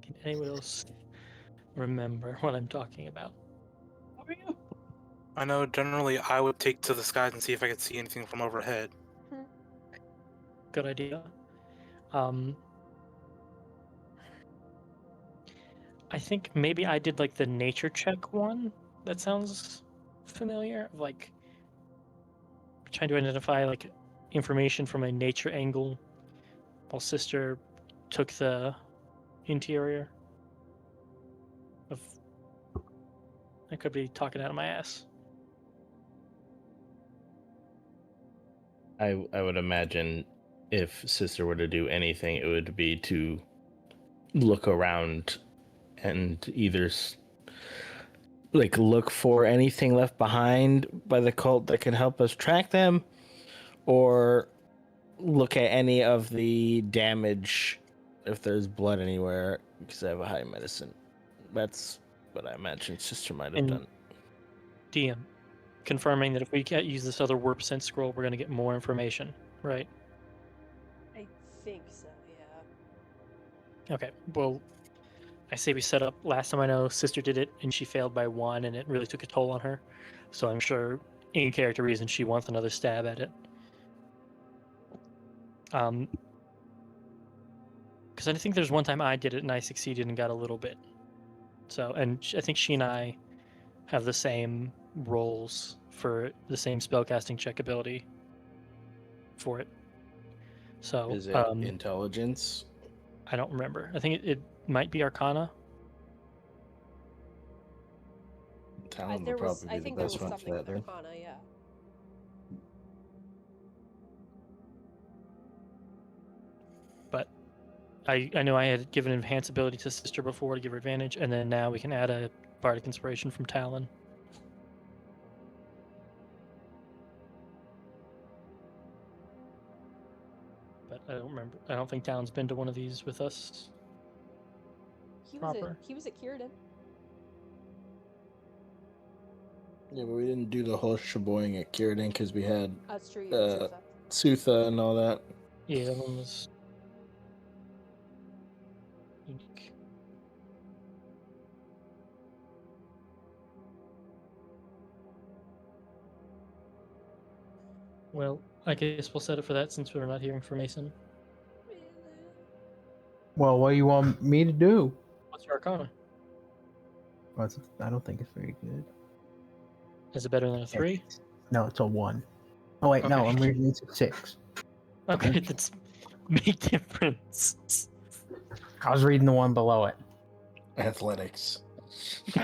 Can anyone else remember what I'm talking about? I know generally I would take to the skies and see if I could see anything from overhead. Good idea. I think maybe I did like the nature check one. That sounds familiar. Like trying to identify like information from a nature angle, while Sister took the interior of. I could be talking out of my ass. I would imagine if Sister were to do anything, it would be to look around and either like look for anything left behind by the cult that can help us track them, or look at any of the damage if there's blood anywhere, because I have a high medicine. That's what I imagine Sister might have And- done. DM, confirming that if we can't use this other warp sense scroll, we're going to get more information, right? I think so, yeah. Okay, well, I say we set up. Last time I know, Sister did it, and she failed by 1, and it really took a toll on her. So I'm sure, in character reason, she wants another stab at it. Because I think there's one time I did it, and I succeeded and got a little bit. So, and I think she and I have the same roles for the same spellcasting check ability for it. So, Is it intelligence? I don't remember. I think it might be Arcana. Talon There would was, probably I be think the there was best one something for with that. Then. Arcana, yeah. But I know I had given enhance ability to Sister before to give her advantage, and then now we can add a Bardic Inspiration from Talon. But I don't remember. I don't think Talon's been to one of these with us. He Proper. was at Kierden. Yeah, but we didn't do the whole sheboying at Círdan because we had That's true. You had Sutha. Sutha and all that. Yeah, that one was unique. Well, I guess we'll set it for that since we're not hearing from Mason. Well, what do you want me to do? What's your Arcana? Well, I don't think it's very good. Is it better than a 3? No, it's a 1. Oh wait, no, Okay. I'm reading it's a 6. Okay, that's big difference. I was reading the one below it. Athletics. It's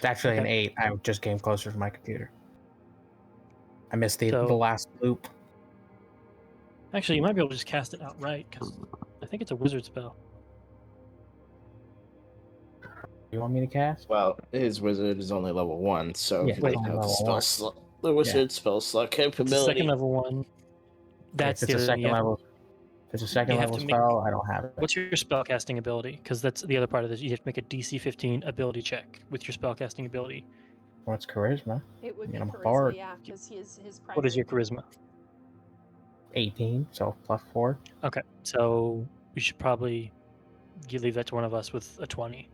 actually an Okay. 8. I just came closer to my computer. I missed the So- last loop. Actually, you might be able to just cast it outright because I think it's a wizard spell. You want me to cast? Well, his wizard is only level 1, so Yeah, he wait, doesn't have the level spell one. the wizard spell slot It's a capability. second level one. That's if it's the a second yeah. level. If it's a second You have level to make- spell, I don't have it. What's your spellcasting ability? Because that's the other part of this. You have to make a DC 15 ability check with your spellcasting ability. What's charisma? It would Yeah, be I'm charisma, hard. yeah, because his primary. What is your charisma? 18, so plus 4. Okay, so you should probably leave that to one of us with a 20.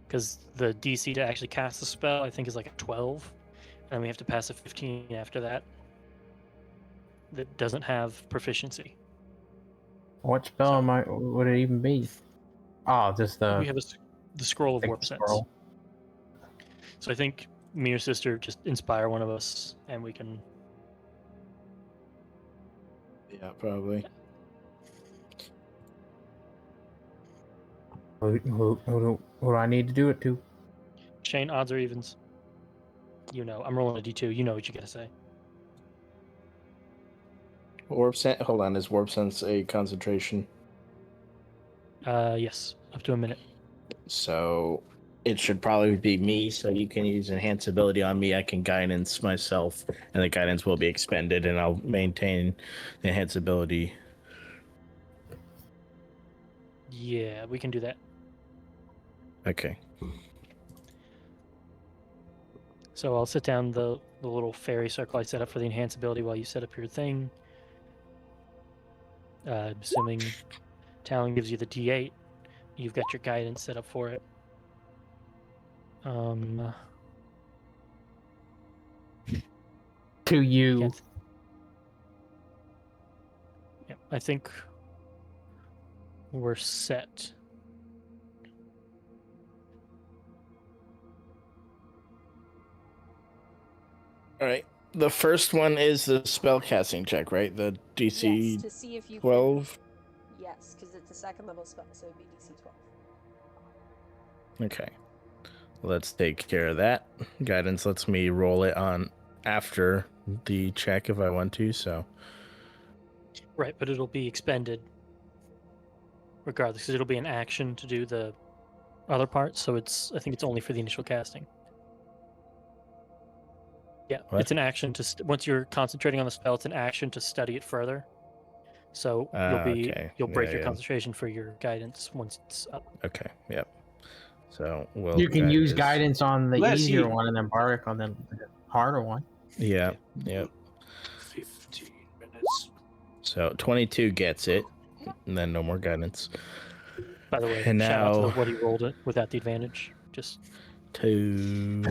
Because the DC to actually cast the spell, I think, is like a 12. And we have to pass a 15 after that. That doesn't have proficiency. What spell would it even be? Oh, just the We have the scroll of big warp sense. scroll. So I think me or sister just inspire one of us, and we can. Yeah, probably. Who do I need to do it to? Shane, odds or evens? You know, I'm rolling a d2. You know what you gotta say. Warp sense. Hold on, is warp sense a concentration? Yes, up to a minute. So it should probably be me. So you can use enhance ability on me. I can guidance myself, and the guidance will be expended, and I'll maintain the enhance ability. Yeah, we can do that. Okay. So I'll sit down the little fairy circle I set up for the enhance ability while you set up your thing. Assuming Talon gives you the D8, you've got your guidance set up for it. To you. Can't- Yeah, I think we're set. All right. The first one is the spell casting check, right? The DC Yes, to see if you 12. Can, yes, because it's a second level spell, so it'd be DC 12. Okay. Let's take care of that. Guidance lets me roll it on after the check if I want to, so Right, but it'll be expended regardless, because it'll be an action to do the other part. So I think it's only for the initial casting. Yeah, What? it's an action to once you're concentrating on the spell, it's an action to study it further. So you'll break Yeah, your yeah. concentration for your guidance once it's up. Okay, yep. So we'll You can guide use this. guidance on the Bless easier you. one and then bardic on the harder one. Yeah, yep. 15 minutes. So 22 gets it, and then no more guidance. By the way, And shout out to now- what he rolled it without the advantage. Just 2.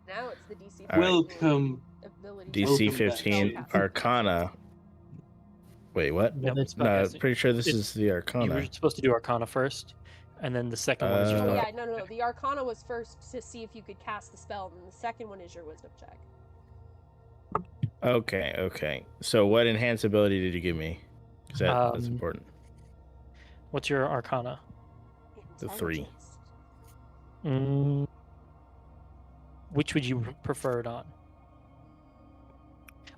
Now it's the DC. All right. Welcome. Ability DC Welcome back. 15 Spellcasting. Arcana. Wait, what? Yep, it's No, spellcasting. pretty sure this It's- is the You were Arcana. supposed to do Arcana first, and then the second one is your Oh, Uh, yeah, no. The Arcana was first to see if you could cast the spell, and the second one is your Wisdom check. Okay. So what enhanced ability did you give me? 'Cause that's Um, important. What's your Arcana? The 3. Intelligence. Which would you prefer it on?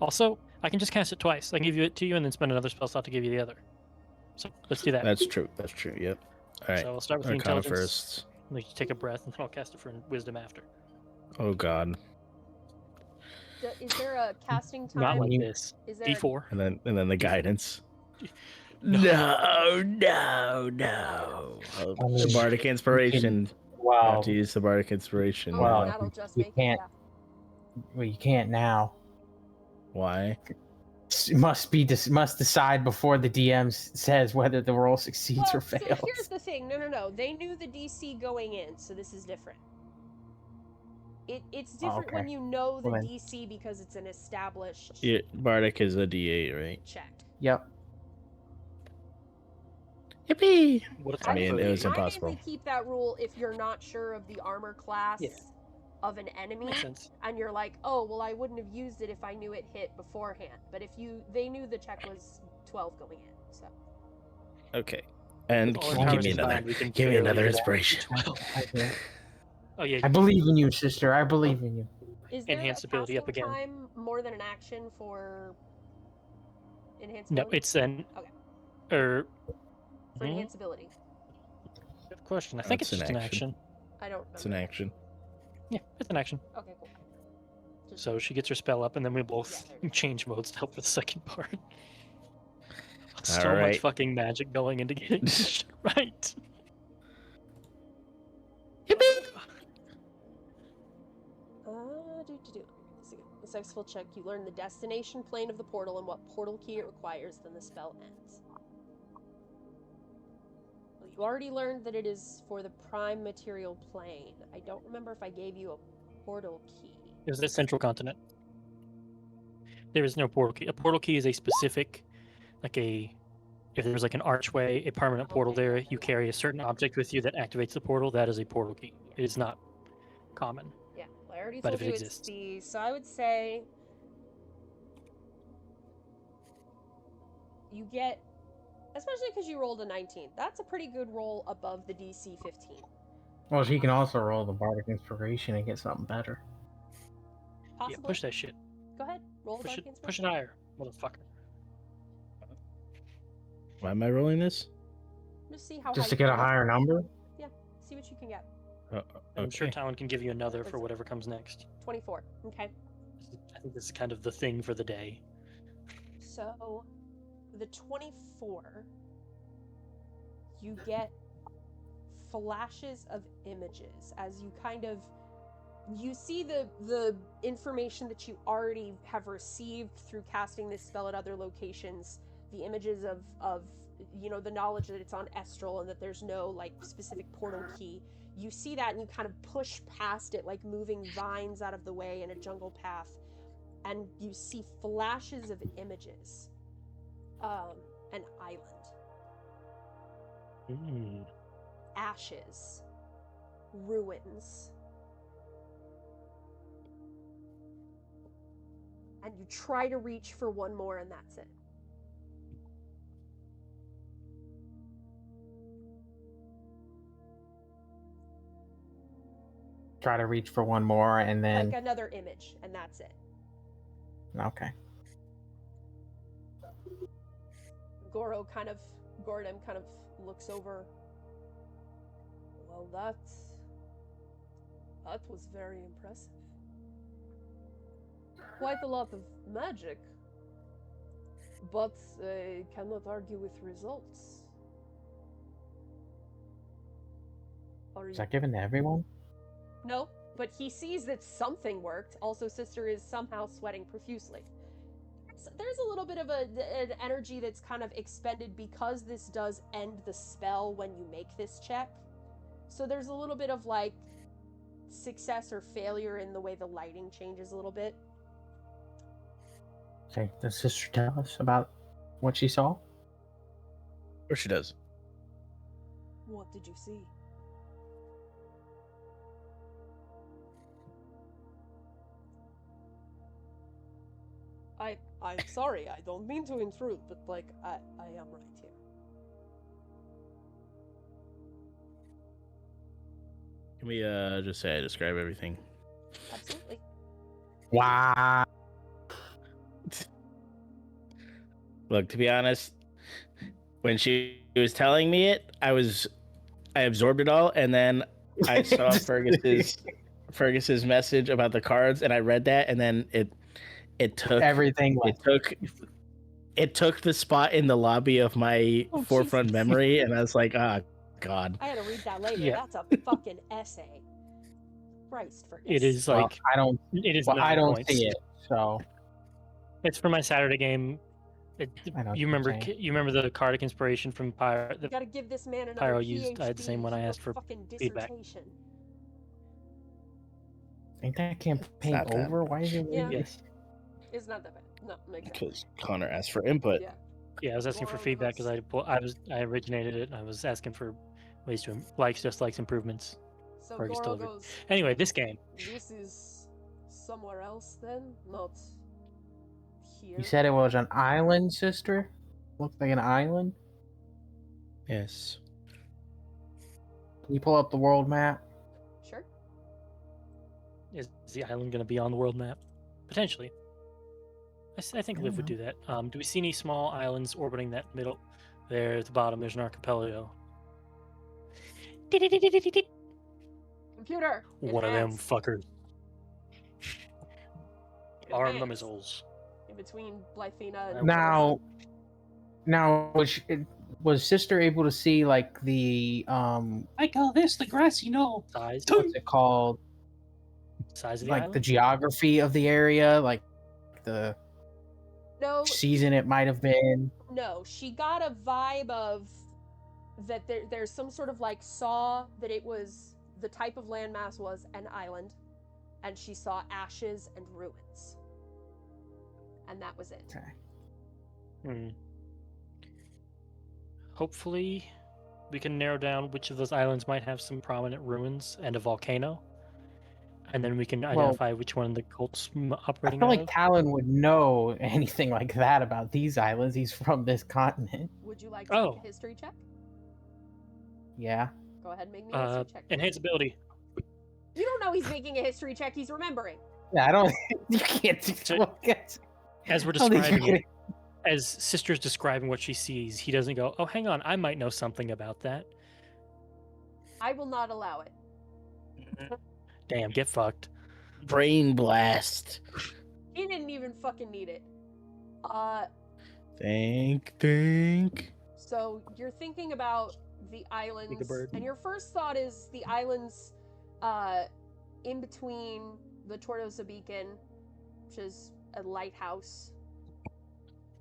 Also, I can just cast it twice. I can give it to you and then spend another spell slot to give you the other. So let's do that. That's true. Yep. All right. So I'll start with the Arcana intelligence. first. Like, take a breath, and then I'll cast it for wisdom after. Oh god. Is there a casting time? Not like you- this. Is there D4. And then the guidance. No. No. I mean, The bardic inspiration. Well, have to use the bardic inspiration. Oh, Well, and that'll just you make can't- it. well, you can't now. Why? It must decide before the DM says whether the roll succeeds Well, or so fails. here's the thing. No. They knew the DC going in, so this is different. It's different okay. when you know the Well then. DC because it's an established Yeah, bardic is a D8, right? check. Yep. Yippee! What if I mean, it was I impossible. mainly keep that rule if you're not sure of the armor class Yeah. of an enemy, Makes sense. and you're like, oh, well, I wouldn't have used it if I knew it hit beforehand. But if they knew the check was 12 going in, so. Okay. And All our give powers me another. combined, we can Give me barely another get inspiration. 12. Okay. Oh yeah, I believe in you, sister. I believe in you. Is there Enhanced a ability up casting again. time more than an action for enhanced no, ability? it's an Okay. or For enhanced ability. good question. I think That's it's just an an action. action. I don't remember. It's an action. Yeah, it's an action. Okay, cool. Just- So she gets her spell up, and then we both Yeah, there you go. change modes to help with the second part. So much Alright. fucking magic going into getting this shit right. This exfil check, you learn the destination plane of the portal and what portal key it requires, then the spell ends. Well, you already learned that it is for the prime material plane. I don't remember if I gave you a portal key. It was the central continent. There is no portal key. A portal key is a specific, if there's like an archway, a permanent portal there, you carry a certain object with you that activates the portal. That is a portal key. It is not common. Yeah, well, I already But told if it you exists. it's the... So I would say... You get... Especially because you rolled a 19. That's a pretty good roll above the DC 15. Well, she can also roll the bardic inspiration and get something better. Possibly. Yeah, push that shit. Go ahead. Roll the Push bardic it. Push it inspiration. higher, motherfucker. Why am I rolling this? Just see how Just high to you get a can higher number? See what you can get. I'm sure Okay. Talon can give you another for whatever comes next. 24. Okay. I think this is kind of the thing for the day. So, the 24, you get flashes of images as you kind of, you see the information that you already have received through casting this spell at other locations, the images of the knowledge that it's on Estral and that there's no like specific portal key. You see that and you kind of push past it, like moving vines out of the way in a jungle path, and you see flashes of images. An island, ashes, ruins, and you try to reach for one more and that's it. Try to reach for one more and then. Like another image and that's it. Okay. Gordon kind of looks over. Well, that was very impressive. Quite a lot of magic, but cannot argue with results. Is that given to everyone? No, but he sees that something worked. Also, Sister is somehow sweating profusely. There's a little bit of an energy that's kind of expended because this does end the spell when you make this check. So there's a little bit of like success or failure in the way the lighting changes a little bit. Okay, does sister tell us about what she saw? Or she does. What did you see? I'm sorry, I don't mean to intrude, but like I am right here. Can we just say I describe everything? Absolutely. Wow. Look, to be honest, when she was telling me it, I absorbed it all, and then I saw Fergus's message about the cards, and I read that, and then it took Everything. It took the spot in the lobby of my forefront Jesus. memory, and I was like, God. I gotta read that later. Yeah. That's a fucking essay. Christ for It is Well, like I don't. it is Well, 9 I don't points. see it. So It's for my Saturday game. I know what You you're remember? saying. You remember the Cardic inspiration from Pyro? You The gotta give this man another Pyro PhD. used. I had the same one I He asked wrote for fucking feedback. dissertation. Ain't that campaign not that over? Why is it? Yeah. Yes. It's not that bad. No, exactly. Because Connor asked for input. Yeah. Yeah, I was asking for Goro feedback because goes- I originated it. And I was asking for ways to likes, dislikes, improvements. So Or just Goro delivered. goes, Anyway, this game. this is somewhere else then? Not here? You said it was an island, sister? Looks like an island? Yes. Can you pull up the world map? Sure. Is the island going to be on the world map? Potentially. I think Liv would do that. Do we see any small islands orbiting that middle? There at the bottom, there's an archipelago. Computer. One of them enhance. fuckers. Arm the Enhance. missiles. In between Blythina and Now, was sister able to see like the I call this the grassy knoll. Size. what's it called? Size of the Like island? the geography of the area, like the No, season it might have been. no, she got a vibe of that there's some sort of like saw that it was the type of landmass was an island, and she saw ashes and ruins. And that was it. Okay. Hopefully, we can narrow down which of those islands might have some prominent ruins and a volcano. And then we can identify which one the cult's I operating feel out like of. Talon would know anything like that about these islands. He's from this continent. Would you like to make Oh. a history check? Yeah. Go ahead and make me a history check. Enhance ability. You don't know he's making a history check, he's remembering. Yeah, I don't. You can't. So- As we're I don't think describing you're it, as Sister's describing what she sees, he doesn't go, "Oh, hang on, I might know something about that." I will not allow it. Damn, get fucked. Brain blast. He didn't even fucking need it. Think. So you're thinking about the islands, bird. and your first thought is the islands in between the Tortosa Beacon, which is a lighthouse.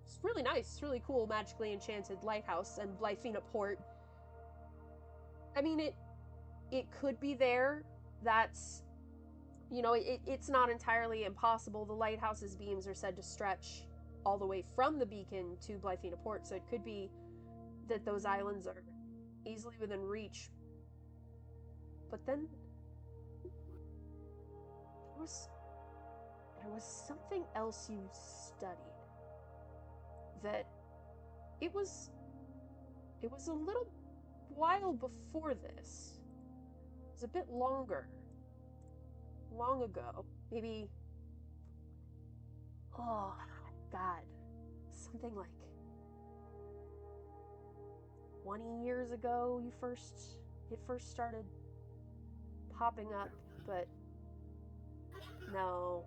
It's really nice. It's really cool, magically enchanted lighthouse, and Blythina Port. I mean, it could be there. That's, you know, it's not entirely impossible. The lighthouse's beams are said to stretch all the way from the beacon to Blythina Port, so it could be that those islands are easily within reach. But then there was something else you studied that it was a little while before this. It was a bit long ago, maybe, oh god, something like 20 years ago it first started popping up, but no,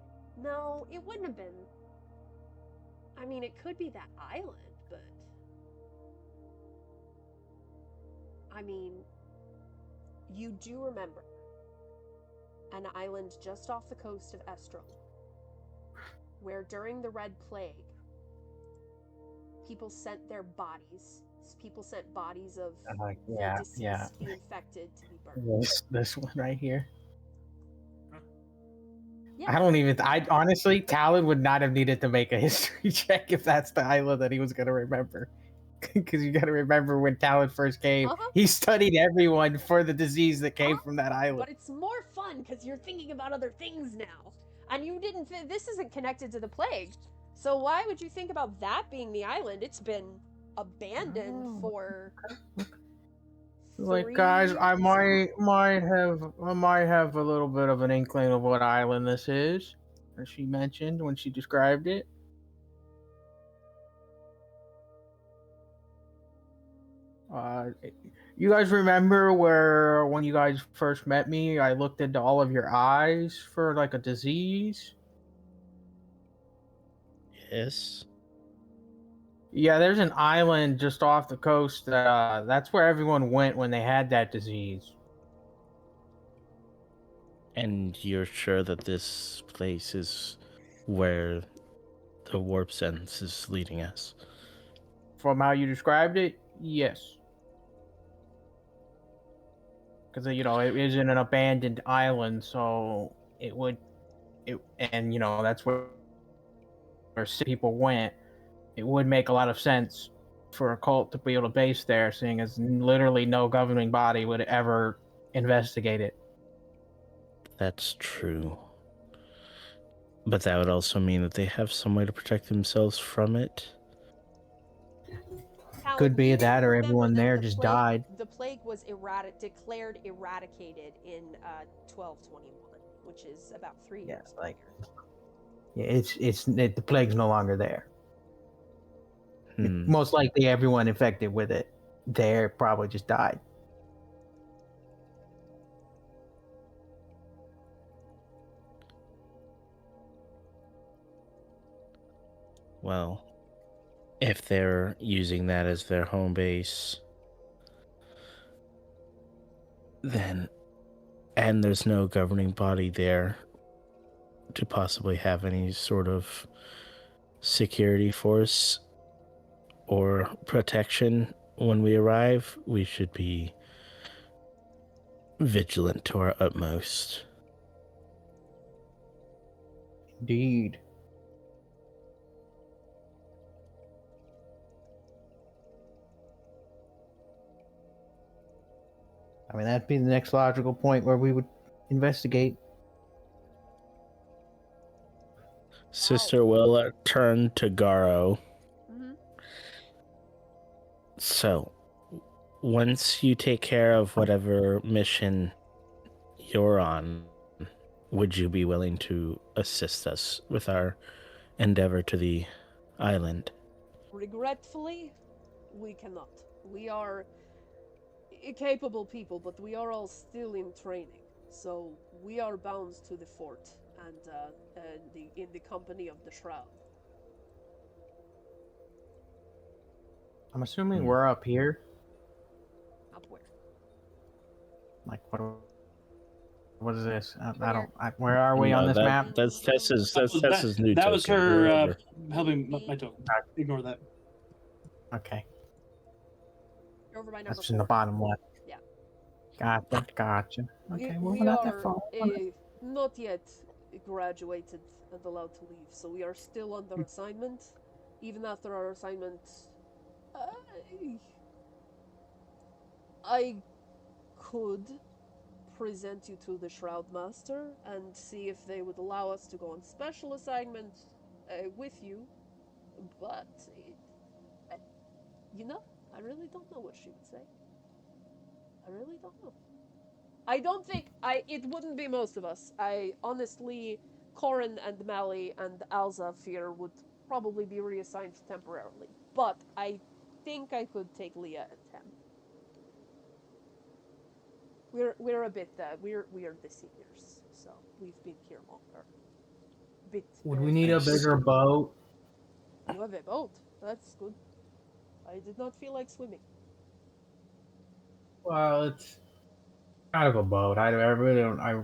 it wouldn't have been. I mean, it could be that island, but I mean, you do remember an island just off the coast of Estral, where during the Red Plague, people sent their bodies. People sent bodies of the deceased, the infected, to be burned. This one right here. Yeah. I honestly, Talon would not have needed to make a history check if that's the island that he was going to remember. Because you got to remember when Talon first came, he studied everyone for the disease that came from that island. But it's more fun because you're thinking about other things now. And you didn't this isn't connected to the plague. So why would you think about that being the island? It's been abandoned for like, guys, I might have a little bit of an inkling of what island this is, as she mentioned when she described it. You guys remember when you guys first met me, I looked into all of your eyes for like a disease? Yes. Yeah, there's an island just off the coast. That's where everyone went when they had that disease. And you're sure that this place is where the warp sense is leading us? From how you described it, yes. Because it is in an abandoned island, so that's where people went. It would make a lot of sense for a cult to be able to base there, seeing as literally no governing body would ever investigate it. That's true. But that would also mean that they have some way to protect themselves from it. Talon, Could be you that, or remember everyone that there the just plague- died. The plague was declared eradicated in 1221, which is about 3 Yeah, years like- later. Yeah, the plague's no longer there. Most likely, everyone infected with it there probably just died. Well, if they're using that as their home base, then, and there's no governing body there to possibly have any sort of security force or protection when we arrive, we should be vigilant to our utmost. Indeed. I mean, that'd be the next logical point where we would investigate. Sister will turn to Garo. Mm-hmm. So, once you take care of whatever mission you're on, would you be willing to assist us with our endeavor to the island? Regretfully, we cannot. We are capable people, but we are all still in training. So we are bound to the fort and in the company of the Shroud. I'm assuming we're up here. Up where? Like, what is this? Where are we No, on this map? That's Tessa's new That token. was We're her over. helping my token. Ignore that. Okay, You're over by number that's in the 4. bottom left. Yeah. Gotcha. Okay, well, We we're not that are far. not yet graduated and allowed to leave, so we are still under assignment. Even after our assignment, I could present you to the Shroud Master and see if they would allow us to go on special assignment with you, but I really don't know what she would say. I really don't know. I don't think it wouldn't be most of us. I honestly, Corin and Mally and Alza fear would probably be reassigned temporarily, but I think I could take Leah and Tem. We're a bit we're the seniors, so we've been here longer. Would we need a bigger boat? You have a boat. That's good. I did not feel like swimming. Well, it's kind of a boat. I really don't. I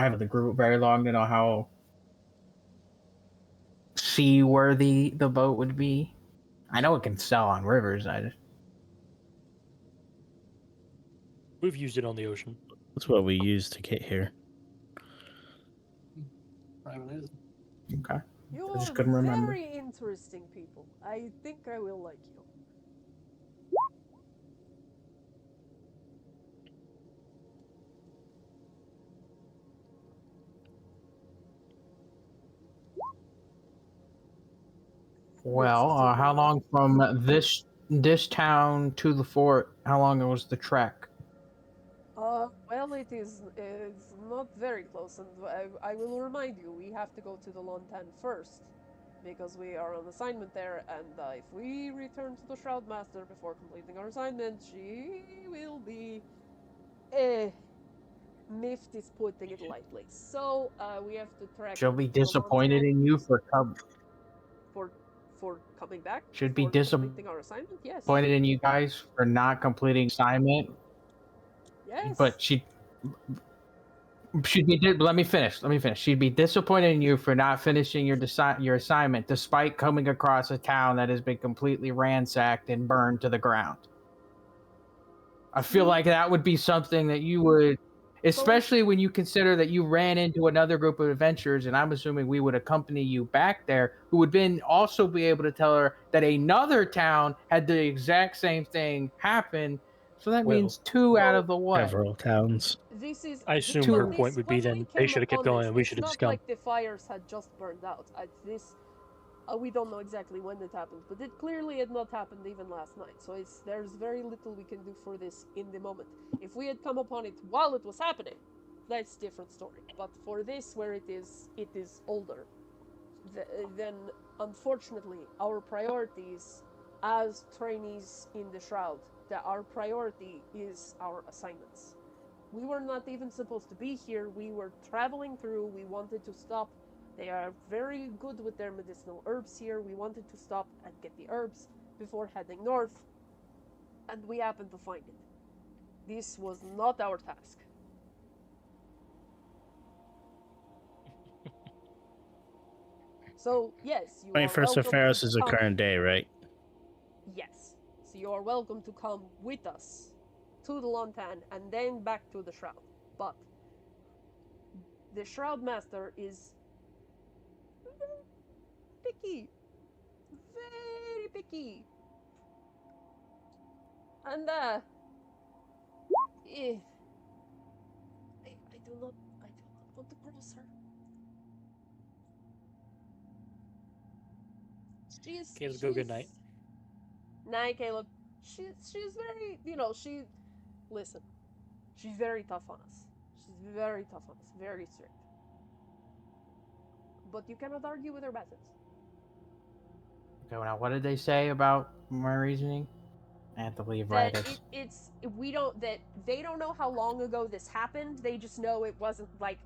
haven't the group very long to know how seaworthy the boat would be. I know it can sail on rivers. We've used it on the ocean. That's what we use to get here. Okay. You I just are couldn't remember. very interesting people. I think I will like you. Well, how long from this town to the fort? How long was the trek? Well, it's not very close, and I will remind you, we have to go to the Lontan first, because we are on assignment there, and if we return to the Shroud Master before completing our assignment, she will be, miffed is putting it lightly. So, we have to trek. She'll be to the disappointed Lontan in you for for coming back. Should be for completing our assignment. Yes. disappointed in you guys for not completing assignment. Yes. But she'd be. Let me finish. She'd be disappointed in you for not finishing your assignment, despite coming across a town that has been completely ransacked and burned to the ground. I feel like that would be something that you would, especially when you consider that you ran into another group of adventurers, and I'm assuming we would accompany you back there, who would then also be able to tell her that another town had the exact same thing happen. So that means 2 out of the what? Several towns. This is. I assume her point would be then they should have kept going and we should have just It's not come. like the fires had just burned out. We don't know exactly when it happened, but it clearly had not happened even last night. So there's very little we can do for this in the moment. If we had come upon it while it was happening, that's a different story. But for this, where it is older, then unfortunately our priorities as trainees in the Shroud, that our priority is our assignments. We were not even supposed to be here. We were traveling through. We wanted to stop. They are very good with their medicinal herbs here. We wanted to stop and get the herbs before heading north, and we happened to find it. This was not our task. So, yes, you are 21st welcome of Pharos to is the come. current day, right? Yes. So you are welcome to come with us to the Lontan and then back to the Shroud. But the Shroud Master is picky. Very picky. And I do not want to cross her. Caleb, go good night. Night, Caleb. She's very, listen. She's very tough on us. She's very tough on us. Very strict. But you cannot argue with her methods. Okay, now what did they say about my reasoning? I have to leave right That as that they don't know how long ago this happened. They just know it wasn't, like,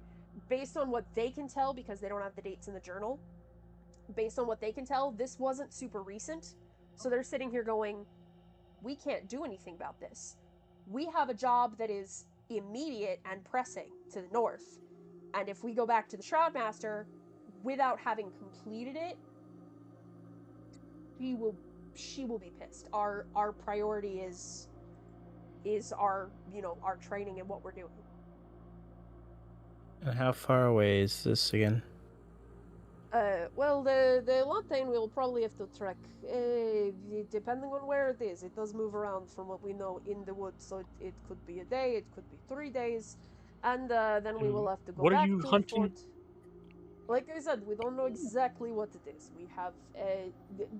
based on what they can tell, because they don't have the dates in the journal. Based on what they can tell, this wasn't super recent. So they're sitting here going, we can't do anything about this. We have a job that is immediate and pressing to the north. And if we go back to the Shroudmaster without having completed it, she will be pissed. Our priority is our our training and what we're doing. And how far away is this again? Well, the Lantain will probably have to trek, depending on where it is. It does move around from what we know in the woods, so it could be a day, it could be 3 days, and then we will have to go What are back you to hunting? the fort. Like I said, we don't know exactly what it is. We have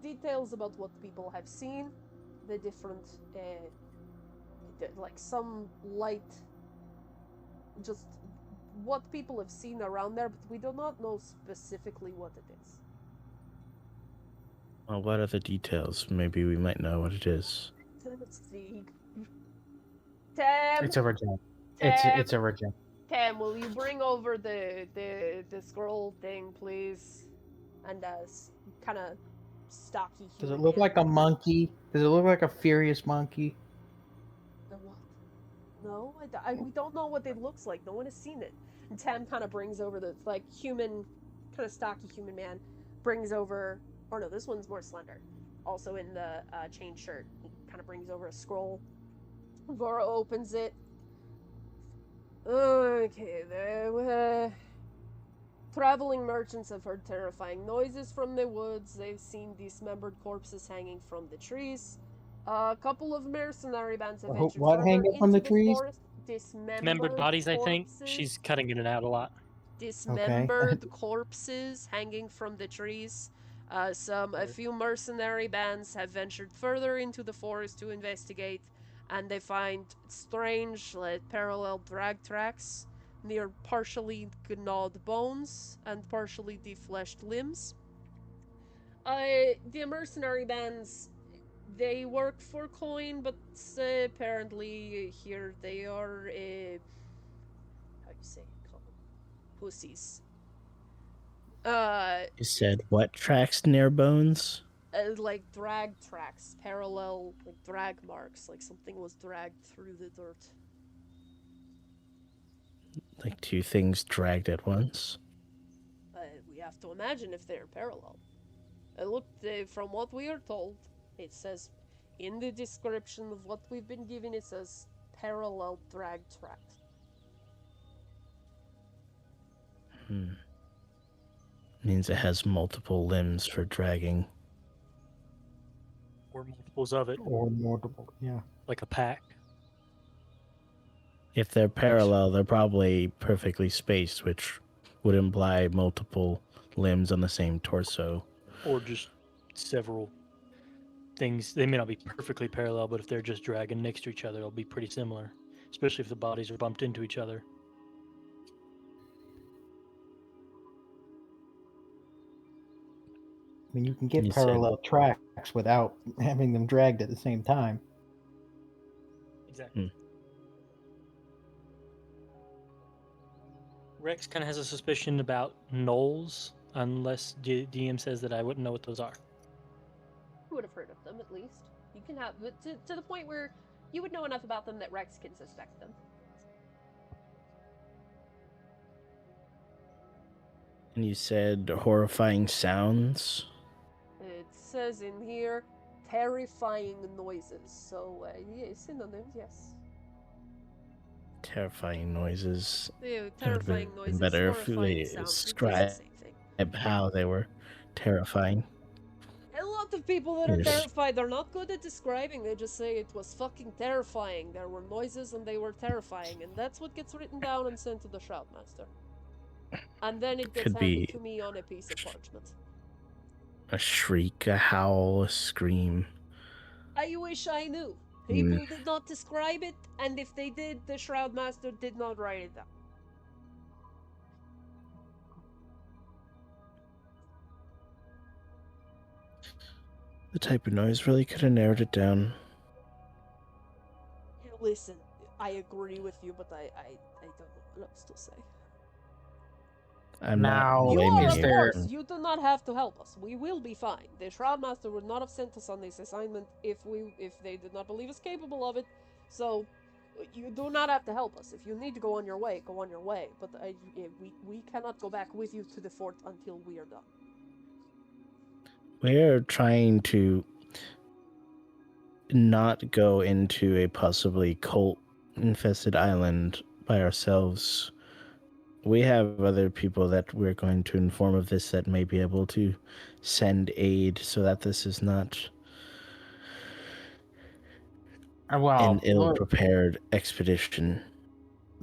details about what people have seen, the different, like some light, just what people have seen around there, but we do not know specifically what it is. Well, what are the details? Maybe we might know what it is. Let's see. Tam, it's a reject. It's a reject. Tam, will you bring over the scroll thing, please? And kind of stocky. Does it look like a monkey? Does it look like a furious monkey? The what? No, we don't know what it looks like. No one has seen it. And Tam kind of brings over the human, kind of stocky human man, brings over. Or no, this one's more slender. Also in the chain shirt, he kind of brings over a scroll. Vora opens it. Okay, there. Traveling merchants have heard terrifying noises from the woods. They've seen dismembered corpses hanging from the trees. A couple of mercenary bands have ventured What further hanging from into the trees? forest. Dismembered bodies, I think. She's cutting in and out a lot. Dismembered corpses hanging from the trees. A few mercenary bands have ventured further into the forest to investigate, and they find strange, parallel drag tracks near partially gnawed bones and partially defleshed limbs. The mercenary bands, they work for coin, but apparently here they are, how you say, call them pussies. You said what tracks near bones? like drag tracks, parallel, like drag marks, like something was dragged through the dirt. Like two things dragged at once. We have to imagine if they're parallel. Look, from what we are told, it says in the description of what we've been given, it says parallel drag tracks. Means it has multiple limbs for dragging. Or multiples of it, Or multiple, yeah. like a pack. If they're parallel, they're probably perfectly spaced, which would imply multiple limbs on the same torso. Or just several things. They may not be perfectly parallel, but if they're just dragging next to each other, it'll be pretty similar. Especially if the bodies are bumped into each other. I mean, you can get You said- parallel tracks without having them dragged at the same time. Exactly. Rex kind of has a suspicion about gnolls, unless DM says that I wouldn't know what those are. You would have heard of them, at least. You can have, but to the point where you would know enough about them that Rex can suspect them. And you said horrifying sounds? It says in here, terrifying noises. So, yeah, synonyms, yes. Terrifying noises. Yeah, terrifying been noises, better if horrifying we sounds. It's describe the same thing. how they were terrifying. A lot of people that are Yes. terrified are not good at describing. They just say it was fucking terrifying. There were noises and they were terrifying, and that's what gets written down and sent to the Shroudmaster. And then it gets Could handed be to me on a piece of parchment. a shriek, a howl, a scream. I wish I knew. People did not describe it, and if they did, the Shroudmaster did not write it down. The type of noise really could have narrowed it down. Listen, I agree with you, but I don't know what else to say. I'm Now, not You blaming are, of you. course. You do not have to help us. We will be fine. The Shroudmaster would not have sent us on this assignment if they did not believe us capable of it. So, you do not have to help us. If you need to go on your way, go on your way. But we cannot go back with you to the fort until we are done. We're trying to not go into a possibly cult-infested island by ourselves. We have other people that we're going to inform of this that may be able to send aid so that this is not Well, an ill-prepared expedition.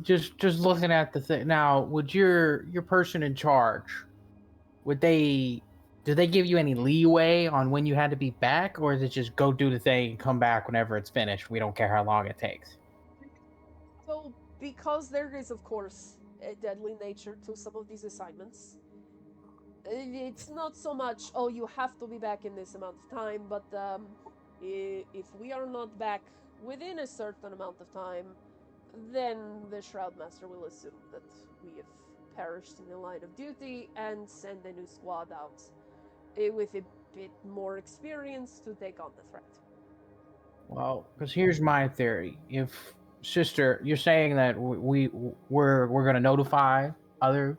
just looking at the thing now, would your person in charge, did they give you any leeway on when you had to be back, or is it just go do the thing and come back whenever it's finished? We don't care how long it takes. So, because there is, of course, a deadly nature to some of these assignments, it's not so much, oh, you have to be back in this amount of time, but if we are not back within a certain amount of time, then the Shroudmaster will assume that we have perished in the line of duty and send a new squad out with a bit more experience to take on the threat. Well, because here's my theory: if sister, you're saying that we're gonna notify other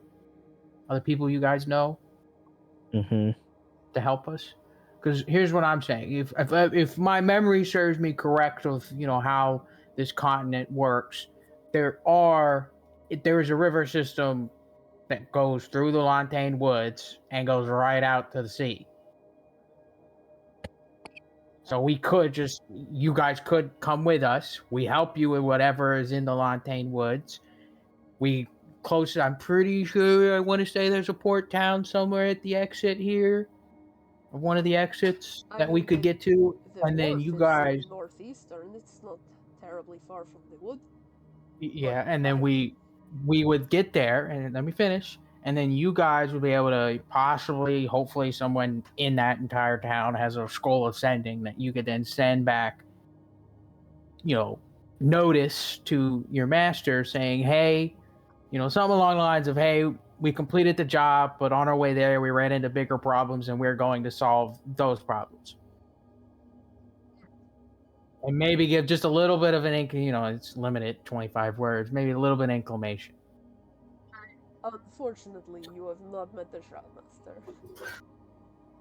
people you guys know Mm-hmm. to help us. Because here's what I'm saying: if my memory serves me correct of how this continent works, there is a river system that goes through the Lantain Woods and goes right out to the sea. So you guys could come with us. We help you with whatever is in the Lantain Woods. I'm pretty sure, I want to say there's a port town somewhere at the exit here. Or one of the exits that we could get to. The And then wharf you is guys, northeastern. It's not terribly far from the wood. yeah, and then we would get there, and let me finish. And then you guys would be able to hopefully someone in that entire town has a scroll of sending that you could then send back, notice to your master saying, hey, something along the lines of, hey, we completed the job, but on our way there, we ran into bigger problems, and we're going to solve those problems. And maybe give just a little bit of an it's limited, 25 words, maybe a little bit of inclination. Unfortunately, you have not met the Shroudmaster.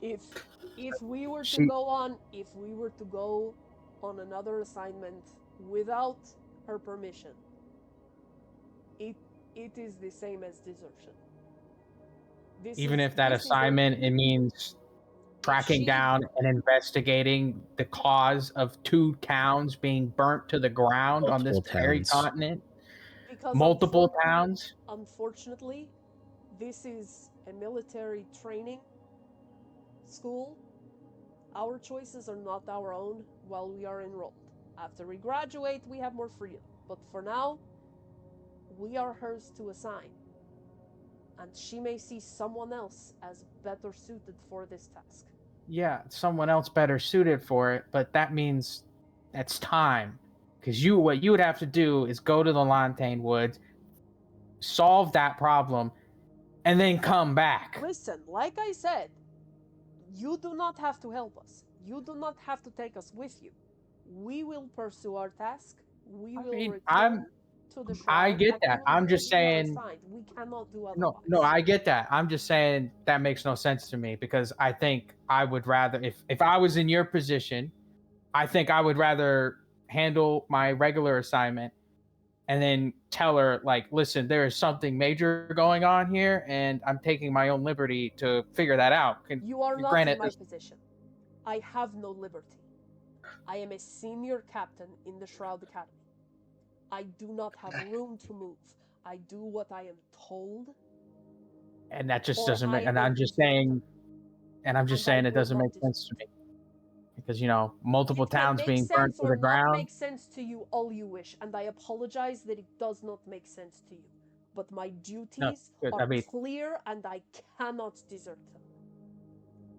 If we were to go on another assignment without her permission, it is the same as desertion. Even if that assignment, it means tracking down and investigating the cause of 2 towns being burnt to the ground on this very continent. Multiple towns. Unfortunately, this is a military training school. Our choices are not our own while we are enrolled. After we graduate, we have more freedom. But for now, we are hers to assign. And she may see someone else as better suited for this task. Yeah, someone else better suited for it, but that means that's time. Because what you would have to do is go to the Lantaine Woods, solve that problem, and then come back. Listen, like I said, you do not have to help us. You do not have to take us with you. We will pursue our task. We will return to the Shroud. I get that. I'm just saying. We cannot do otherwise. No, I get that. I'm just saying that makes no sense to me because I think I would rather, if I was in your position, I think I would rather handle my regular assignment and then tell her, like, listen, there is something major going on here, and I'm taking my own liberty to figure that out. You are not in my position. I have no liberty. I am a senior captain in the Shroud Academy. I do not have room to move. I do what I am told. And that just doesn't make, and I'm just saying it doesn't make sense to me. Because, multiple towns being burnt to the ground. It makes sense to you all you wish, and I apologize that it does not make sense to you. But my duties are clear, and I cannot desert them.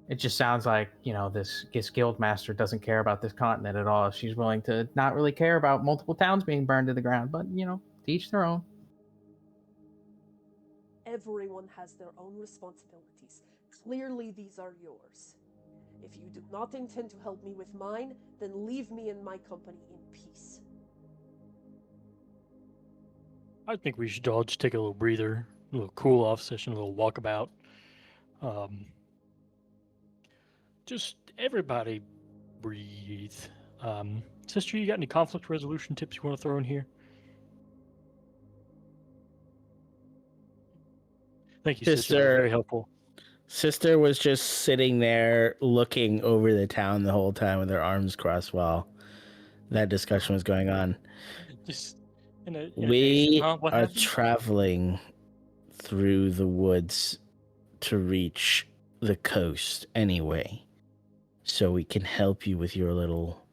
It just sounds like, this guild master doesn't care about this continent at all. She's willing to not really care about multiple towns being burned to the ground, but, to each their own. Everyone has their own responsibilities. Clearly, these are yours. If you do not intend to help me with mine, then leave me and my company in peace. I think we should all just take a little breather, a little cool-off session, a little walkabout. Just everybody breathe. Sister, you got any conflict resolution tips you want to throw in here? Thank you, sister. Very helpful. Sister was just sitting there looking over the town the whole time with her arms crossed while that discussion was going on. We are traveling through the woods to reach the coast anyway, so we can help you with your little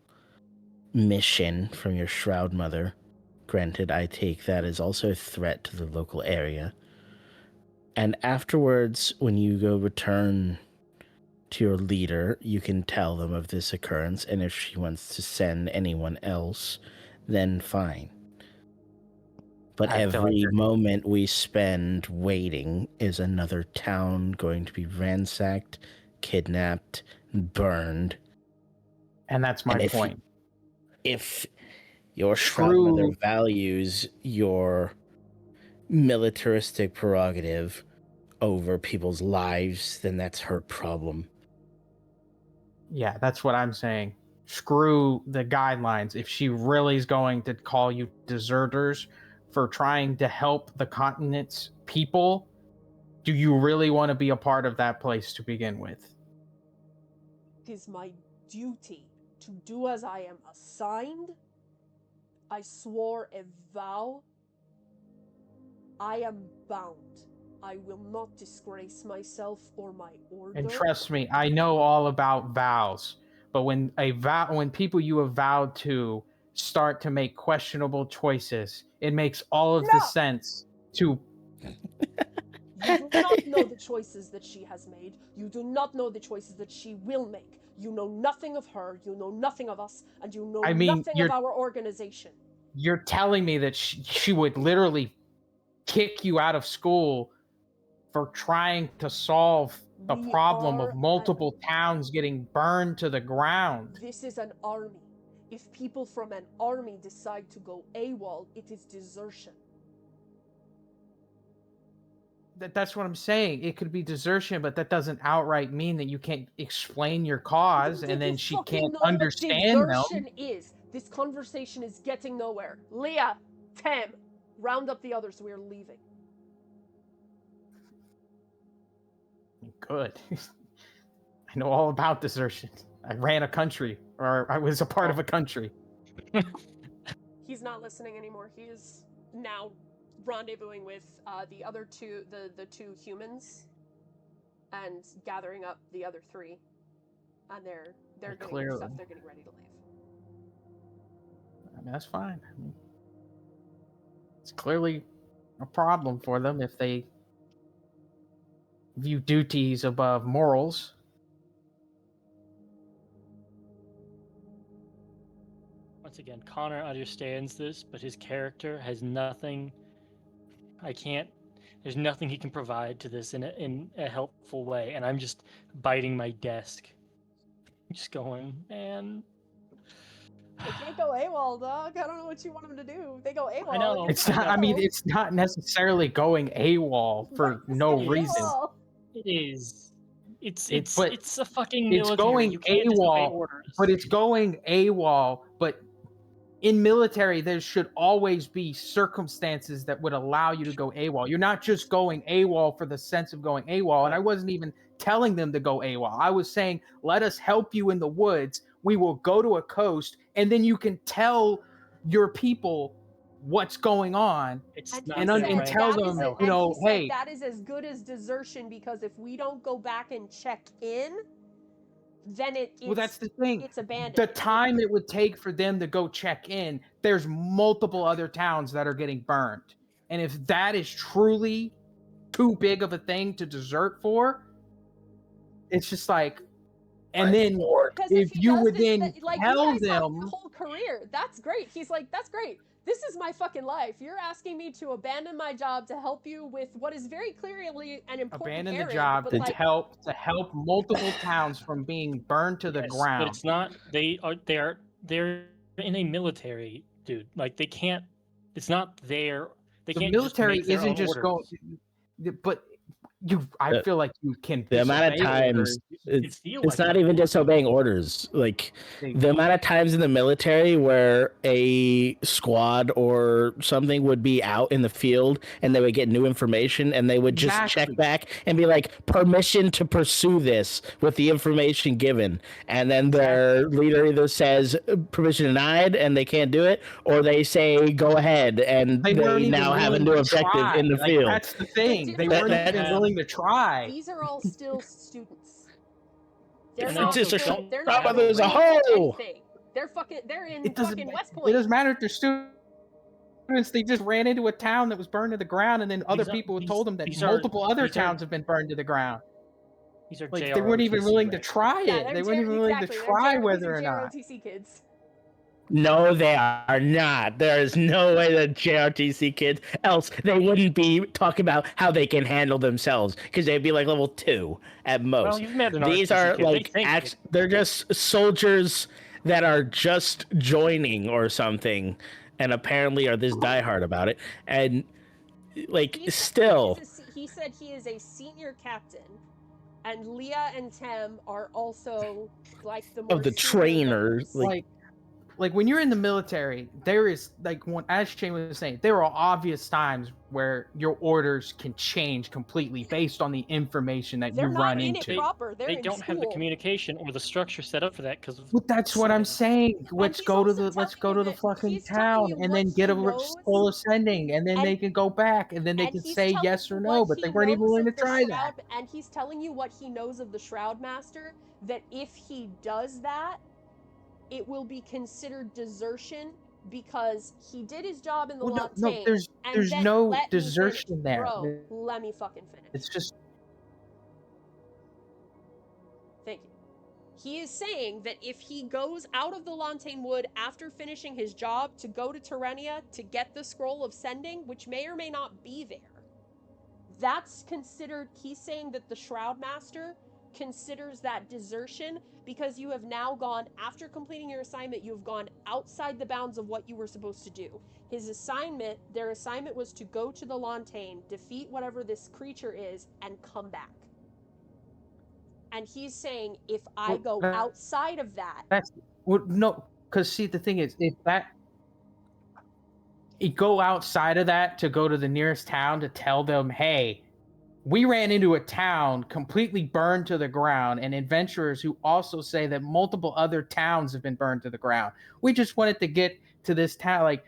mission from your Shroud Mother. Granted, I take that as also a threat to the local area. And afterwards, when you go return to your leader, you can tell them of this occurrence, and if she wants to send anyone else, then fine. But every moment we spend waiting is another town going to be ransacked, kidnapped, burned. And that's my point. If your Shroud Mother values your militaristic prerogative over people's lives, then that's her problem. Yeah, that's what I'm saying. Screw the guidelines. If she really is going to call you deserters for trying to help the continent's people, do you really want to be a part of that place to begin with? It is my duty to do as I am assigned. I swore a vow. I am bound. I will not disgrace myself or my order. And trust me, I know all about vows. But when people you have vowed to start to make questionable choices, it makes all of the sense to... You do not know the choices that she has made. You do not know the choices that she will make. You know nothing of her, you know nothing of us, and you know nothing of our organization. You're telling me that she would literally kick you out of school for trying to solve the We problem are of multiple towns getting burned to the ground. This is an army. If people from an army decide to go AWOL, it is desertion. That's what I'm saying. It could be desertion, but that doesn't outright mean that you can't explain your cause and then she can't understand them. Desertion is. This conversation is getting nowhere. Leah, Tem, round up the others. We're leaving. Good. I know all about desertion. I ran a country, or I was a part of a country. He's not listening anymore. He is now rendezvousing with the other two, the two humans, and gathering up the other three. And they're getting their stuff. They're getting ready to leave. I mean, that's fine. I mean, it's clearly a problem for them if they view duties above morals. Once again, Connor understands this, but his character has nothing. There's nothing he can provide to this in a helpful way, and I'm just biting my desk. Just going, man. They can't go AWOL, dog. I don't know what you want them to do. They go AWOL. I know. It's not. I mean, it's not necessarily going AWOL for no reason. AWOL. It is. It's a fucking It's military. going You can't just obey AWOL, orders. but it's going AWOL. But in military, there should always be circumstances that would allow you to go AWOL. You're not just going AWOL for the sense of going AWOL. And I wasn't even telling them to go AWOL. I was saying, let us help you in the woods. We will go to a coast, and then you can tell your people what's going on, and tell them, you know, hey, that is as good as desertion, because if we don't go back and check in, then well, that's the thing. It's abandoned. The time it would take for them to go check in, there's multiple other towns that are getting burned. And if that is truly too big of a thing to desert for, it's just like, and then if you would then tell them, your whole career, that's great. He's like, that's great. This is my fucking life. You're asking me to abandon my job to help you with what is very clearly an important abandon the job to help multiple towns from being burned to the ground. But it's not. They're in a military, dude. Like they can't. It's not their. They can't. The military just make their isn't own just orders. going. But I feel like you can. The amount of times it's not even disobeying orders. Like the amount of times in the military where a squad or something would be out in the field and they would get new information and they would just check back and be like, permission to pursue this with the information given, and then their leader either says permission denied and they can't do it, or they say go ahead and they now have a new objective in the field. That's the thing. They weren't even willing to try. These are all still students. They're not. There's a hole. They're in fucking West Point. It doesn't matter if they're students. They just ran into a town that was burned to the ground, and then other people told them that multiple other towns have been burned to the ground. These are like they weren't even willing to try it. They weren't even willing to try whether or not. Kids. No, they are not. There is no way that JRTC kids, else they wouldn't be talking about how they can handle themselves, because they'd be like level 2 at most. Well, you've met an These RTC are kid. like they're just soldiers that are just joining or something, and apparently are this diehard about it. And like he said he is a senior captain, and Leah and Tem are also like the more of the trainers, like when you're in the military, there is as Shane was saying, there are obvious times where your orders can change completely based on the information that you run into. They don't have the communication or the structure set up for that because. But that's what I'm saying. Let's go to the fucking town and then get a scroll of sending, and then they can go back and then they can say yes or no. But they weren't even willing to try that. And he's telling you what he knows of the Shroud Master. That if he does that, it will be considered desertion because he did his job in the Lantain. No, there's no desertion there. Bro, let me fucking finish. It's just. Thank you. He is saying that if he goes out of the Lantain Wood after finishing his job to go to Terenia to get the scroll of sending, which may or may not be there, that's considered, he's saying that the Shroud Master considers that desertion because you have now gone, after completing your assignment, you have gone outside the bounds of what you were supposed to do. Their assignment was to go to the Lantaine, defeat whatever this creature is, and come back. And he's saying, if I go outside of that... No, because see, the thing is, if that... You go outside of that to go to the nearest town to tell them, hey, we ran into a town completely burned to the ground, and adventurers who also say that multiple other towns have been burned to the ground. We just wanted to get to this town, like,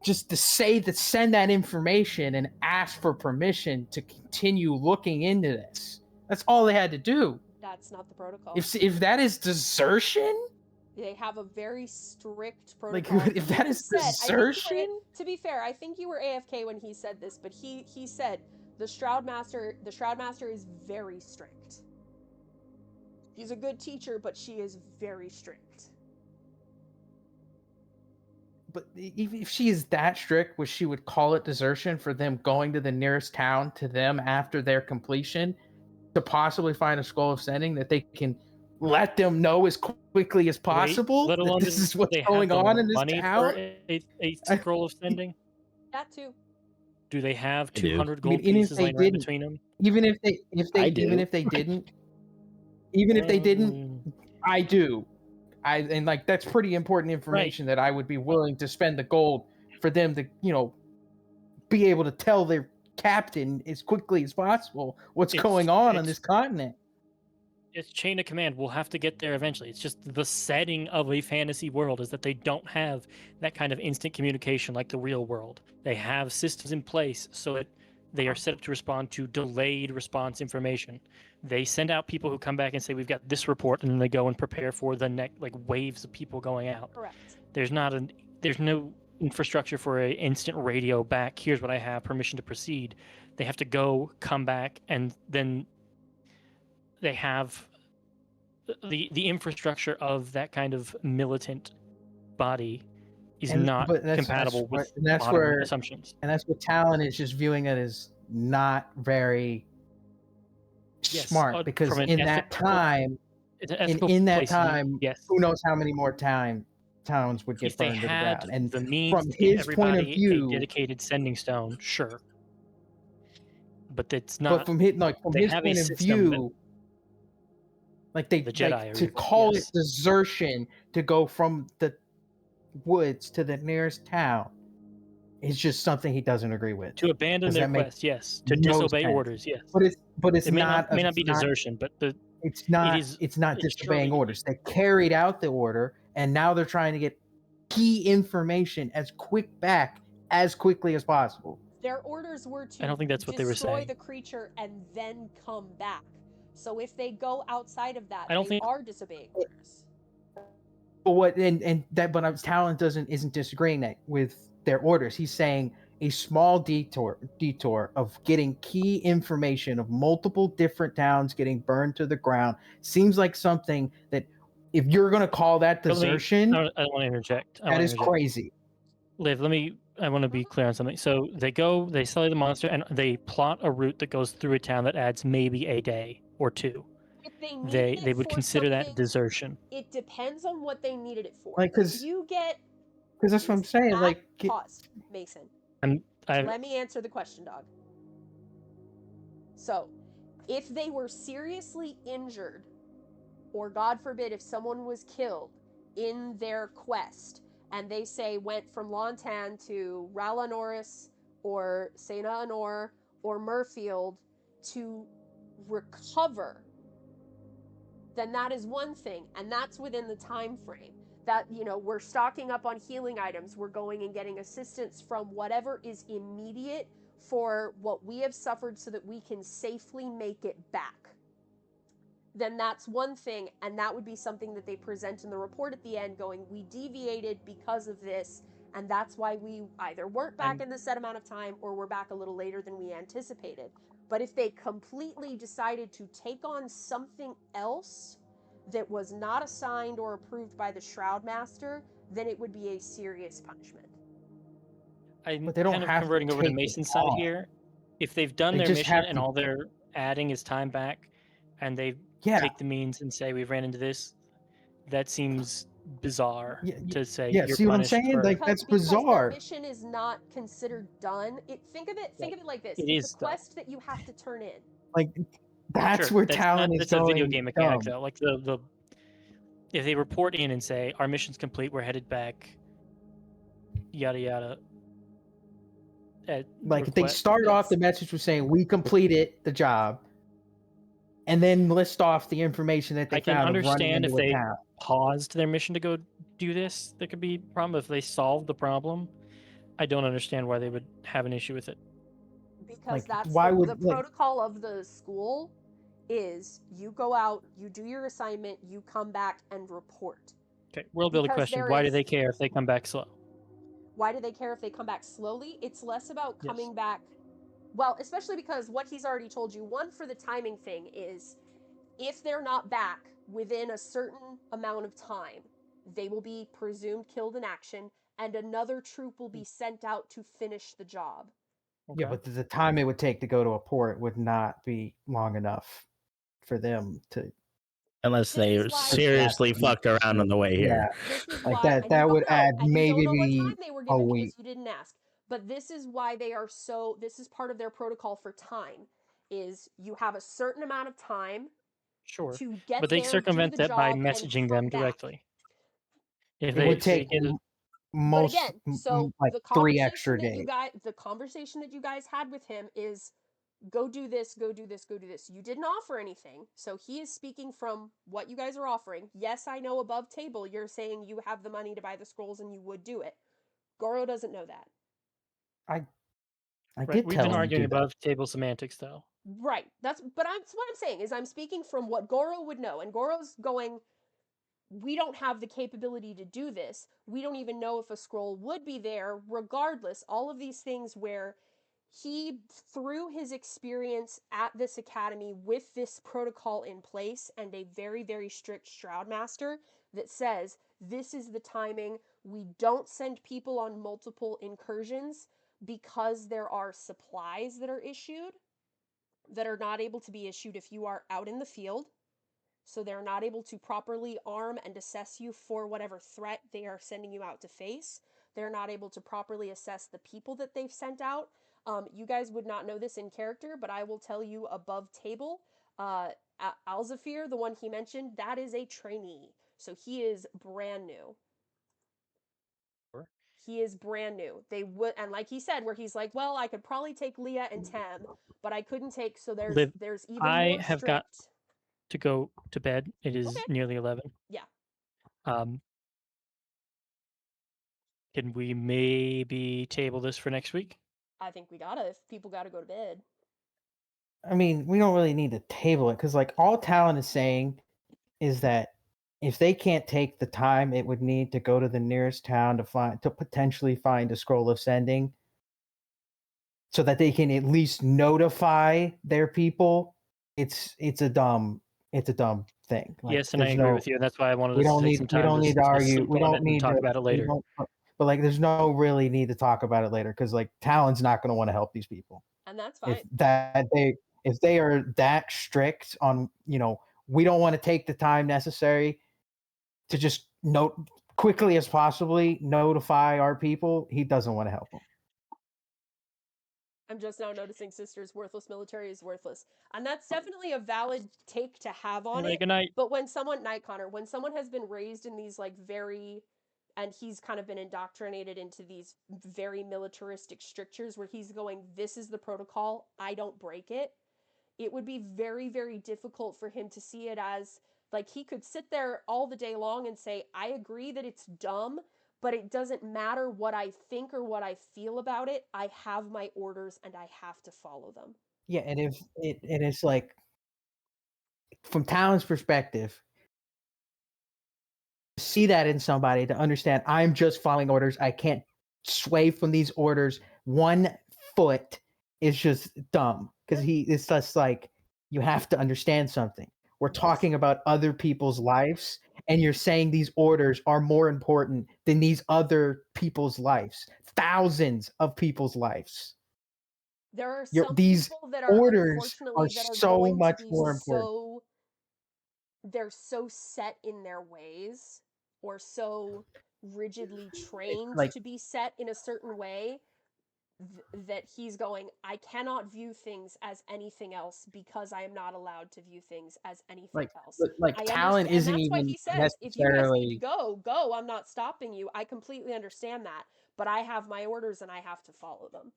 just to send that information and ask for permission to continue looking into this. That's all they had to do. That's not the protocol. If that is desertion, they have a very strict protocol. Like, if that is desertion, to be fair, I think you were AFK when he said this, but he said the Shroud Master is very strict. He's a good teacher, but she is very strict. But even if she is that strict, which she would call it desertion for them going to the nearest town to them after their completion to possibly find a scroll of sending that they can let them know as quickly as possible that this is what's going on in this town. A scroll of sending? That too. Do they have 200 gold pieces laying right between them? Even if they didn't, I do. And like that's pretty important information that I would be willing to spend the gold for them to, be able to tell their captain as quickly as possible what's going on this continent. It's chain of command. We'll have to get there eventually. It's just the setting of a fantasy world is that they don't have that kind of instant communication like the real world. They have systems in place so that they are set up to respond to delayed response information. They send out people who come back and say, we've got this report, and then they go and prepare for the next, waves of people going out. Correct. There's no infrastructure for an instant radio back. Here's what I have, permission to proceed. They have to go, come back, and then they have the infrastructure of that kind of militant body is not compatible with modern assumptions. And that's what Talon is just viewing it as not very smart, because in that time, who knows how many more towns would get burned to the ground. And the means from his point of view, a dedicated sending stone, sure. But it's not. But from his point of view, to call it desertion to go from the woods to the nearest town is just something he doesn't agree with. To abandon their quest, yes. To disobey orders, yes. But it's not. It may not be desertion, but it's not disobeying orders. They carried out the order, and now they're trying to get key information as quickly as possible. Their orders were to I don't think that's what they were saying. Destroy the creature and then come back. So if they go outside of that, they are disobeying orders. But Talon isn't disagreeing that with their orders. He's saying a small detour of getting key information of multiple different towns getting burned to the ground seems like something that, if you're going to call that desertion, I don't want to interject. That is crazy. Liv, I want to be clear on something. So they slay the monster, and they plot a route that goes through a town that adds maybe a day or two. If they would consider that desertion. It depends on what they needed it for. Because that's what I'm saying. Pause, Mason. Let me answer the question, dog. So, if they were seriously injured, or God forbid, if someone was killed in their quest, and they say went from Lantaine to Ralanoris or Saena Anore or Murfield to recover, then that is one thing, and that's within the time frame. That, we're stocking up on healing items, we're going and getting assistance from whatever is immediate for what we have suffered so that we can safely make it back. Then that's one thing, and that would be something that they present in the report at the end, going, we deviated because of this, and that's why we either weren't back in the set amount of time, or we're back a little later than we anticipated. But if they completely decided to take on something else that was not assigned or approved by the Shroud Master, then it would be a serious punishment. I'm kind of converting over to Mason's side here. if they've done They their just mission have and to- all they're adding is time back, and they Yeah. take the means and say we ran into this, that seems bizarre to say Yeah, you're see what I'm punished saying? for. Like that's because their bizarre. mission is not considered done. Think of it like this: It it's is a done. quest that you have to turn in. Like that's Sure, where that's Talon is that's a going. video game mechanic dumb. though. Like the if they report in and say our mission's complete, we're headed back, yada yada. Like if they start off the message with saying we completed the job, and then list off the information that they I can found of running understand into if a they town. paused their mission to go do this. There could be a problem if they solved the problem. I don't understand why they would have an issue with it. Because Like, that's why the would, like- protocol of the school is you go out, you do your assignment, you come back and report. Okay, world building Because question. there Why do is- they care if they come back slow? Why do they care if they come back slowly? It's less about Yes. coming back. Well, especially because what he's already told you, one for the timing thing is if they're not back within a certain amount of time, they will be presumed killed in action and another troop will be sent out to finish the job. Yeah, but the time it would take to go to a port would not be long enough for them to. Unless they This is why- seriously fucked around on the way here. This is Like why, that- and that you don't would know, add and you maybe don't know what time they were a given week. because you didn't ask. But this is why they are so. This is part of their protocol for time. Is you have a certain amount of time Sure, to get but they there, circumvent do the that by job, and messaging come them back. directly. If It they, would if they take get a- most, But again, so like the 3 conversation extra that you days. guys, the conversation that you guys had with him is, go do this, go do this, go do this. You didn't offer anything, so he is speaking from what you guys are offering. Yes, I know above table you're saying you have the money to buy the scrolls and you would do it. Goro doesn't know that. I right, did we've tell been him to arguing do that. above table semantics though. Right. That's what I'm saying is I'm speaking from what Goro would know, and Goro's going, we don't have the capability to do this. We don't even know if a scroll would be there. Regardless, all of these things where he, through his experience at this academy with this protocol in place and a very, very strict Shroud Master that says, this is the timing. We don't send people on multiple incursions because there are supplies that are issued that are not able to be issued if you are out in the field. So they're not able to properly arm and assess you for whatever threat they are sending you out to face. They're not able to properly assess the people that they've sent out. You guys would not know this in character, but I will tell you above table, Alzafir, the one he mentioned, that is a trainee. So he is brand new. Sure. He is brand new. They would, and like he said, where he's like, well, I could probably take Leah and Tem, but I couldn't take, so there's Liv, even I more have strict. got to go to bed. It is Okay. nearly 11. Yeah. Can we maybe table this for next week? I think we gotta, if people gotta go to bed. I mean, we don't really need to table it because, like, all Talon is saying is that if they can't take the time it would need to go to the nearest town to potentially find a scroll of sending, so that they can at least notify their people, it's a dumb thing. Like, Yes, and I there's agree no- with you. That's why I wanted we us to don't take need some we time don't to, need to argue. sleep We on don't it and need talk to about it we later. don't- But like, there's no really need to talk about it later because like Talon's not going to want to help these people. And that's fine. If they are that strict on, we don't want to take the time necessary to just quickly as possibly notify our people, he doesn't want to help them. I'm just now noticing Sister's worthless military is worthless. And that's definitely a valid take to have on Anyway, it. good night. But when someone, Night Connor, when someone has been raised in these like very, and he's kind of been indoctrinated into these very militaristic strictures where he's going, this is the protocol, I don't break it. It would be very, very difficult for him to see it as, like, he could sit there all the day long and say, I agree that it's dumb, but it doesn't matter what I think or what I feel about it. I have my orders and I have to follow them. Yeah, and if it's like, from Talon's perspective, see that in somebody to understand I'm just following orders. I can't sway from these orders 1 foot is just dumb because it's just like, you have to understand something. We're talking about other people's lives, and you're saying these orders are more important than these other people's lives, thousands of people's lives. There are some these people that are orders unfortunately are that are so going much to be more important. so they're so set in their ways or so rigidly trained like- to be set in a certain way that he's going, I cannot view things as anything else because I am not allowed to view things as anything else. I talent understand. isn't That's why even he says, if you guys need to necessarily go, I'm not stopping you. I completely understand that, but I have my orders and I have to follow them.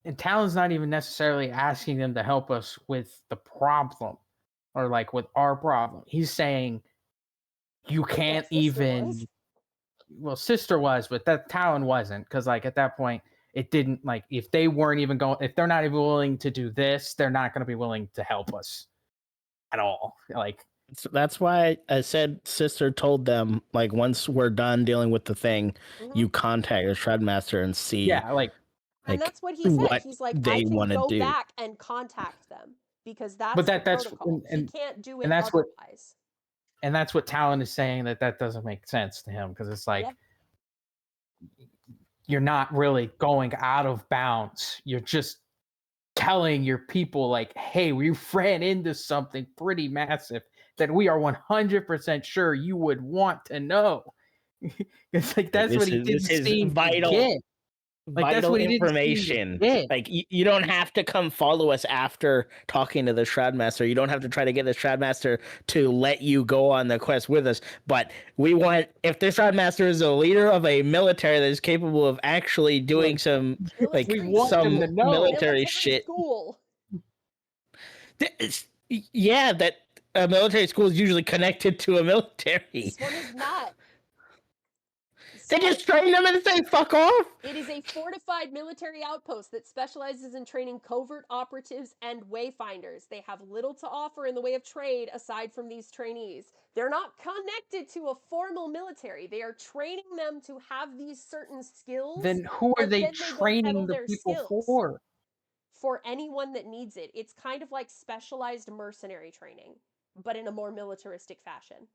and Talon's not even necessarily asking them to help us with the problem or like with our problem. He's saying you can't even. Well, Sister was, but that Talon wasn't, because like at that point it didn't, like, if they weren't even going, if they're not even willing to do this, they're not going to be willing to help us at all. Like, So that's why I said Sister told them, like, once we're done dealing with the thing, you contact the Shredmaster and see. yeah, like, and that's what he said. He's like, I can go do. back and contact them because that's but the that's protocol. and He can't do it and that's otherwise. and that's what Talon is saying, that doesn't make sense to him, because it's like, you're not really going out of bounds. You're just telling your people, like, hey, we ran into something pretty massive that we are 100% sure you would want to know. It's like, that's what he didn't seem vital. to get. Like, Vital that's what he information. Like, you don't have to come follow us after talking to the Shroudmaster. You don't have to try to get the Shroudmaster to let you go on the quest with us. But we want, if the Shroudmaster is a leader of a military that is capable of actually doing some, like, we want some them to know. military shit. School. Yeah, that a military school is usually connected to a military. This one is not. They just train them and say fuck off. It is a fortified military outpost that specializes in training covert operatives and wayfinders. They have little to offer in the way of trade aside from these trainees. They're not connected to a formal military. They are training them to have these certain skills. Then who are they training the people for? For anyone that needs it. It's kind of like specialized mercenary training, but in a more militaristic fashion.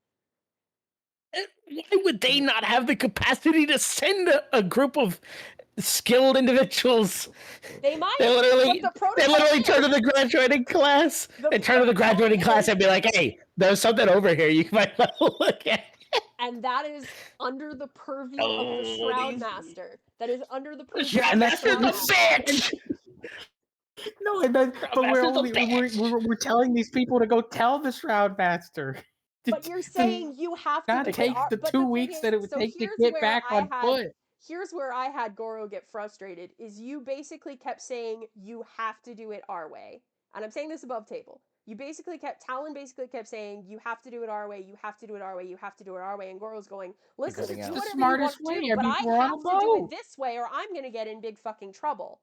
Why would they not have the capacity to send a group of skilled individuals? They might. They literally turn to the graduating class. They turn to the graduating class and be like, "Hey, there's something over here you might want to look at." And that is under the purview of the Shroudmaster. That is under the purview of the bitch. No, but we're telling these people to go tell the Shroudmaster. But you're saying you have to not take the 2 weeks that it would take to get back on foot. Here's where I had Goro get frustrated, is you basically kept saying you have to do it our way. And I'm saying this above table. Talon basically kept saying, you have to do it our way, you have to do it our way, you have to do it our way. And Goro's going, listen, do whatever you want to do, but I have to do it this way or I'm going to get in big fucking trouble.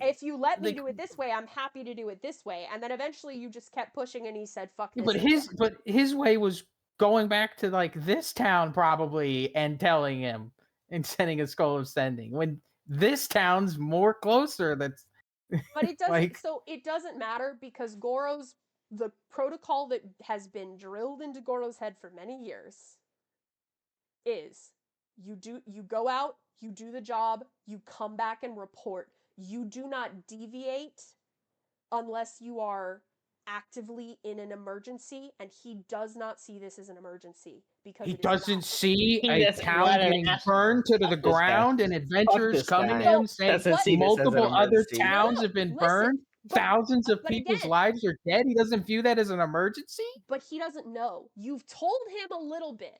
If you let me do it this way, I'm happy to do it this way. And then eventually you just kept pushing and he said, fuck this. But his way was going back to like this town probably and telling him and sending a skull of sending, when this town's more closer. But it doesn't so it doesn't matter, because the protocol that has been drilled into Goro's head for many years is you go out, you do the job, you come back and report. You do not deviate unless you are actively in an emergency, and he does not see this as an emergency because he doesn't see a town getting burned to the ground and adventurers coming to him saying multiple other towns have been burned. Thousands of people's lives are dead. He doesn't view that as an emergency? But he doesn't know. You've told him a little bit.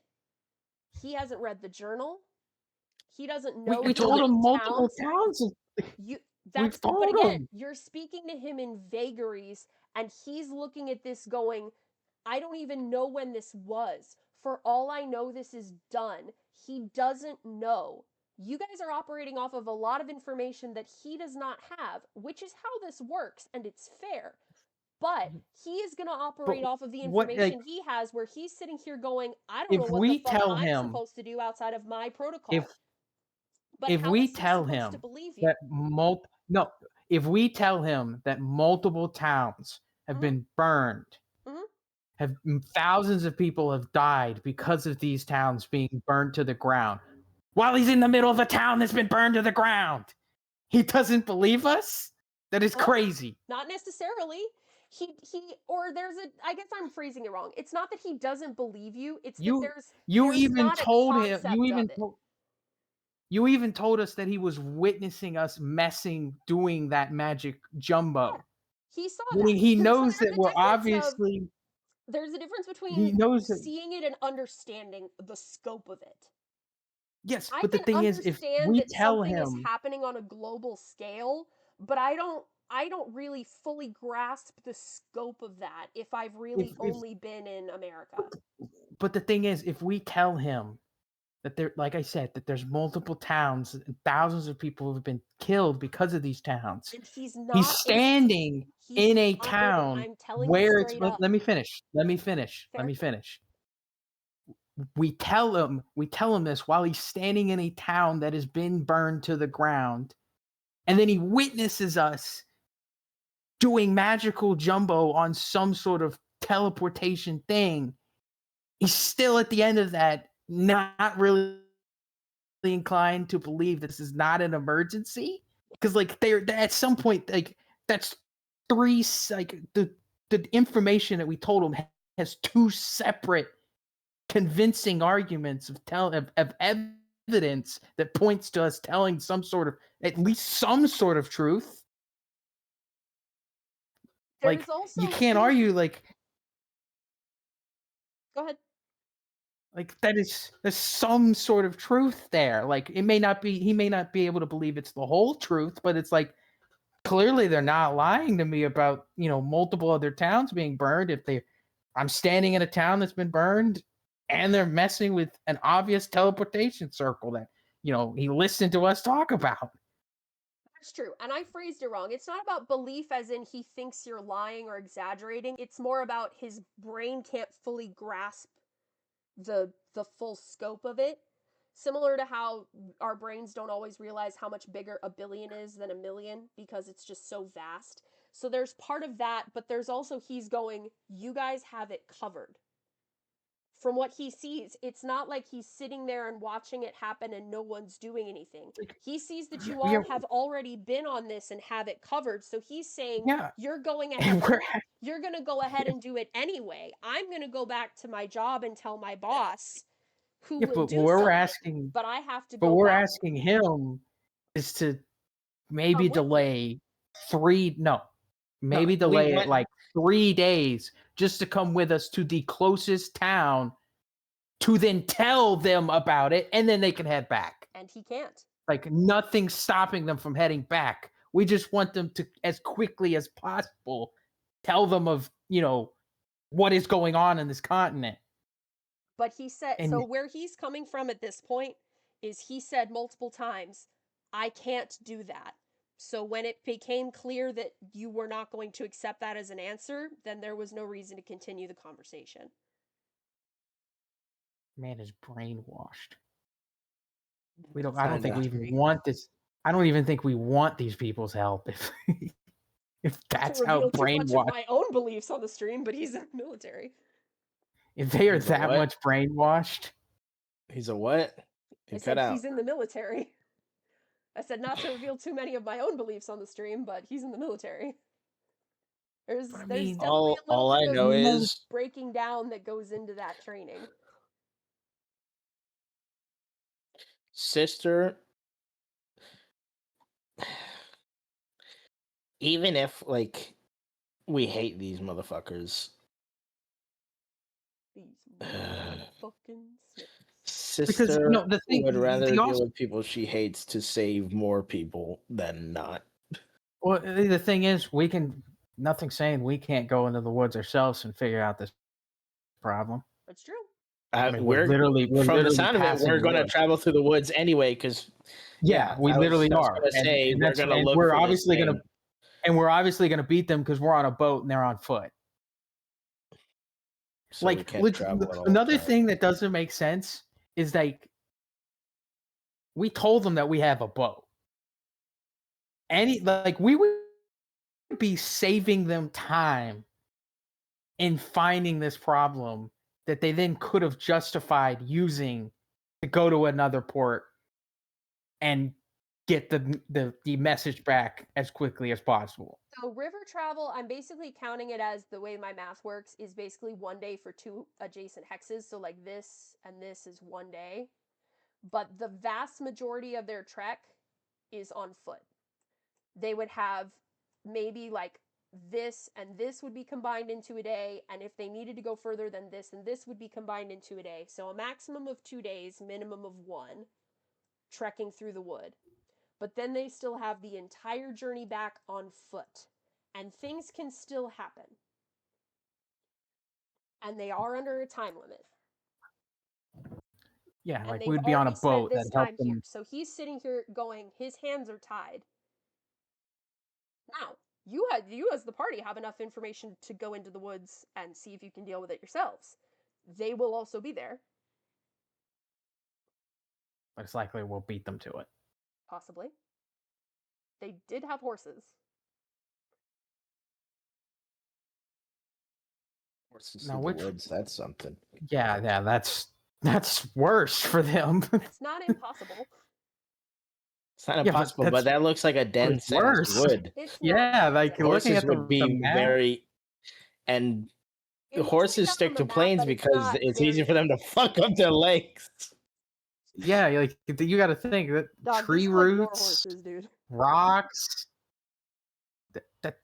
He hasn't read the journal. He doesn't know. We told him multiple towns. But again, you're speaking to him in vagaries, and he's looking at this going, I don't even know when this was. For all I know, this is done. He doesn't know. You guys are operating off of a lot of information that he does not have, which is how this works, and it's fair. But he is going to operate off of the information he has, where he's sitting here going, I don't know what the fuck I'm supposed to do outside of my protocol. If we tell him that if we tell him that multiple towns have been burned, have thousands of people have died because of these towns being burned to the ground, while he's in the middle of a town that's been burned to the ground, he doesn't believe us? That is crazy. Not necessarily. I guess I'm phrasing it wrong. It's not that he doesn't believe you. It's that there's even not told a him concept you even of it. you even told us that he was witnessing us doing that magic jumbo. Yeah, he saw Meaning that. he So knows there's that a we're difference obviously there's a difference he between knows that seeing it and understanding the scope of it. yes, I but the can thing is, if understand we that tell something is him, happening on a global scale, but I don't really fully grasp the scope of that if I've really only been in America. but the thing is, if we tell him that there, like I said, that there's multiple towns and thousands of people who have been killed because of these towns, And he's he's not standing in a not, town I'm telling you where it's. straight up. Let me finish. Fair. We tell him this while he's standing in a town that has been burned to the ground, and then he witnesses us doing magical jumbo on some sort of teleportation thing. He's still at the end of that not really inclined to believe this is not an emergency, because like they're at some point, like that's three, like the information that we told him has two separate convincing arguments of evidence that points to us telling at least some sort of truth. There's Like also you can't argue like Go ahead. like there's some sort of truth there. Like he may not be able to believe it's the whole truth, but it's like clearly they're not lying to me about, multiple other towns being burned. I'm standing in a town that's been burned and they're messing with an obvious teleportation circle that, he listened to us talk about. That's true. And I phrased it wrong. It's not about belief as in he thinks you're lying or exaggerating. It's more about his brain can't fully grasp the full scope of it. Similar to how our brains don't always realize how much bigger a billion is than a million because it's just so vast. So there's part of that, but there's also he's going, you guys have it covered. From what he sees, it's not like he's sitting there and watching it happen and no one's doing anything. He sees that you all have already been on this and have it covered. So he's saying, you're going ahead. You're going to go ahead and do it anyway. I'm going to go back to my job and tell my boss who will do something. But I have to go. But we're asking him is to maybe delay delay it like 3 days just to come with us to the closest town to then tell them about it, and then they can head back. And he can't. Like nothing's stopping them from heading back. We just want them to, as quickly as possible, tell them of, what is going on in this continent. But he said, so where he's coming from at this point is he said multiple times, I can't do that. So when it became clear that you were not going to accept that as an answer, then there was no reason to continue the conversation. Man is brainwashed. I don't think we even want this. I don't even think we want these people's help if that's how brainwashed. Too much of my own beliefs on the stream, but he's in the military. If they are that much brainwashed. He's a what? I said he's in the military. I said not to reveal too many of my own beliefs on the stream, but he's in the military. There's definitely a little bit of breaking down that goes into that training. Sister, even if like we hate these motherfuckers, sister would rather deal with people she hates to save more people than not. Well, the thing is, nothing saying we can't go into the woods ourselves and figure out this problem. That's true. We're from the sound of it, we're going to travel through the woods anyway. Because we literally are. We're going to look. We're obviously going to, and we're obviously going to beat them because we're on a boat and they're on foot. So like another thing that doesn't make sense is like we told them that we have a boat. We would be saving them time in finding this problem that they then could have justified using to go to another port and get the message back as quickly as possible. So river travel, I'm basically counting it as the way my math works is basically 1 day for 2 adjacent hexes. So like this and this is 1 day. But the vast majority of their trek is on foot. They would have maybe like this and this would be combined into a day, and if they needed to go further than this and this would be combined into a day. So a maximum of 2 days, minimum of 1, trekking through the wood. But then they still have the entire journey back on foot, and things can still happen. And they are under a time limit. Yeah, And like they've we'd be on a already spent boat that this helped time here. them. So he's sitting here going, his hands are tied. Now, you as the party have enough information to go into the woods and see if you can deal with it yourselves. They will also be there, But it's likely we'll beat them to it. possibly. They did have horses. Horses Now, through the which- woods, that's something. Yeah, that's worse for them. It's not impossible. It's not Yeah, but impossible, but that's that looks like a dense ass worse. wood. It's Yeah, not like impossible. looking Horses at the would be map, very, and It looks like horses that stick on to the map, planes but it's because not it's very easy for them to fuck up their legs. yeah, like you got to think that Dog, tree these are like your roots, horses, dude. rocks. That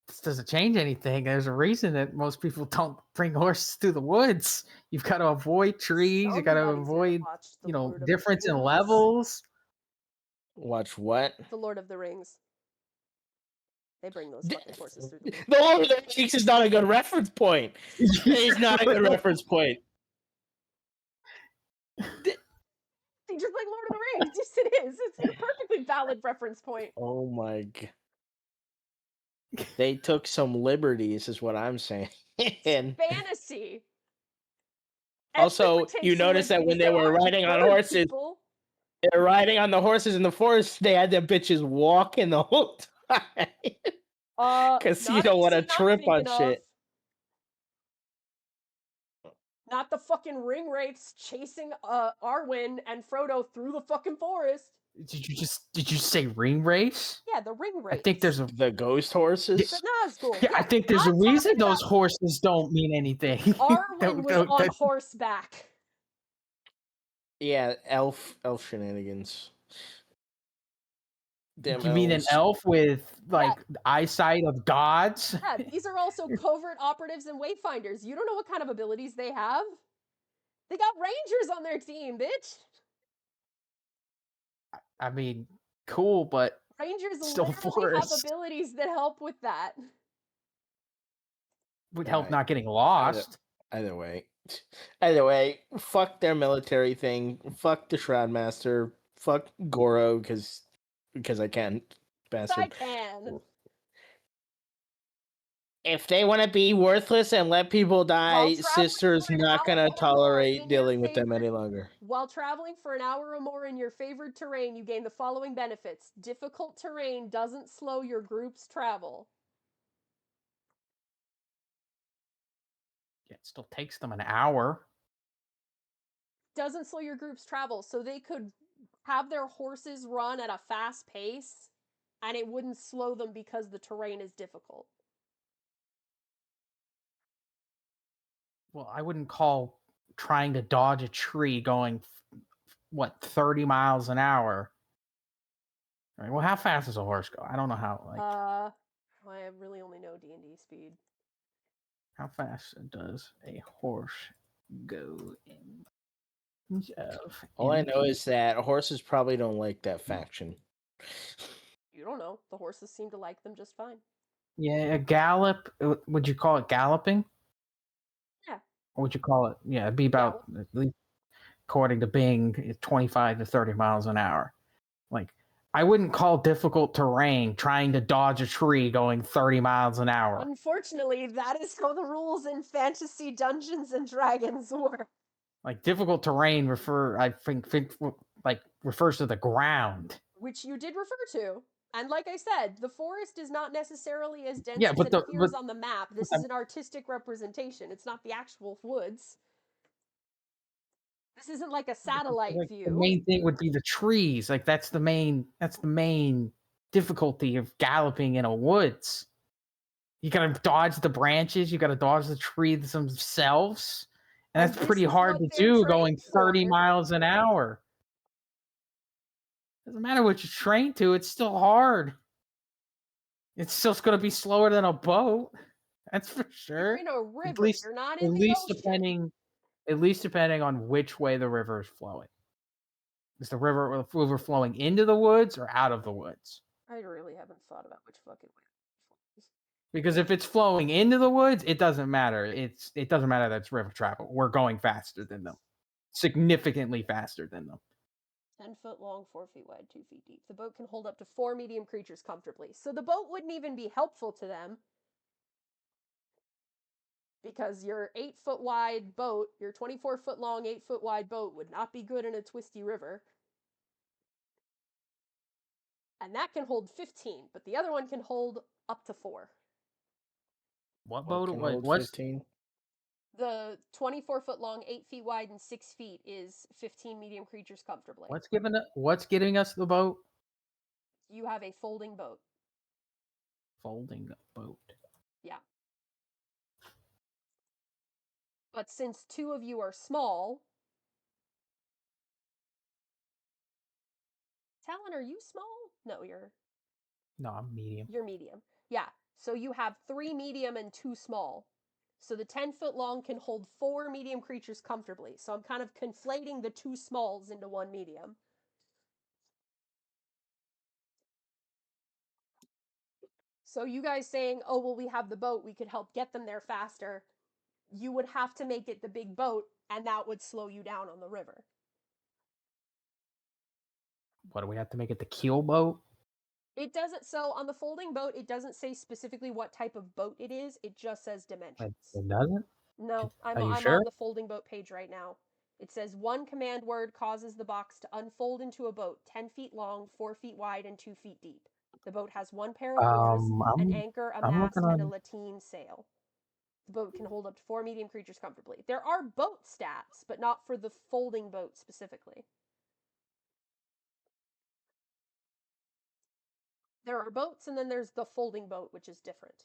this doesn't change anything. There's a reason that most people don't bring horses through the woods. You've got to avoid trees. You got to Somebody's gonna avoid, watch the Lord of the difference in Rings. levels. Watch what? The Lord of the Rings. They bring those fucking horses through the woods. The Lord of the Rings is not a good reference point. It's not a good reference point. Just like Lord of the Rings. Yes, it is. It's a perfectly valid reference point. Oh my god. They took some liberties, is what I'm saying. And Fantasy. also, Everyone takes you some notice that when liberties. they There were are riding on bird horses, people. they're riding on the horses in the forest, they had them bitches walking the whole time. Because you not don't a want to scene I'm trip on thinking of. shit. Not the fucking ring wraiths chasing Arwen and Frodo through the fucking forest. Did you say ring race? Yeah, the ring I wraiths. think there's a The ghost horses? The Nazgul. yeah, I think there's a I'm reason talking those about horses don't mean anything. Arwen was on horseback. Yeah, elf shenanigans. Damn You mean an elves. elf with like eyesight of gods? Yeah, these are also covert operatives and wayfinders. You don't know what kind of abilities they have. They got rangers on their team, bitch. I mean, cool, but Rangers still literally have forest. abilities that help with that. Would help Right. not getting lost. Either way, fuck their military thing. Fuck the Shroudmaster. Fuck Goro because I can, bastard. I can. If they want to be worthless and let people die, traveling Sister's for an not hour gonna or more in tolerate your dealing with them favorite- any longer. While traveling for an hour or more in your favored terrain, you gain the following benefits. Difficult terrain doesn't slow your group's travel. Yeah, it still takes them an hour. Doesn't slow your group's travel, so they could have their horses run at a fast pace, and it wouldn't slow them because the terrain is difficult. Well, I wouldn't call trying to dodge a tree going 30 miles an hour. All right, well, how fast does a horse go? I don't know how. Like, I really only know D&D speed. how fast does a horse go in? All I know is that horses probably don't like that faction. You don't know. The horses seem to like them just fine. Yeah, a gallop. Would you call it galloping? Yeah. Or would you call it? Yeah, it'd be about, at least according to Bing, 25 to 30 miles an hour. Like, I wouldn't call difficult terrain trying to dodge a tree going 30 miles an hour. Unfortunately, that is how the rules in fantasy Dungeons and Dragons work. Like, difficult terrain refers to the ground. Which you did refer to. And like I said, the forest is not necessarily as dense Yeah, as but it the- appears but- on the map. This is an artistic representation. It's not the actual woods. This isn't like a satellite Like, view. the main thing would be the trees. Like that's the main difficulty of galloping in a woods. You gotta dodge the branches. You gotta dodge the trees themselves, and And that's this pretty is hard what to they're do trained going 30 for. miles an hour. Doesn't matter what you're trained to; it's still hard. It's still going to be slower than a boat. That's for You're sure. in a river. You're not in At the least ocean. depending on which way the river is flowing. Is the river flowing into the woods or out of the woods? I really haven't thought about which fucking way. Because if it's flowing into the woods, it doesn't matter. It doesn't matter that it's river travel. We're going faster than them, significantly faster than them. 10 foot long, 4 feet wide, 2 feet deep. The boat can hold up to 4 medium creatures comfortably. So the boat wouldn't even be helpful to them. Because your 8 foot wide boat, your 24 foot long, 8 foot wide boat would not be good in a twisty river. And that can hold 15, but the other one can hold up to 4. What What boat? can hold What's 15? The 24 foot long, 8 feet wide, and 6 feet is 15 medium creatures comfortably. what's getting us the boat? You have a folding boat. Folding boat. Yeah. But since 2 of you are small... Talon, are you small? No, No, I'm medium. You're medium. Yeah. So you have 3 medium and 2 small. So the 10 foot long can hold 4 medium creatures comfortably. So I'm kind of conflating the 2 smalls into 1 medium. So you guys saying, oh, well, we have the boat, we could help get them there faster. You would have to make it the big boat, and that would slow you down on the river. What do we have to make it, the keel boat? It doesn't, so on the folding boat, it doesn't say specifically what type of boat it is. It just says dimensions. It doesn't? No, I'm Are you sure? on the folding boat page right now. It says 1 command word causes the box to unfold into a boat 10 feet long, 4 feet wide, and 2 feet deep. The boat has 1 pair of oars, an anchor, a I'm mast, looking and a on. lateen sail. The boat can hold up to 4 medium creatures comfortably. There are boat stats, but not for the folding boat specifically. There are boats, and then there's the folding boat, which is different.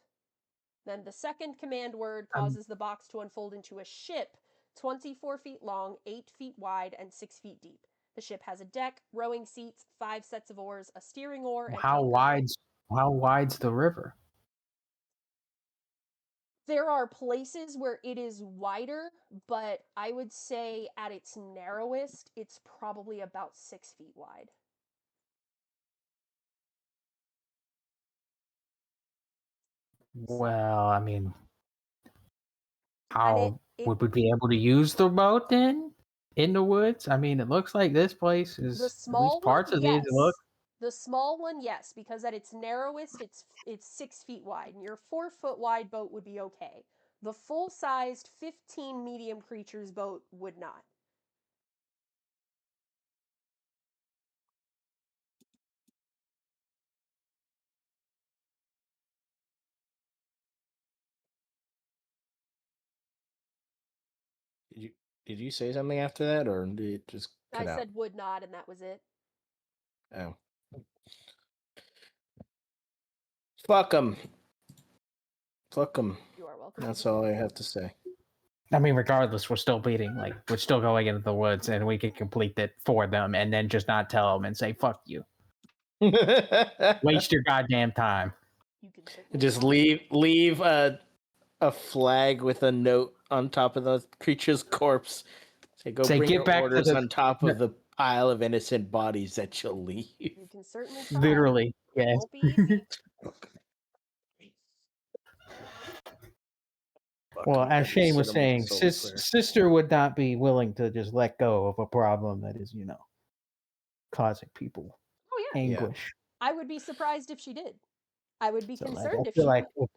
Then the second command word causes the box to unfold into a ship 24 feet long, 8 feet wide, and 6 feet deep. The ship has a deck, rowing seats, 5 sets of oars, a steering oar, and How wide's the river? There are places where it is wider, but I would say at its narrowest, it's probably about 6 feet wide. Well, I mean, how would we be able to use the boat then in the woods? I mean, it looks like this place is, The at small least parts one, of yes. these look. The small one, yes, because at its narrowest, it's 6 feet wide, and your 4 foot wide boat would be okay. The full-sized 15 medium creatures boat would not. Did you say something after that, or did it just cut I out? said would not, and that was it. Oh. Fuck them. Fuck them. You are welcome. That's all I have to say. I mean, regardless, we're still beating. Like, we're still going into the woods, and we can complete it for them, and then just not tell them and say "fuck you." Waste your goddamn time. You can certainly Just try. leave a flag with a note on top of the creature's corpse. Say, go bring get your back to orders the- on top of the pile of innocent bodies that you'll leave. You can certainly try. Literally, It yes. won't be easy. Well, as Shane was saying, Cinnamon Soul Prayer. sister would not be willing to just let go of a problem that is, causing people Oh yeah. anguish. I would be surprised if she did. I would be So, like, concerned I if feel she like would.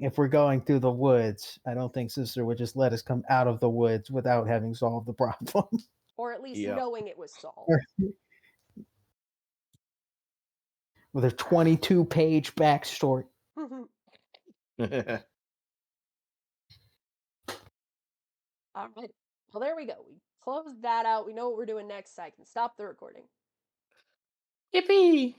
if we're going through the woods, I don't think sister would just let us come out of the woods without having solved the problem. Or at least Yeah. knowing it was solved. With a 22-page backstory. All right. Well, there we go. We closed that out. We know what we're doing next. I can stop the recording. Yippee!